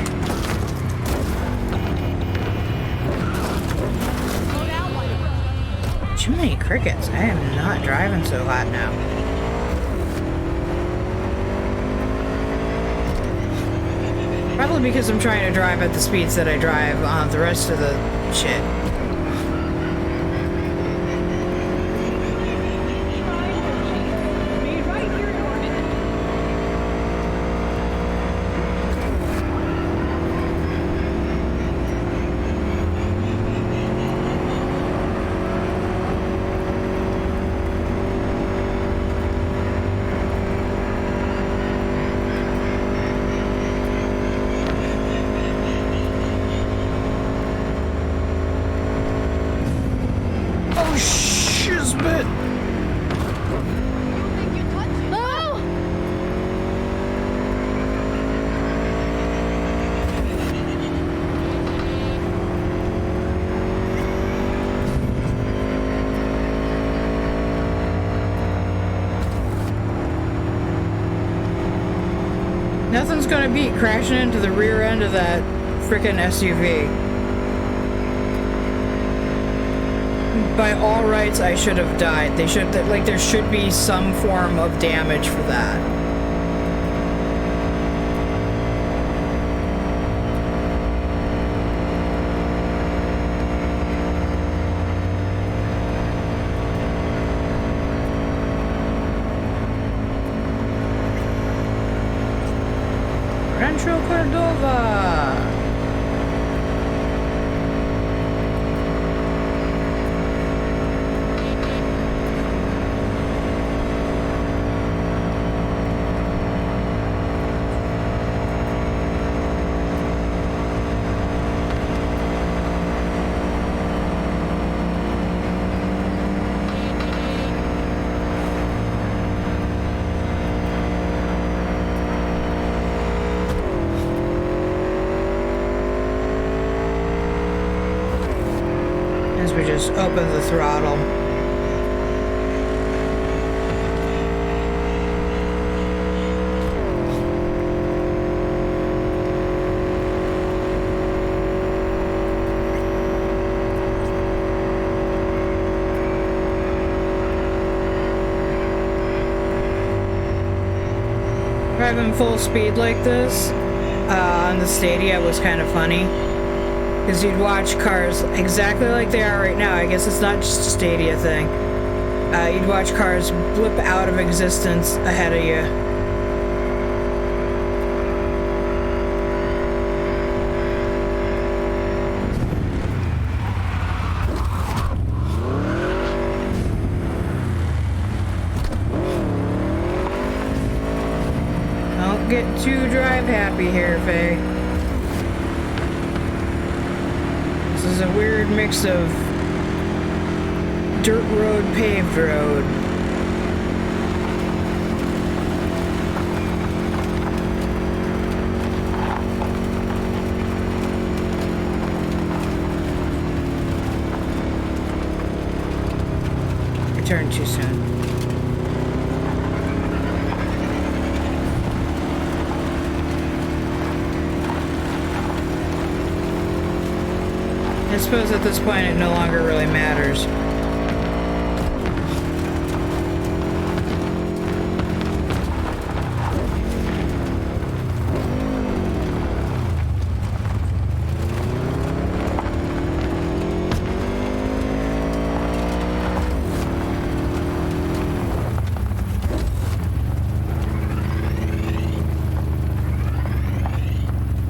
Too many crickets. I am not driving so hot now. Probably because I'm trying to drive at the speeds that I drive on the rest of the shit. Nothing's gonna beat crashing into the rear end of that frickin' SUV. By all rights, I should have died. They should, like, there should be some form of damage for that. Rancho Cordova. We just open the throttle. Driving full speed like this on the Stadia was kind of funny. Because you'd watch cars exactly like they are right now. I guess it's not just a Stadia thing. You'd watch cars blip out of existence ahead of you. Don't get too drive happy here, Faye. This is a weird mix of dirt road, paved road. I turned too soon. I suppose at this point it no longer really matters.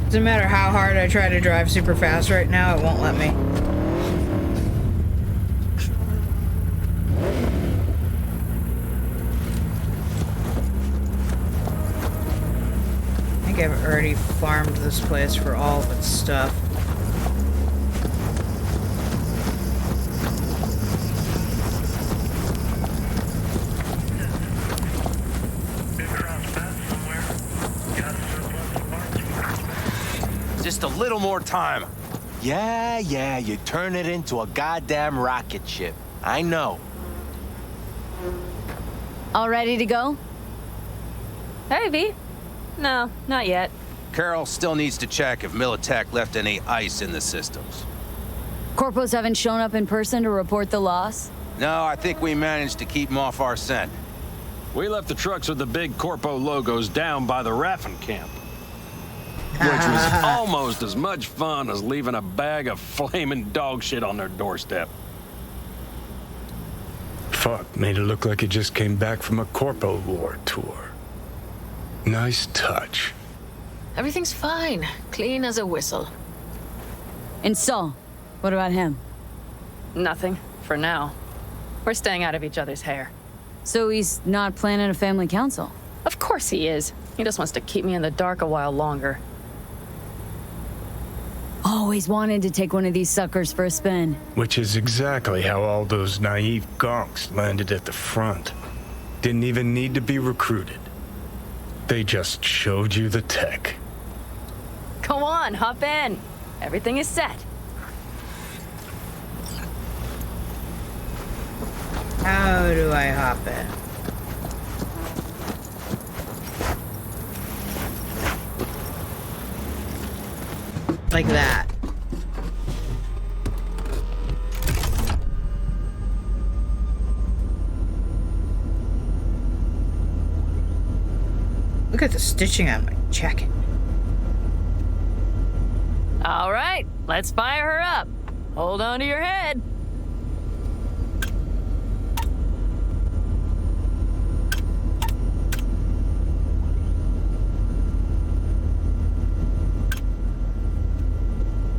Doesn't matter how hard I try to drive super fast right now, it won't let me. think I've already farmed this place for all of its stuff. Just a little more time. Yeah, you turn it into a goddamn rocket ship. I know. All ready to go? Hey, V. No, not yet. Carol still needs to check if Militech left any ice in the systems. Corpos haven't shown up in person to report the loss? No, I think we managed to keep them off our scent. We left the trucks with the big Corpo logos down by the Raffin camp. Which was almost as much fun as leaving a bag of flaming dog shit on their doorstep. Fuck, made it look like it just came back from a Corpo War tour. Nice touch. Everything's fine. Clean as a whistle. And Saul, what about him? Nothing, for now. We're staying out of each other's hair. So he's not planning a family council? Of course he is. He just wants to keep me in the dark a while longer. Always wanted to take one of these suckers for a spin. Which is exactly how all those naive gonks landed at the front. Didn't even need to be recruited. They just showed you the tech. Go on, hop in. Everything is set. How do I hop in? Like that. Look at the stitching on my jacket. All right, let's fire her up. Hold on to your head.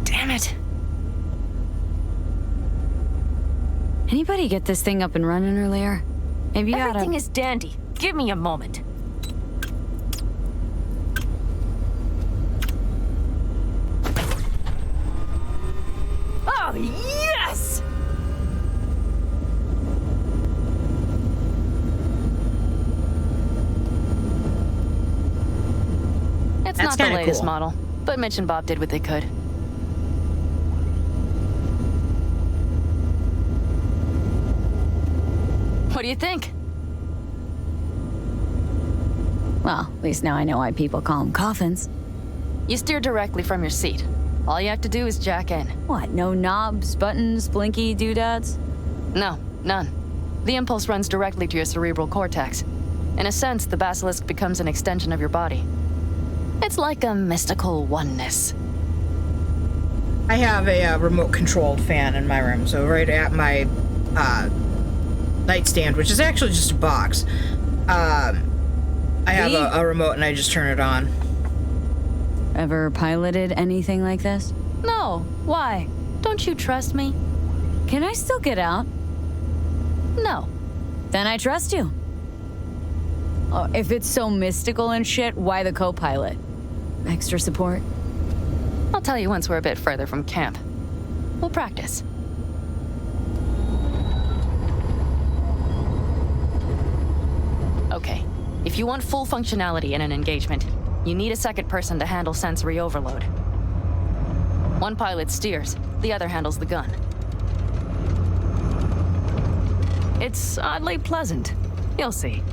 Damn it. Anybody get this thing up and running earlier? Maybe you Everything is dandy. Give me a moment. Oh, yes! It's not the latest model, but Mitch and Bob did what they could. What do you think? Well, at least now I know why people call them coffins. You steer directly from your seat. All you have to do is jack in. What, no knobs, buttons, blinky doodads? No, none. The impulse runs directly to your cerebral cortex. In a sense, the basilisk becomes an extension of your body. It's like a mystical oneness. I have a remote-controlled fan in my room, so right at my nightstand, which is actually just a box, I have a remote and I just turn it on. Ever piloted anything like this? No. Why? Don't you trust me? Can I still get out? No. Then I trust you. Oh, if it's so mystical and shit, why the co-pilot? Extra support? I'll tell you once we're a bit further from camp. We'll practice. Okay. If you want full functionality in an engagement, you need a second person to handle sensory overload. One pilot steers, the other handles the gun. It's oddly pleasant. You'll see.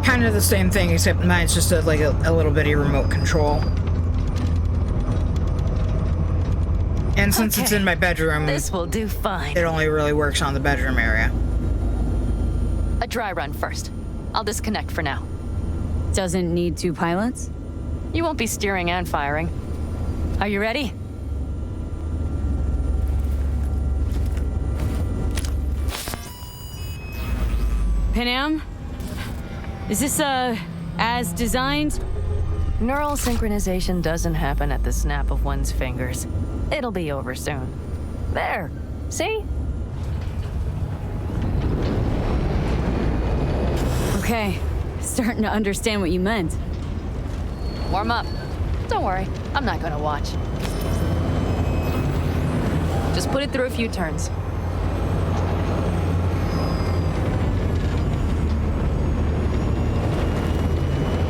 Kind of the same thing, except mine's just a little bitty remote control. And since it's in my bedroom, this will do fine. It only really works on the bedroom area. A dry run first. I'll disconnect for now. Doesn't need two pilots? You won't be steering and firing. Are you ready? Panam? Is this, as designed? Neural synchronization doesn't happen at the snap of one's fingers. It'll be over soon. There. See? Okay. It's starting to understand what you meant. Warm up. Don't worry, I'm not gonna watch. Just put it through a few turns.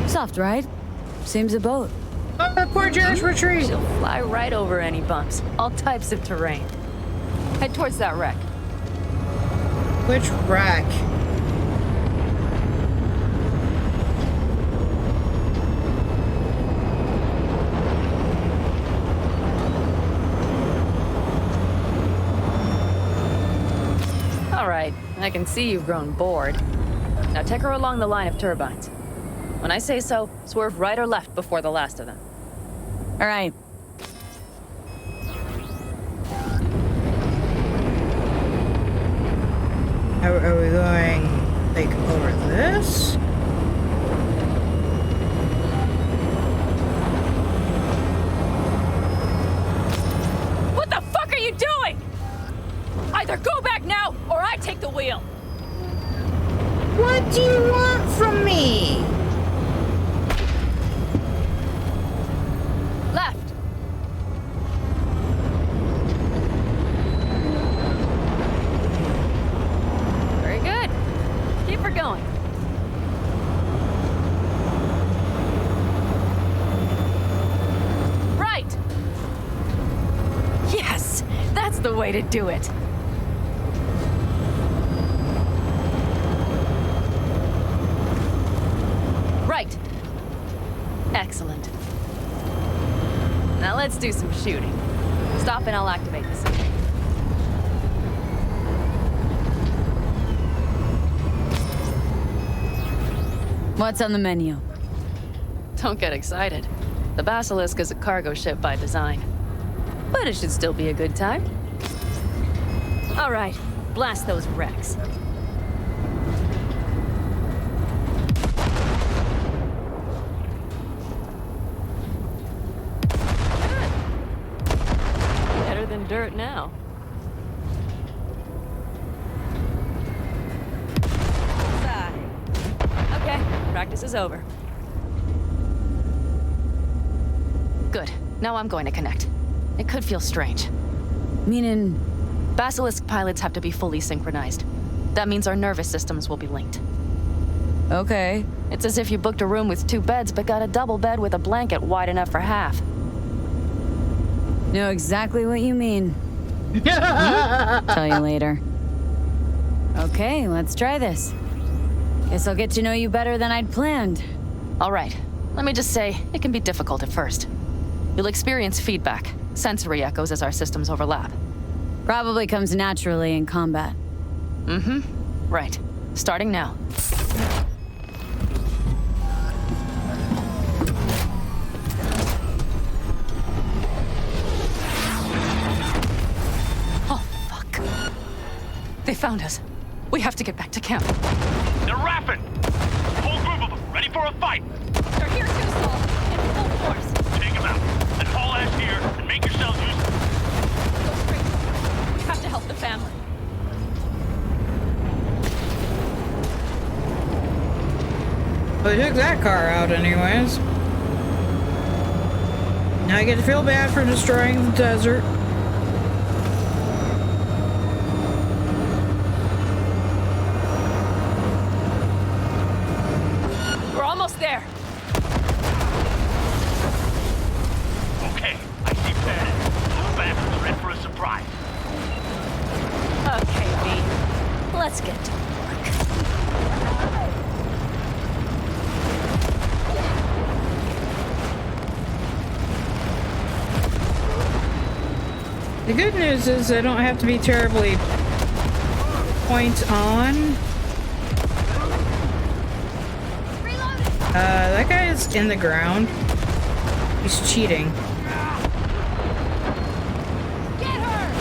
Soft, right? Seems a boat. Poor Jerry's retreat. She'll fly right over any bumps. All types of terrain. Head towards that wreck. Which wreck? All right, I can see you've grown bored. Now take her along the line of turbines. When I say so, swerve right or left before the last of them. All right. Are we going, like, over this? What the fuck are you doing? Either go back now, or I take the wheel. What do you want from me? Left. Very good. Keep her going. Right. Yes, that's the way to do it. Right. Excellent. Now let's do some shooting. Stop and I'll activate the system. What's on the menu? Don't get excited. The Basilisk is a cargo ship by design. But it should still be a good time. All right, blast those wrecks. Better than dirt now. Okay, practice is over. Good. Now I'm going to connect. It could feel strange. Meaning? Basilisk pilots have to be fully synchronized. That means our nervous systems will be linked. Okay. It's as if you booked a room with 2 beds, but got a double bed with a blanket wide enough for half. Know exactly what you mean. Tell you later. Okay, let's try this. Guess I'll get to know you better than I'd planned. All right. Let me just say, it can be difficult at first. You'll experience feedback, sensory echoes as our systems overlap. Probably comes naturally in combat. Mm-hmm. Right. Starting now. Oh, fuck. They found us. We have to get back to camp. They're rapping! Whole group of them, ready for a fight! They're here too, Saul. In full force. Take them out, then haul ass here and make yourselves useful. Go straight. We have to help the family. Well, they took that car out anyways. Now I get to feel bad for destroying the desert. We're almost there. Okay, I see Faelyn. Those bastards are in for a surprise. Okay, V. Let's get to work. The good news is I don't have to be terribly point on. That guy is in the ground. He's cheating. Get her!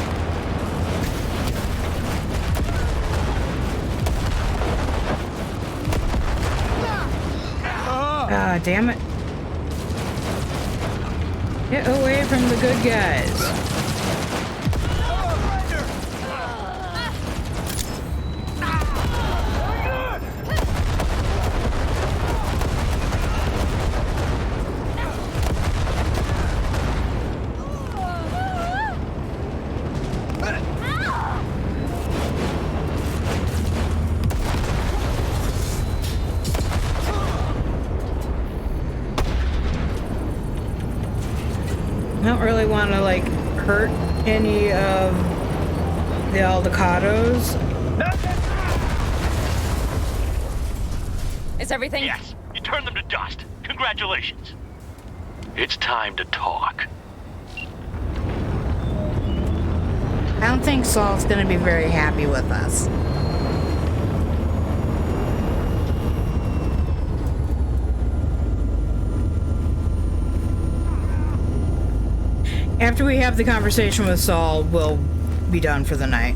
Ah, damn it. Get away from the good guys. hurt any of the Aldecados. Is everything? Yes, you turned them to dust. Congratulations. It's time to talk. I don't think Saul's gonna be very happy with us. After we have the conversation with Saul, we'll be done for the night.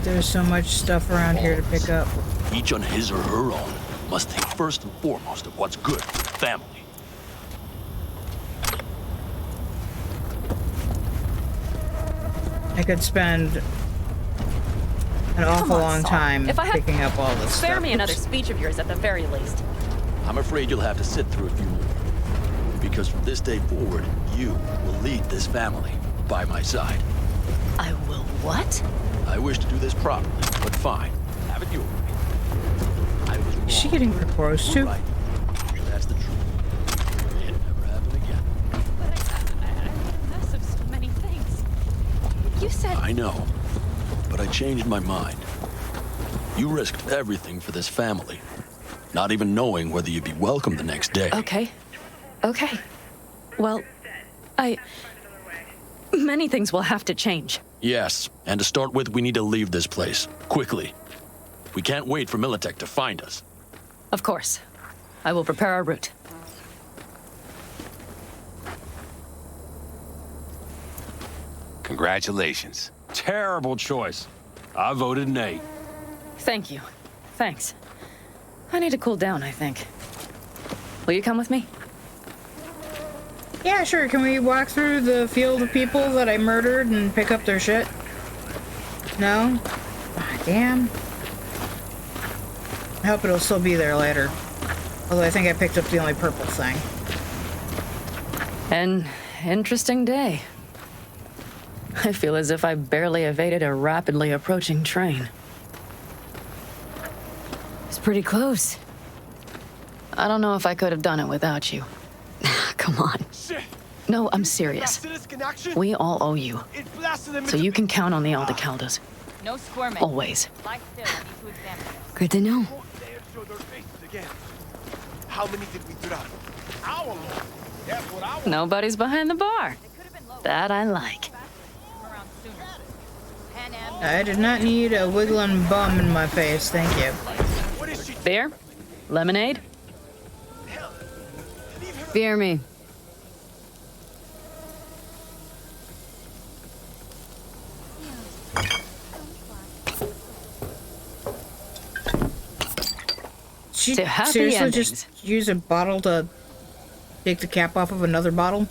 There's so much stuff around here to pick up. Each on his or her own must think first and foremost of what's good for the family. I could spend an awful long time picking up all this stuff. Spare me another speech of yours at the very least. I'm afraid you'll have to sit through a few more. Because from this day forward, you will lead this family by my side. I will what? I wish to do this properly, but fine. Have it your way. I was wrong. Is she getting proposed to? Right. That's the truth. May it never happen again. But I'm a mess of so many things. You said... I know, but I changed my mind. You risked everything for this family, not even knowing whether you'd be welcome the next day. Okay. Well, many things will have to change. Yes, and to start with, we need to leave this place, quickly. We can't wait for Militech to find us. Of course. I will prepare our route. Congratulations. Terrible choice. I voted nay. Thank you. Thanks. I need to cool down, I think. Will you come with me? Yeah, sure. Can we walk through the field of people that I murdered and pick up their shit? No? Ah, damn. I hope it'll still be there later. Although I think I picked up the only purple thing. An interesting day. I feel as if I barely evaded a rapidly approaching train. It's pretty close. I don't know if I could have done it without you. Come on. No, I'm serious. We all owe you. So you can count on the Aldecaldos. No squirming. Always. Good to know. How many did we drop? Hour long. That's what I want. Nobody's behind the bar. That I like. I did not need a wiggling bum in my face, thank you. Beer? Lemonade? Fear me. She To happy seriously endings. just use a bottle to take the cap off of another bottle?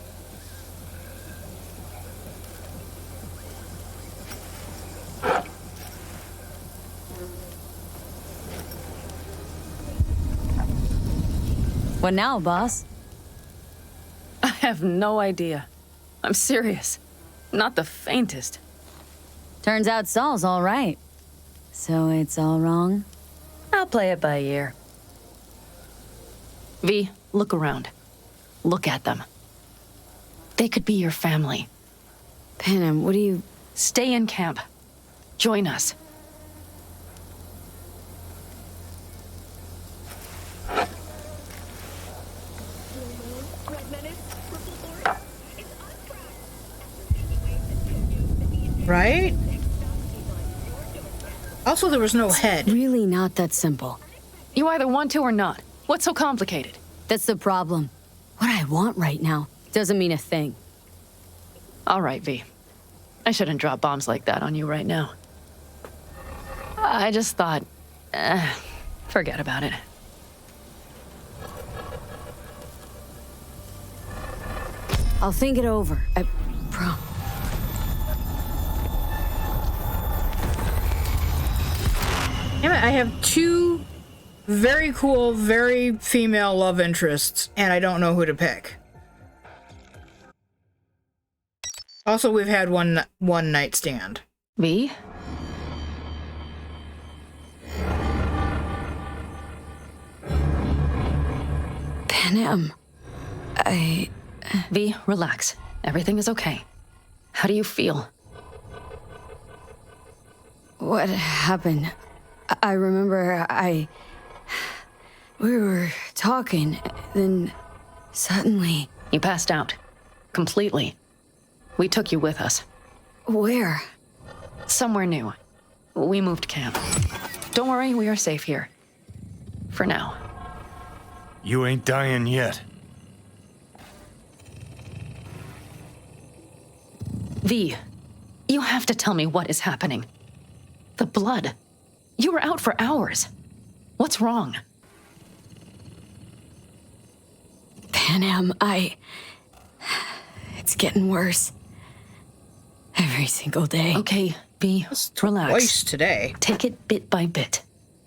What now, boss? I have no idea. I'm serious. Not the faintest. Turns out Saul's all right. So it's all wrong? I'll play it by ear. V, look around. Look at them. They could be your family. Panem, what do you... Stay in camp. Join us. Right? Also, there was no head. Really not that simple. You either want to or not. What's so complicated? That's the problem. What I want right now doesn't mean a thing. All right, V. I shouldn't drop bombs like that on you right now. I just thought, forget about it. I'll think it over. I promise. Damn it, I have two very cool, very female love interests, and I don't know who to pick. Also, we've had one night stand. V? Panem. V, relax. Everything is okay. How do you feel? What happened? I remember we were talking, then suddenly... You passed out. Completely. We took you with us. Where? Somewhere new. We moved camp. Don't worry, we are safe here. For now. You ain't dying yet. V, you have to tell me what is happening. The blood. You were out for hours. What's wrong? Panem, it's getting worse. Every single day. Okay, V, relax. Twice today. Take it bit by bit.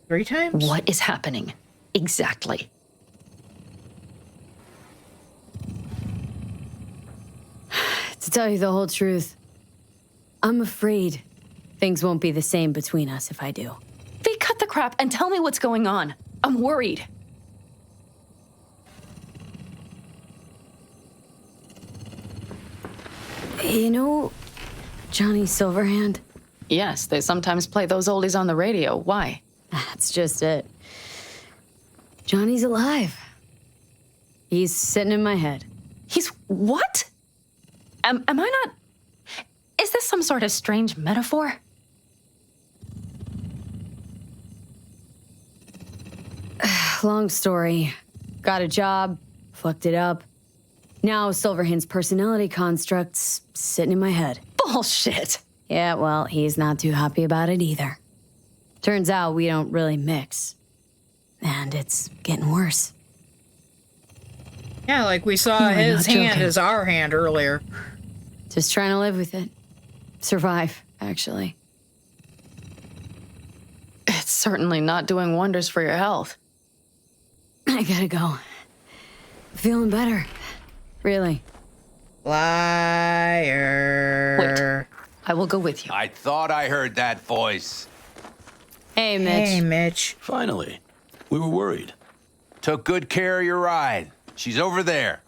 3 times? What is happening? Exactly. To tell you the whole truth, I'm afraid things won't be the same between us if I do. V, cut the crap and tell me what's going on. I'm worried. You know Johnny Silverhand? Yes, they sometimes play those oldies on the radio. Why? That's just it. Johnny's alive. He's sitting in my head. He's what? Am I not... Is this some sort of strange metaphor? Long story. Got a job, fucked it up. Now Silverhand's personality construct's sitting in my head. Bullshit. Yeah, well, he's not too happy about it either. Turns out we don't really mix. And it's getting worse. Yeah, like we saw his hand as our hand earlier. Just trying to live with it. Survive, actually. It's certainly not doing wonders for your health. I gotta go. Feeling better. Really. Liar. Wait. I will go with you. I thought I heard that voice. Hey, Mitch. Hey, Mitch. Finally. We were worried. Took good care of your ride. She's over there.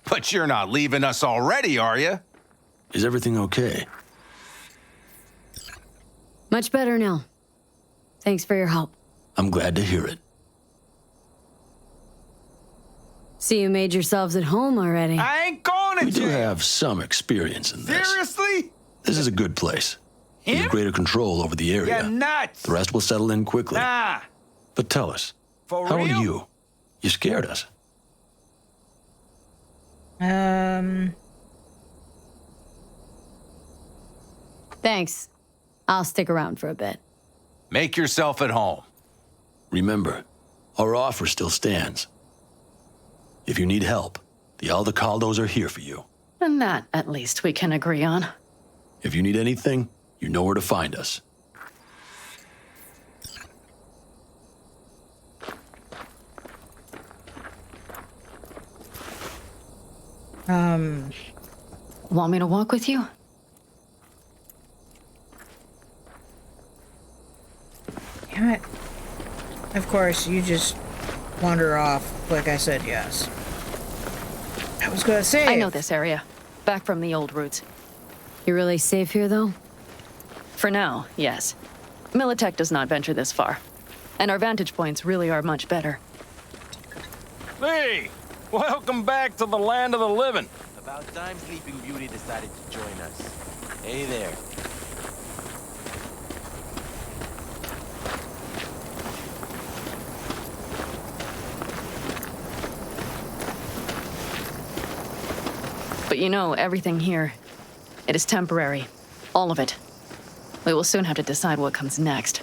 But you're not leaving us already, are you? Is everything okay? Much better now. Thanks for your help. I'm glad to hear it. See, you made yourselves at home already. I ain't going to We do jail. have some experience in this. Seriously? This is a good place. You have greater control over the area. You're nuts. The rest will settle in quickly. Nah. But tell us, For how real? are you? You scared us. Thanks. I'll stick around for a bit. Make yourself at home. Remember, our offer still stands. If you need help, the Aldecaldos are here for you. And that, at least, we can agree on. If you need anything, you know where to find us. Want me to walk with you? Damn it. Of course, you just wander off like I said yes. I was gonna say... I know this area. Back from the old routes. You really safe here, though? For now, yes. Militech does not venture this far. And our vantage points really are much better. Hey! Welcome back to the land of the living. About time Sleeping Beauty decided to join us. Hey there. But you know, everything here, it is temporary. All of it. We will soon have to decide what comes next.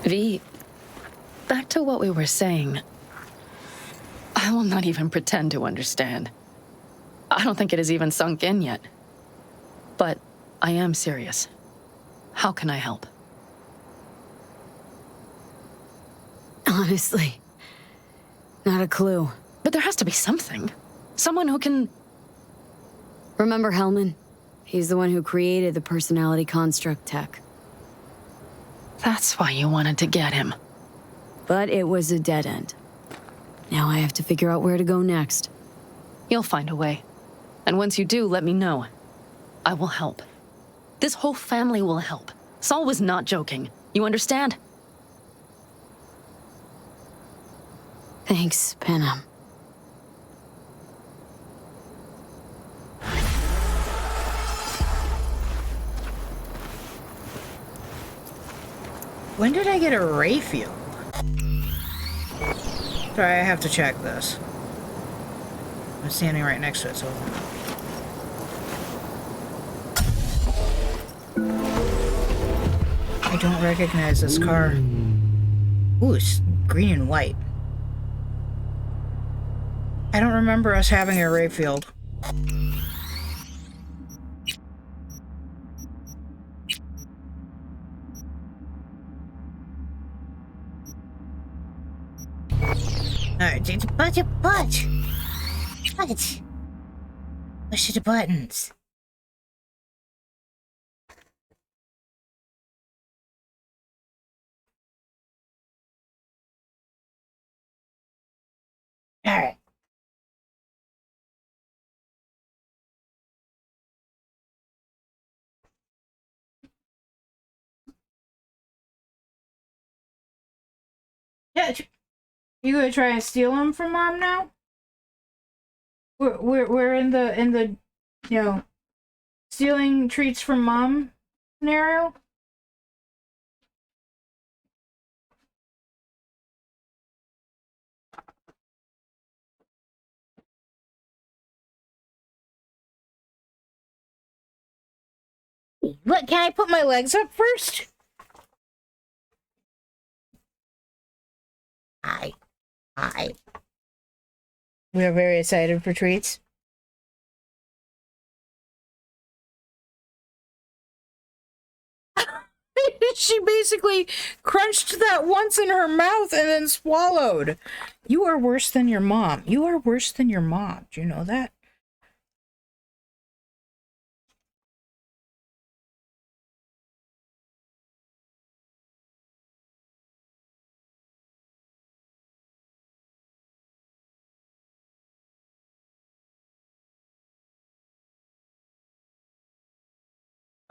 V, back to what we were saying. I will not even pretend to understand. I don't think it has even sunk in yet. But I am serious. How can I help? Honestly, not a clue. But there has to be something. Someone who can... Remember Hellman? He's the one who created the personality construct tech. That's why you wanted to get him. But it was a dead end. Now I have to figure out where to go next. You'll find a way. And once you do, let me know. I will help. This whole family will help. Saul was not joking. You understand? Thanks, Panam. When did I get a ray field? Sorry, I have to check this. I'm standing right next to it, so... I don't recognize this car. Ooh, it's green and white. I don't remember us having a ray field. Alright, push the buttons. Alright. Yeah, you gonna try and steal them from Mom now? We're in the you know, stealing treats from Mom scenario. What, can I put my legs up first? Hi. We are very excited for treats. She basically crunched that once in her mouth and then swallowed. You are worse than your mom. You are worse than your mom. Do you know that?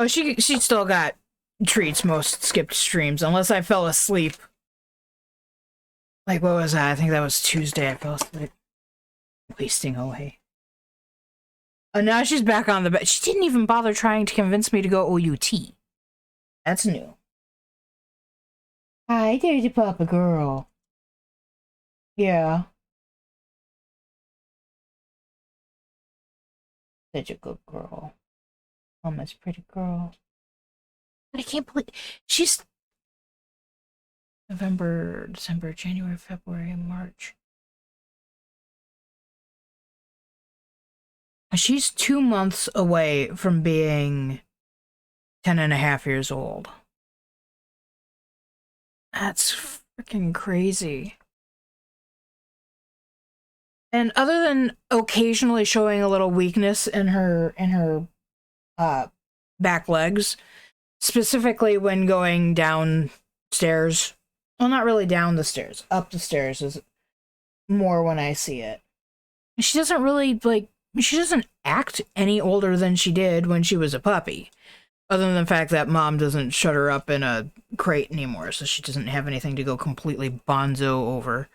Oh, she still got treats most skipped streams, unless I fell asleep. Like, what was that? I think that was Tuesday I fell asleep. Wasting away. Oh, now she's back on the bed. She didn't even bother trying to convince me to go OUT. That's new. Hi, there's a papa girl. Yeah. Such a good girl. Mama's pretty girl. But I can't believe she's November, December, January, February, March. She's 2 months away from being 10.5 years old. That's freaking crazy. And other than occasionally showing a little weakness in her back legs, specifically when going downstairs. Well, not really down the stairs. Up the stairs is more when I see it. She doesn't really, she doesn't act any older than she did when she was a puppy. Other than the fact that Mom doesn't shut her up in a crate anymore, so she doesn't have anything to go completely bonzo over.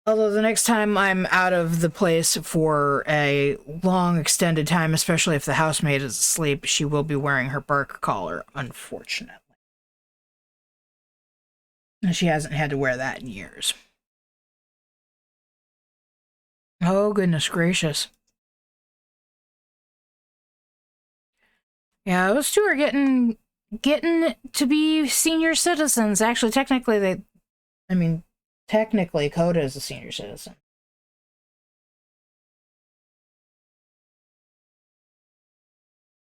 Although the next time I'm out of the place for a long extended time, especially if the housemaid is asleep, she will be wearing her bark collar, unfortunately. And she hasn't had to wear that in years. Oh, goodness gracious. Yeah, those two are getting to be senior citizens. Actually, technically, technically, Coda is a senior citizen.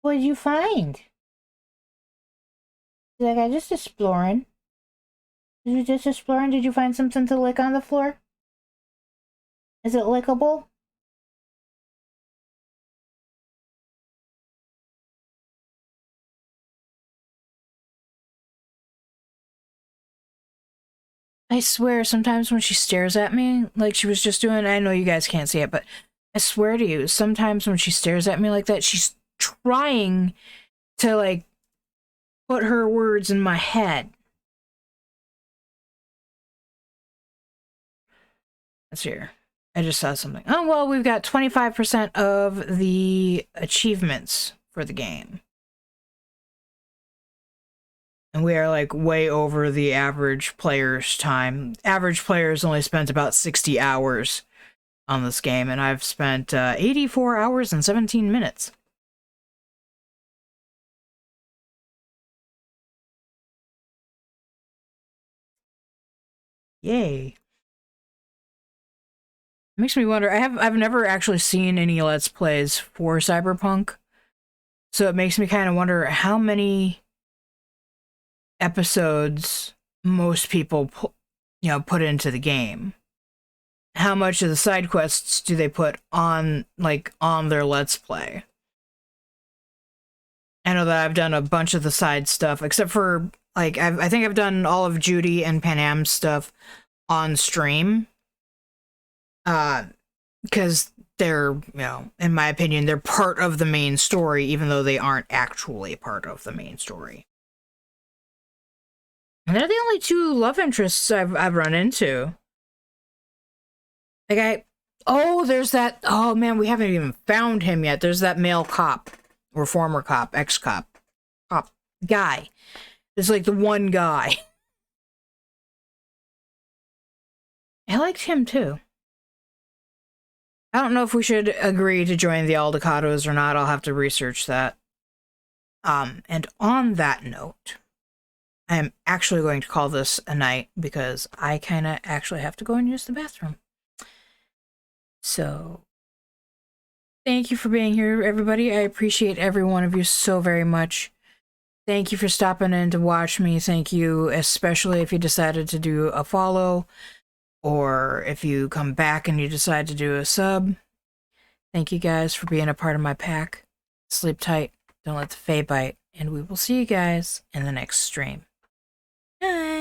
What did you find? She's like, I just exploring. Did you just exploring? Did you find something to lick on the floor? Is it lickable? I swear, sometimes when she stares at me, like she was just doing, I know you guys can't see it, but I swear to you, sometimes when she stares at me like that, she's trying to, like, put her words in my head. Let's see here. I just saw something. Oh, well, we've got 25% of the achievements for the game. And we are, like, way over the average player's time. Average players only spent about 60 hours on this game, and I've spent 84 hours and 17 minutes. Yay. Makes me wonder, I've never actually seen any Let's Plays for Cyberpunk, so it makes me kind of wonder how many episodes most people put into the game. How much of the side quests do they put on, like, on their Let's Play? I know that I've done a bunch of the side stuff, except for, like, I think I've done all of Judy and Panam's stuff on stream. Because they're, in my opinion, they're part of the main story, even though they aren't actually part of the main story. And they're the only two love interests I've run into. Like, there's that, oh man, we haven't even found him yet. There's that male cop, or former cop, ex-cop, cop guy. There's, like, the one guy. I liked him too. I don't know if we should agree to join the Aldecados or not. I'll have to research that. And on that note, I am actually going to call this a night because I kind of actually have to go and use the bathroom. So, thank you for being here, everybody. I appreciate every one of you so very much. Thank you for stopping in to watch me. Thank you, especially if you decided to do a follow, or if you come back and you decide to do a sub. Thank you guys for being a part of my pack. Sleep tight, don't let the fae bite, and we will see you guys in the next stream. Bye!